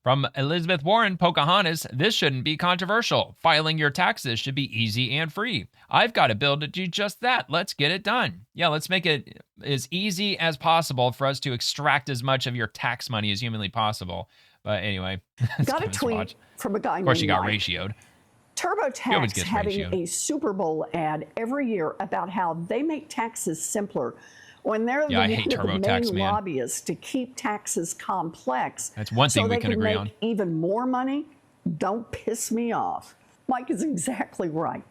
From Elizabeth Warren, Pocahontas, this shouldn't be controversial. Filing your taxes should be easy and free. I've got a bill to do just that. Let's get it done. Yeah, let's make it as easy as possible for us to extract as much of your tax money as humanly possible. But anyway. Got a tweet from a guy named Of course, you got Mike. ratioed. TurboTax having a Super Bowl ad every year about how they make taxes simpler when they're Yeah, I hate the TurboTax, main man. lobbyists to keep taxes complex. That's one thing so we they can agree make on. even more money. Don't piss me off. Mike is exactly right.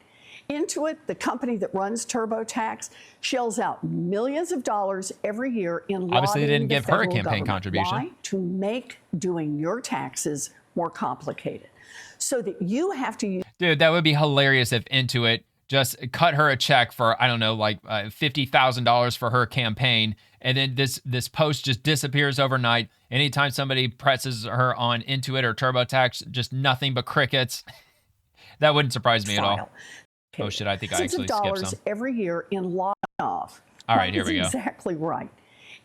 Intuit, the company that runs TurboTax, shells out millions of dollars every year in lobbying Obviously, they didn't the give her a federal campaign government. contribution. Why? To make doing your taxes more complicated, so that you have to use. Dude, that would be hilarious if Intuit just cut her a check for, I don't know, like $50,000 for her campaign, and then this post just disappears overnight. Anytime somebody presses her on Intuit or TurboTax, just nothing but crickets. That wouldn't surprise me at all. Oh shit, I think I actually skipped some. Every year in off. All right, here we go. Exactly right.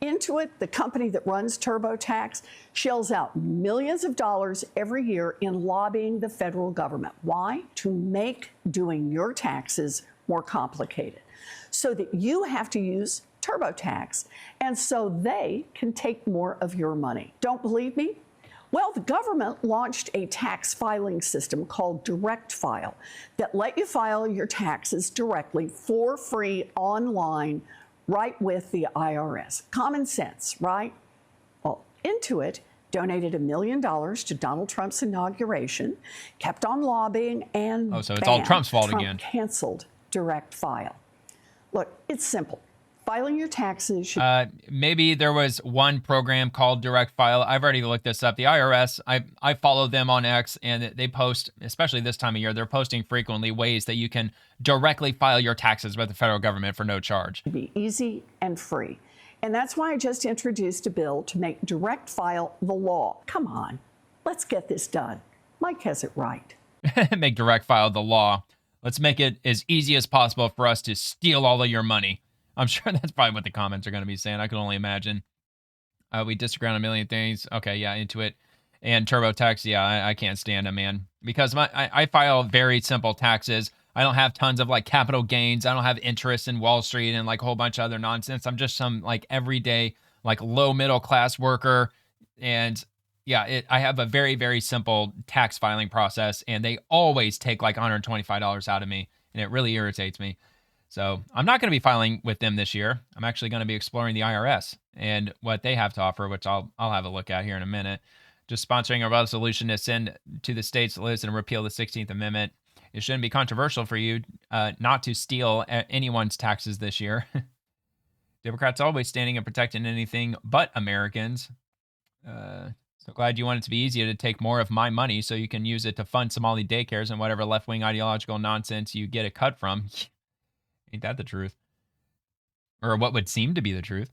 Intuit, the company that runs TurboTax, shells out millions of dollars every year in lobbying the federal government. Why? To make doing your taxes more complicated, so that you have to use TurboTax, and so they can take more of your money. Don't believe me? Well, the government launched a tax filing system called Direct File that let you file your taxes directly for free online right with the IRS. Common sense, right? Well, Intuit donated $1 million to Donald Trump's inauguration, kept on lobbying, and so it's all Trump's fault again. Canceled Direct File. Look, it's simple. Filing your taxes should... Maybe there was one program called Direct File. I've already looked this up. The IRS, I follow them on X, and they post, especially this time of year, they're posting frequently ways that you can directly file your taxes with the federal government for no charge. Be easy and free. And that's why I just introduced a bill to make Direct File the law. Come on, let's get this done. Mike has it right. Make Direct File the law. Let's make it as easy as possible for us to steal all of your money. I'm sure that's probably what the comments are going to be saying. I can only imagine. We disagree on a million things. Okay, yeah, Intuit and TurboTax. Yeah, I can't stand them, man. Because I file very simple taxes. I don't have tons of like capital gains. I don't have interest in Wall Street and like a whole bunch of other nonsense. I'm just some like everyday like low middle class worker. And yeah, I have a very, very simple tax filing process. And they always take like $125 out of me. And it really irritates me. So I'm not going to be filing with them this year. I'm actually going to be exploring the IRS and what they have to offer, which I'll have a look at here in a minute. Just sponsoring a resolution to send to the states list and repeal the 16th Amendment. It shouldn't be controversial for you not to steal anyone's taxes this year. Democrats always standing and protecting anything but Americans. So glad you want it to be easier to take more of my money so you can use it to fund Somali daycares and whatever left-wing ideological nonsense you get a cut from. Ain't that the truth? Or what would seem to be the truth.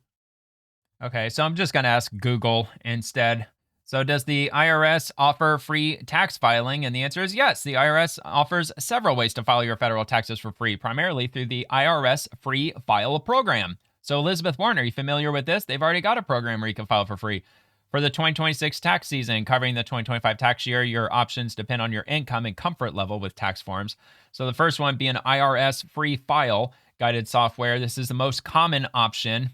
Okay, so I'm just going to ask Google instead. So does the IRS offer free tax filing? And the answer is yes. The IRS offers several ways to file your federal taxes for free, primarily through the IRS Free File program. So Elizabeth Warren, are you familiar with this? They've already got a program where you can file for free. For the 2026 tax season, covering the 2025 tax year, your options depend on your income and comfort level with tax forms. So the first one being IRS Free File guided software. This is the most common option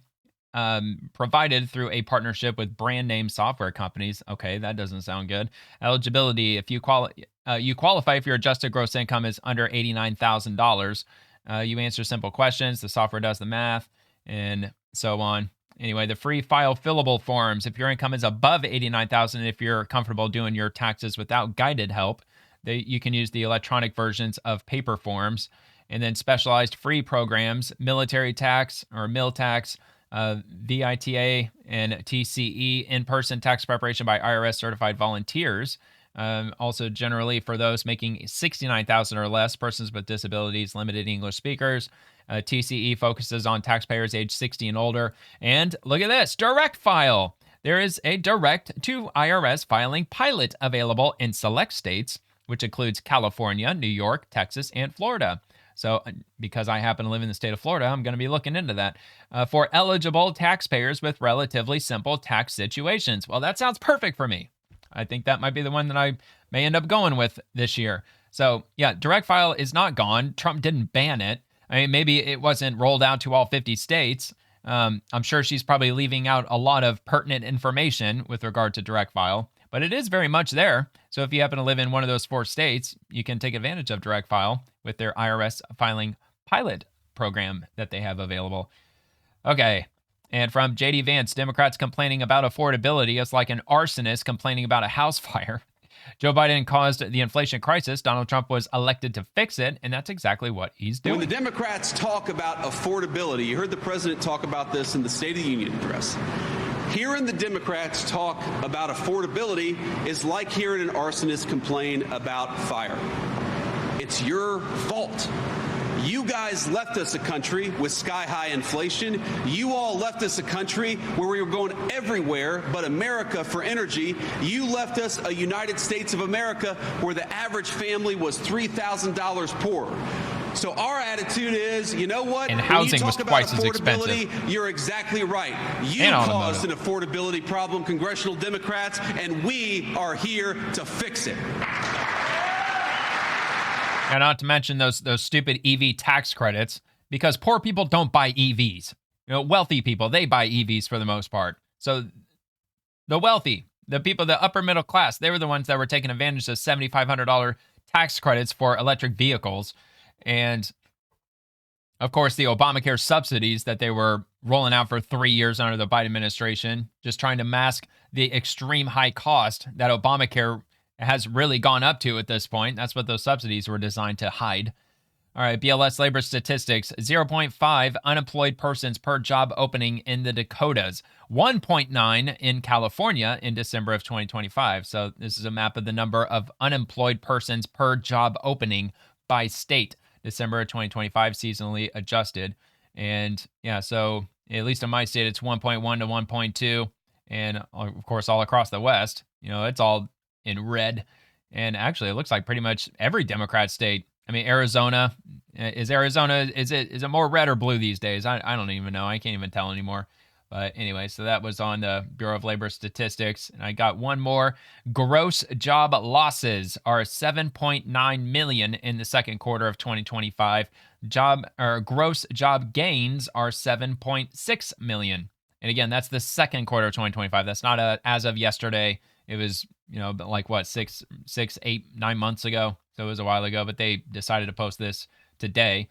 provided through a partnership with brand name software companies. Okay, that doesn't sound good. Eligibility, if you qualify if your adjusted gross income is under $89,000. You answer simple questions, the software does the math, and so on. Anyway, the free file fillable forms. If your income is above $89,000, if you're comfortable doing your taxes without guided help, you can use the electronic versions of paper forms. And then specialized free programs, military tax or mill tax, VITA and TCE, in-person tax preparation by IRS certified volunteers. Also generally for those making $69,000 or less, persons with disabilities, limited English speakers. TCE focuses on taxpayers age 60 and older. And look at this, Direct File. There is a direct to IRS filing pilot available in select states, which includes California, New York, Texas, and Florida. So because I happen to live in the state of Florida, I'm going to be looking into that for eligible taxpayers with relatively simple tax situations. Well, that sounds perfect for me. I think that might be the one that I may end up going with this year. So yeah, Direct File is not gone. Trump didn't ban it. I mean, maybe it wasn't rolled out to all 50 states. I'm sure she's probably leaving out a lot of pertinent information with regard to Direct File, but it is very much there. So if you happen to live in one of those 4 states, you can take advantage of Direct File with their IRS filing pilot program that they have available. Okay. And from JD Vance, Democrats complaining about affordability is like an arsonist complaining about a house fire. Joe Biden caused the inflation crisis. Donald Trump was elected to fix it, and that's exactly what he's doing. When the Democrats talk about affordability, you heard the president talk about this in the State of the Union address. Hearing the Democrats talk about affordability is like hearing an arsonist complain about fire. It's your fault. You guys left us a country with sky-high inflation. You all left us a country where we were going everywhere but America for energy. You left us a United States of America where the average family was $3,000 poorer. So our attitude is, you know what? And housing was twice as expensive. You're exactly right. You caused an affordability problem, congressional Democrats, and we are here to fix it. And not to mention those stupid EV tax credits, because poor people don't buy EVs. Wealthy people, they buy EVs for the most part. So the wealthy, the people, the upper middle class, they were the ones that were taking advantage of $7,500 tax credits for electric vehicles. And of course, the Obamacare subsidies that they were rolling out for 3 years under the Biden administration, just trying to mask the extreme high cost that Obamacare has really gone up to at this point. That's what those subsidies were designed to hide. All right, BLS labor statistics, 0.5 unemployed persons per job opening in the Dakotas, 1.9 in California in December of 2025. So this is a map of the number of unemployed persons per job opening by state, December of 2025, seasonally adjusted. And yeah, so at least in my state, it's 1.1 to 1.2. And of course, all across the West, it's all in red. And actually, it looks like pretty much every Democrat state. I mean, Arizona, is it more red or blue these days? I don't even know. I can't even tell anymore. But anyway, so that was on the Bureau of Labor Statistics. And I got one more. Gross job losses are 7.9 million in the second quarter of 2025. Gross job gains are 7.6 million. And again, that's the second quarter of 2025. That's not as of yesterday. It was, like what, 6, 8, 9 months ago. So it was a while ago, but they decided to post this today.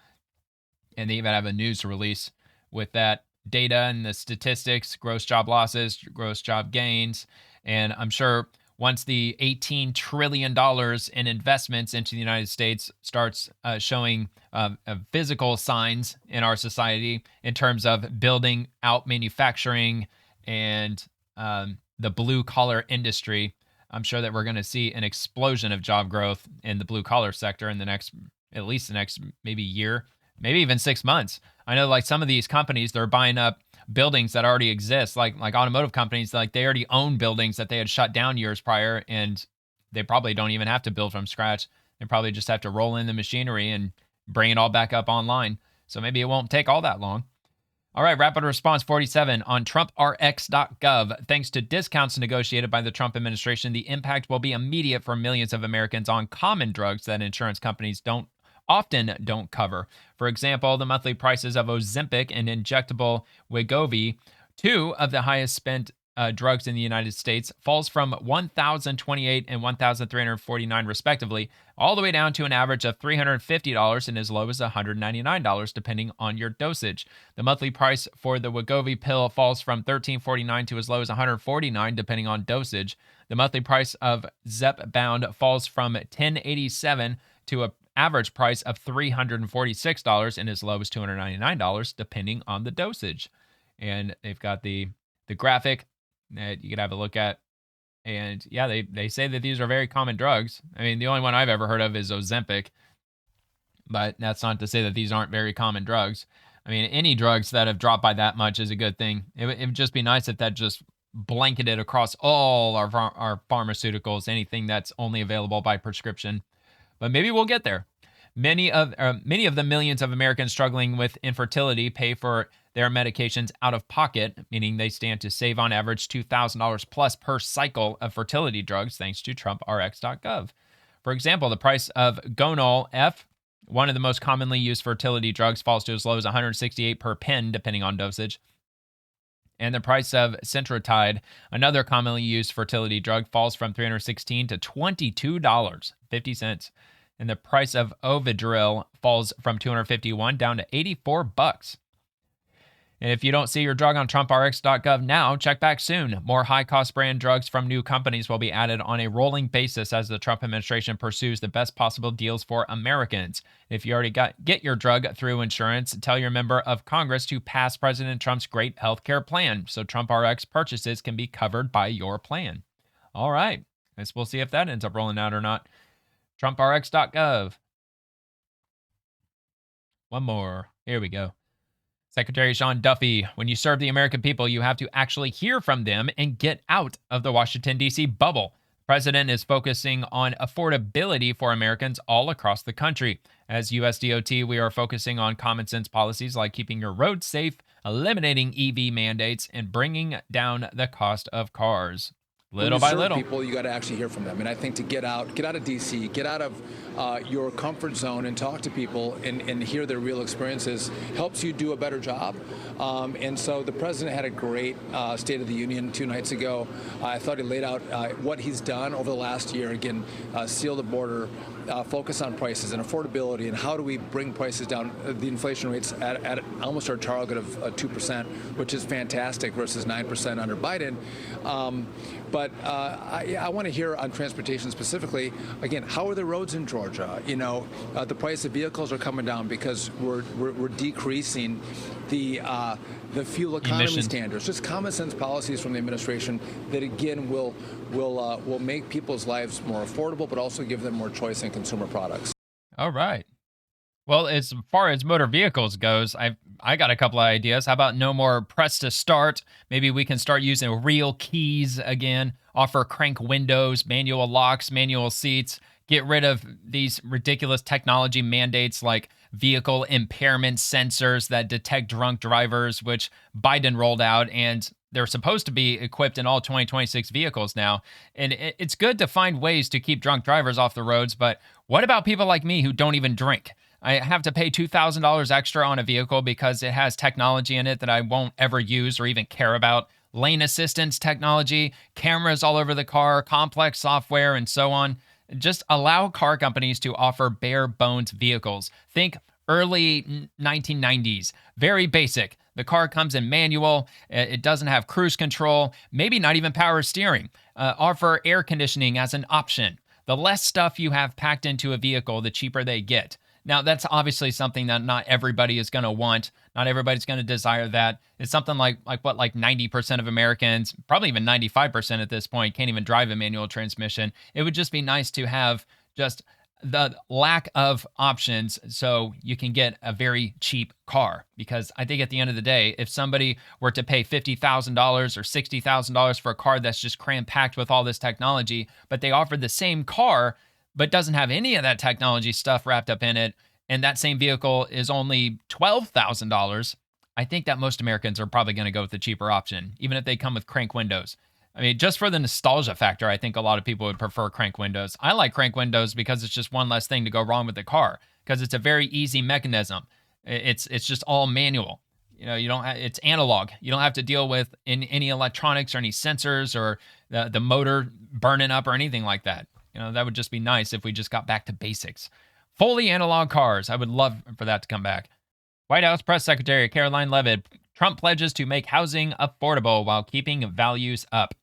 And they even have a news release with that data and the statistics, gross job losses, gross job gains. And I'm sure once the $18 trillion in investments into the United States starts showing physical signs in our society in terms of building out manufacturing and the blue collar industry, I'm sure that we're going to see an explosion of job growth in the blue collar sector in at least the next maybe year, maybe even 6 months. I know like some of these companies, they're buying up buildings that already exist, like automotive companies, like they already own buildings that they had shut down years prior, and they probably don't even have to build from scratch. They probably just have to roll in the machinery and bring it all back up online. So maybe it won't take all that long. All right, rapid response 47 on TrumpRx.gov. Thanks to discounts negotiated by the Trump administration, the impact will be immediate for millions of Americans on common drugs that insurance companies often don't cover. For example, the monthly prices of Ozempic and injectable Wegovy, two of the highest spent drugs in the United States, falls from $1,028 and $1,349 respectively, all the way down to an average of $350 and as low as $199 depending on your dosage. The monthly price for the Wegovy pill falls from $1349 to as low as $149 depending on dosage. The monthly price of Zepbound falls from $1087 to an average price of $346 and as low as $299 depending on the dosage. And they've got the graphic that you could have a look at. And yeah, they say that these are very common drugs. I mean, the only one I've ever heard of is Ozempic, but that's not to say that these aren't very common drugs. I mean, any drugs that have dropped by that much is a good thing. It would just be nice if that just blanketed across all our pharmaceuticals, anything that's only available by prescription. But maybe we'll get there. Many of the millions of Americans struggling with infertility pay for their medications out of pocket, meaning they stand to save on average $2,000 plus per cycle of fertility drugs, thanks to TrumpRx.gov. For example, the price of Gonal F, one of the most commonly used fertility drugs, falls to as low as $168 per pen, depending on dosage. And the price of Centrotide, another commonly used fertility drug, falls from $316 to $22.50. And the price of Ovidril falls from $251 down to $84. And if you don't see your drug on TrumpRx.gov now, check back soon. More high-cost brand drugs from new companies will be added on a rolling basis as the Trump administration pursues the best possible deals for Americans. If you already get your drug through insurance, tell your member of Congress to pass President Trump's great health care plan so TrumpRx purchases can be covered by your plan. All right. Guess we'll see if that ends up rolling out or not. TrumpRx.gov. One more. Here we go. Secretary Sean Duffy, when you serve the American people, you have to actually hear from them and get out of the Washington, D.C. bubble. The president is focusing on affordability for Americans all across the country. As USDOT, we are focusing on common sense policies like keeping your roads safe, eliminating EV mandates, and bringing down the cost of cars. Little by little. People, you got to actually hear from them. And I think to get out of DC, get out of your comfort zone and talk to people and hear their real experiences helps you do a better job. And so the president had a great State of the Union 2 nights ago. I thought he laid out what he's done over the last year. Again, seal the border, focus on prices and affordability, and how do we bring prices down. The inflation rates at almost our target of 2%, which is fantastic, versus 9% under Biden. But I want to hear on transportation specifically, again, how are the roads in Georgia? The price of vehicles are coming down because we're decreasing the fuel economy standards. Just common sense policies from the administration that, again, will make people's lives more affordable, but also give them more choice in consumer products. All right. Well, as far as motor vehicles goes, I got a couple of ideas. How about no more press to start? Maybe we can start using real keys again, offer crank windows, manual locks, manual seats, get rid of these ridiculous technology mandates like vehicle impairment sensors that detect drunk drivers, which Biden rolled out, and they're supposed to be equipped in all 2026 vehicles now. And it's good to find ways to keep drunk drivers off the roads, but what about people like me who don't even drink? I have to pay $2,000 extra on a vehicle because it has technology in it that I won't ever use or even care about. Lane assistance technology, cameras all over the car, complex software, and so on. Just allow car companies to offer bare bones vehicles. Think early 1990s, very basic. The car comes in manual. It doesn't have cruise control, maybe not even power steering. Offer air conditioning as an option. The less stuff you have packed into a vehicle, the cheaper they get. Now, that's obviously something that not everybody is going to want. Not everybody's going to desire that. It's something like 90% of Americans, probably even 95% at this point, can't even drive a manual transmission. It would just be nice to have just the lack of options so you can get a very cheap car. Because I think at the end of the day, if somebody were to pay $50,000 or $60,000 for a car that's just cram-packed with all this technology, but they offer the same car but doesn't have any of that technology stuff wrapped up in it, and that same vehicle is only $12,000, I think that most Americans are probably going to go with the cheaper option, even if they come with crank windows. I mean, just for the nostalgia factor, I think a lot of people would prefer crank windows. I like crank windows because it's just one less thing to go wrong with the car, because it's a very easy mechanism. It's just all manual. It's analog. You don't have to deal with any electronics or any sensors or the motor burning up or anything like that. That would just be nice if we just got back to basics. Fully analog cars. I would love for that to come back. White House Press Secretary Caroline Leavitt, Trump pledges to make housing affordable while keeping values up.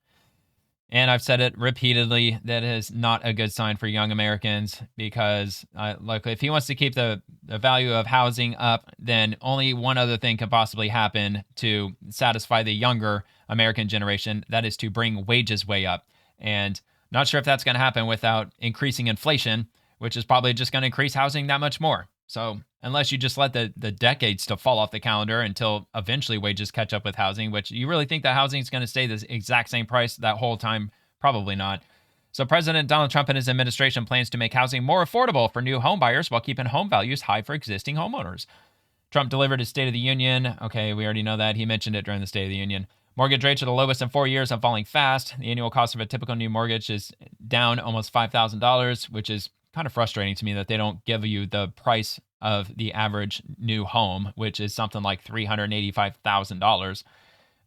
And I've said it repeatedly, that is not a good sign for young Americans, because if he wants to keep the value of housing up, then only one other thing could possibly happen to satisfy the younger American generation. That is to bring wages way up. And not sure if that's going to happen without increasing inflation, which is probably just going to increase housing that much more. So unless you just let the decades to fall off the calendar until eventually wages catch up with housing, which you really think that housing is going to stay the exact same price that whole time? Probably not. So President Donald Trump and his administration plans to make housing more affordable for new home buyers while keeping home values high for existing homeowners. Trump delivered his State of the Union. Okay, we already know that. He mentioned it during the State of the Union. Mortgage rates are the lowest in 4 years and falling fast. The annual cost of a typical new mortgage is down almost $5,000, which is kind of frustrating to me that they don't give you the price of the average new home, which is something like $385,000.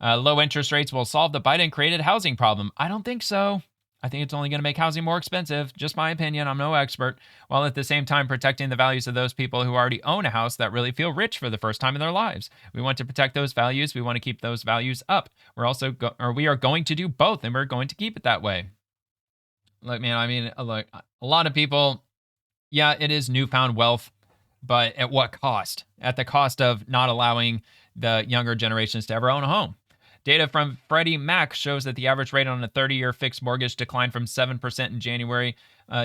Low interest rates will solve the Biden-created housing problem. I don't think so. I think it's only going to make housing more expensive. Just my opinion. I'm no expert. While at the same time protecting the values of those people who already own a house that really feel rich for the first time in their lives. We want to protect those values. We want to keep those values up. We are going to do both, and we're going to keep it that way. Look, man, I mean, look, a lot of people, yeah, it is newfound wealth, but at what cost? At the cost of not allowing the younger generations to ever own a home. Data from Freddie Mac shows that the average rate on a 30-year fixed mortgage declined from 7% in January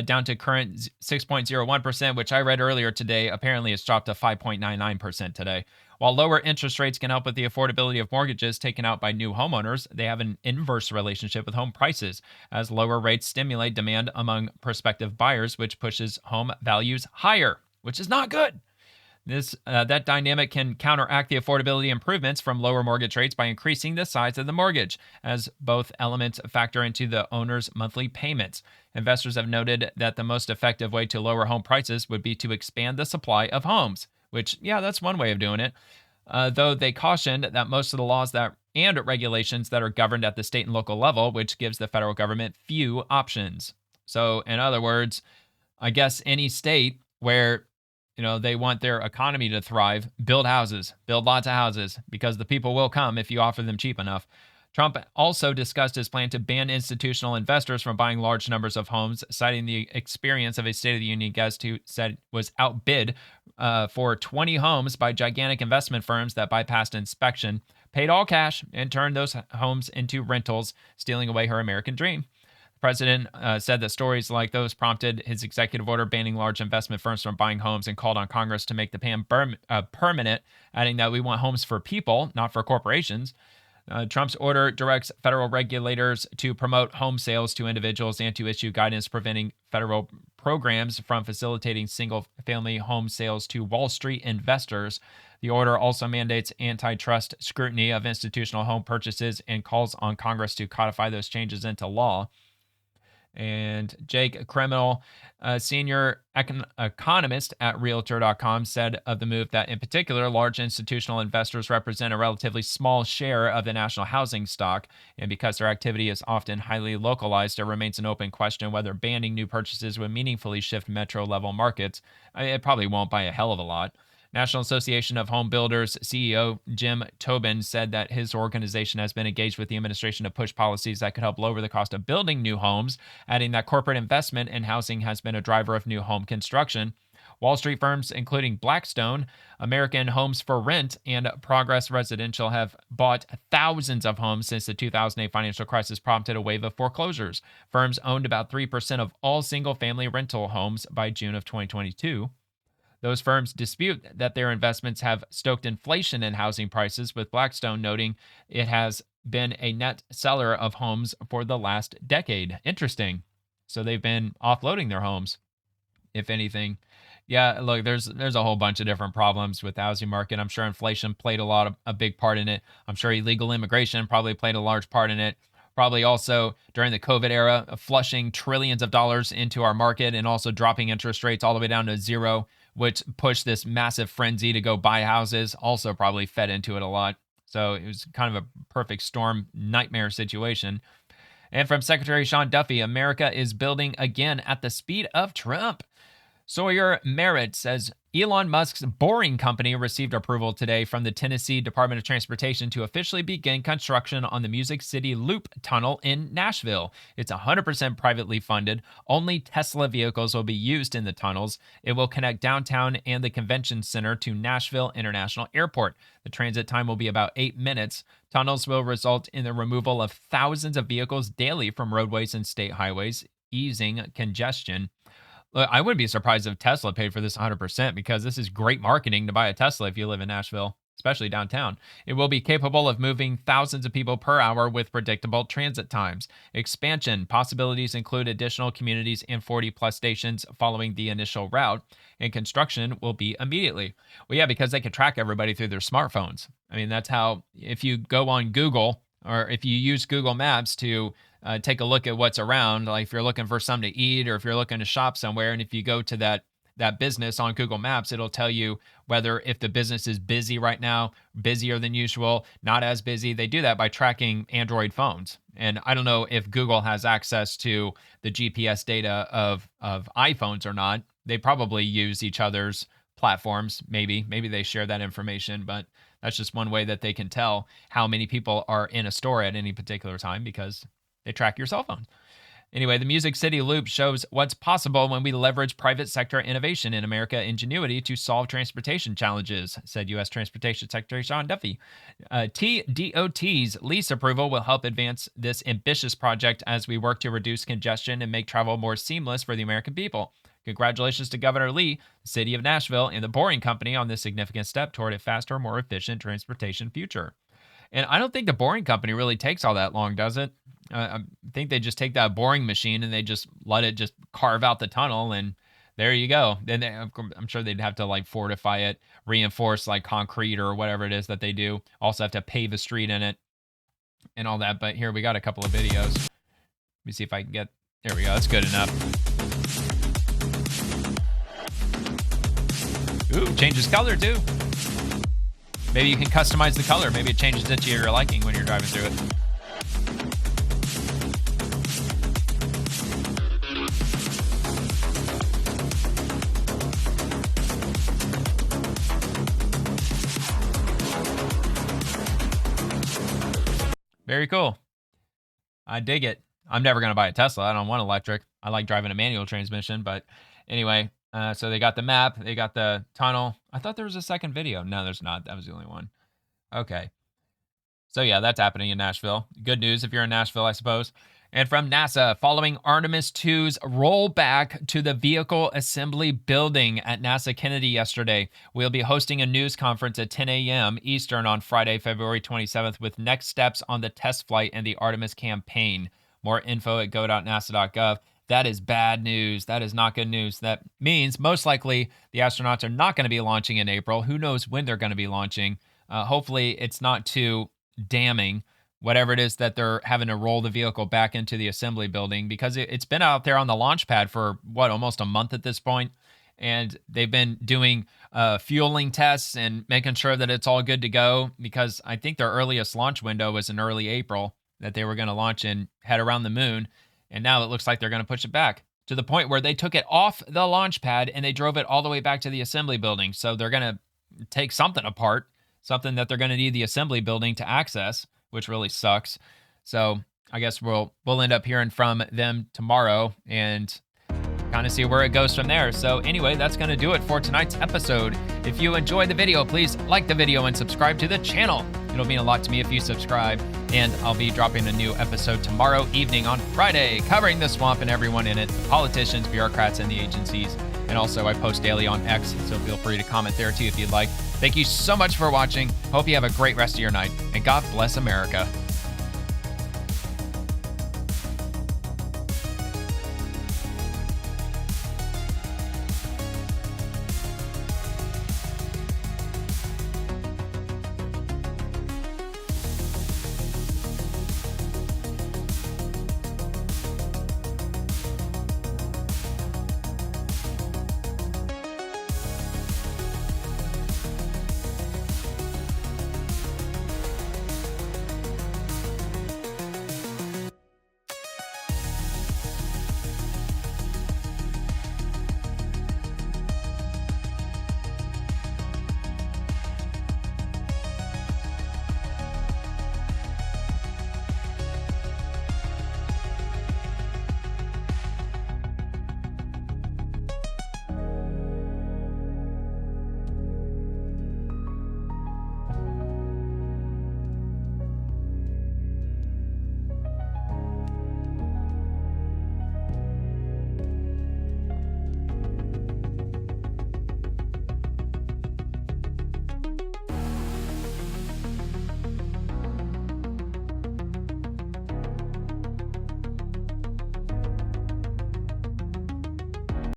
down to current 6.01%, which I read earlier today. Apparently, it's dropped to 5.99% today. While lower interest rates can help with the affordability of mortgages taken out by new homeowners, they have an inverse relationship with home prices, as lower rates stimulate demand among prospective buyers, which pushes home values higher, which is not good. That dynamic can counteract the affordability improvements from lower mortgage rates by increasing the size of the mortgage, as both elements factor into the owner's monthly payments. Investors have noted that the most effective way to lower home prices would be to expand the supply of homes, which, yeah, that's one way of doing it. Though they cautioned that most of the laws and regulations that are governed at the state and local level, which gives the federal government few options. So, in other words, I guess any state where they want their economy to thrive, build houses, build lots of houses, because the people will come if you offer them cheap enough. Trump also discussed his plan to ban institutional investors from buying large numbers of homes, citing the experience of a State of the Union guest who said was outbid for 20 homes by gigantic investment firms that bypassed inspection, paid all cash, and turned those homes into rentals, stealing away her American dream. The president said that stories like those prompted his executive order banning large investment firms from buying homes and called on Congress to make the ban permanent, adding that we want homes for people, not for corporations. Trump's order directs federal regulators to promote home sales to individuals and to issue guidance preventing federal programs from facilitating single-family home sales to Wall Street investors. The order also mandates antitrust scrutiny of institutional home purchases and calls on Congress to codify those changes into law. And Jake Kreml, a senior economist at Realtor.com, said of the move that, in particular, large institutional investors represent a relatively small share of the national housing stock, and because their activity is often highly localized, there remains an open question whether banning new purchases would meaningfully shift metro-level markets. It probably won't by a hell of a lot. National Association of Home Builders CEO Jim Tobin said that his organization has been engaged with the administration to push policies that could help lower the cost of building new homes, adding that corporate investment in housing has been a driver of new home construction. Wall Street firms, including Blackstone, American Homes for Rent, and Progress Residential have bought thousands of homes since the 2008 financial crisis prompted a wave of foreclosures. Firms owned about 3% of all single-family rental homes by June of 2022. Those firms dispute that their investments have stoked inflation in housing prices, with Blackstone noting it has been a net seller of homes for the last decade. Interesting. So they've been offloading their homes, if anything. Yeah, look, there's a whole bunch of different problems with the housing market. I'm sure inflation played a big part in it. I'm sure illegal immigration probably played a large part in it. Probably also during the COVID era, flushing trillions of dollars into our market and also dropping interest rates all the way down to zero, which pushed this massive frenzy to go buy houses, also probably fed into it a lot. So it was kind of a perfect storm nightmare situation. And from Secretary Sean Duffy, America is building again at the speed of Trump. Sawyer Merritt says Elon Musk's Boring Company received approval today from the Tennessee Department of Transportation to officially begin construction on the Music City Loop Tunnel in Nashville. It's 100% privately funded. Only Tesla vehicles will be used in the tunnels. It will connect downtown and the convention center to Nashville International Airport. The transit time will be about 8 minutes. Tunnels will result in the removal of thousands of vehicles daily from roadways and state highways, easing congestion. Look, I wouldn't be surprised if Tesla paid for this 100% because this is great marketing to buy a Tesla if you live in Nashville, especially downtown. It will be capable of moving thousands of people per hour with predictable transit times. Expansion possibilities include additional communities and 40-plus stations following the initial route, and construction will be immediately. Well, yeah, because they can track everybody through their smartphones. I mean, that's how, if you go on Google or if you use Google Maps to take a look at what's around, like if you're looking for something to eat or if you're looking to shop somewhere, and if you go to that business on Google Maps, it'll tell you whether if the business is busy right now, busier than usual, not as busy. They do that by tracking Android phones. And I don't know if Google has access to the GPS data of iPhones or not. They probably use each other's platforms. Maybe they share that information, but that's just one way that they can tell how many people are in a store at any particular time, because they track your cell phone. Anyway, the Music City Loop shows what's possible when we leverage private sector innovation in America ingenuity to solve transportation challenges, said U.S. Transportation Secretary Sean Duffy. TDOT's lease approval will help advance this ambitious project as we work to reduce congestion and make travel more seamless for the American people. Congratulations to Governor Lee, the city of Nashville, and the Boring Company on this significant step toward a faster, more efficient transportation future. And I don't think the Boring Company really takes all that long, does it? I think they just take that boring machine and they just let it just carve out the tunnel, and there you go. Then I'm sure they'd have to like fortify it, reinforce like concrete or whatever it is that they do. Also have to pave a street in it and all that. But here we got a couple of videos. Let me see if I can get, there we go. That's good enough. Ooh, changes color too. Maybe you can customize the color. Maybe it changes it to your liking when you're driving through it. Very cool. I dig it. I'm never going to buy a Tesla. I don't want electric. I like driving a manual transmission. But anyway, so they got the map. They got the tunnel. I thought there was a second video. No, there's not. That was the only one. Okay. So yeah, that's happening in Nashville. Good news if you're in Nashville, I suppose. And from NASA, following Artemis 2's rollback to the Vehicle Assembly Building at NASA Kennedy yesterday, we'll be hosting a news conference at 10 a.m. Eastern on Friday, February 27th, with next steps on the test flight and the Artemis campaign. More info at go.nasa.gov. That is bad news. That is not good news. That means most likely the astronauts are not going to be launching in April. Who knows when they're going to be launching? Hopefully it's not too damning, whatever it is that they're having to roll the vehicle back into the assembly building, because it's been out there on the launch pad for almost a month at this point. And they've been doing fueling tests and making sure that it's all good to go, because I think their earliest launch window was in early April that they were going to launch and head around the moon. And now it looks like they're going to push it back to the point where they took it off the launch pad and they drove it all the way back to the assembly building. So they're going to take something apart, something that they're going to need the assembly building to access, which really sucks. So I guess we'll end up hearing from them tomorrow and kind of see where it goes from there. So anyway, that's going to do it for tonight's episode. If you enjoyed the video, please like the video and subscribe to the channel. It'll mean a lot to me if you subscribe. And I'll be dropping a new episode tomorrow evening on Friday, covering the swamp and everyone in it, the politicians, bureaucrats, and the agencies. And also I post daily on X, so feel free to comment there too if you'd like. Thank you so much for watching. Hope you have a great rest of your night, and God bless America.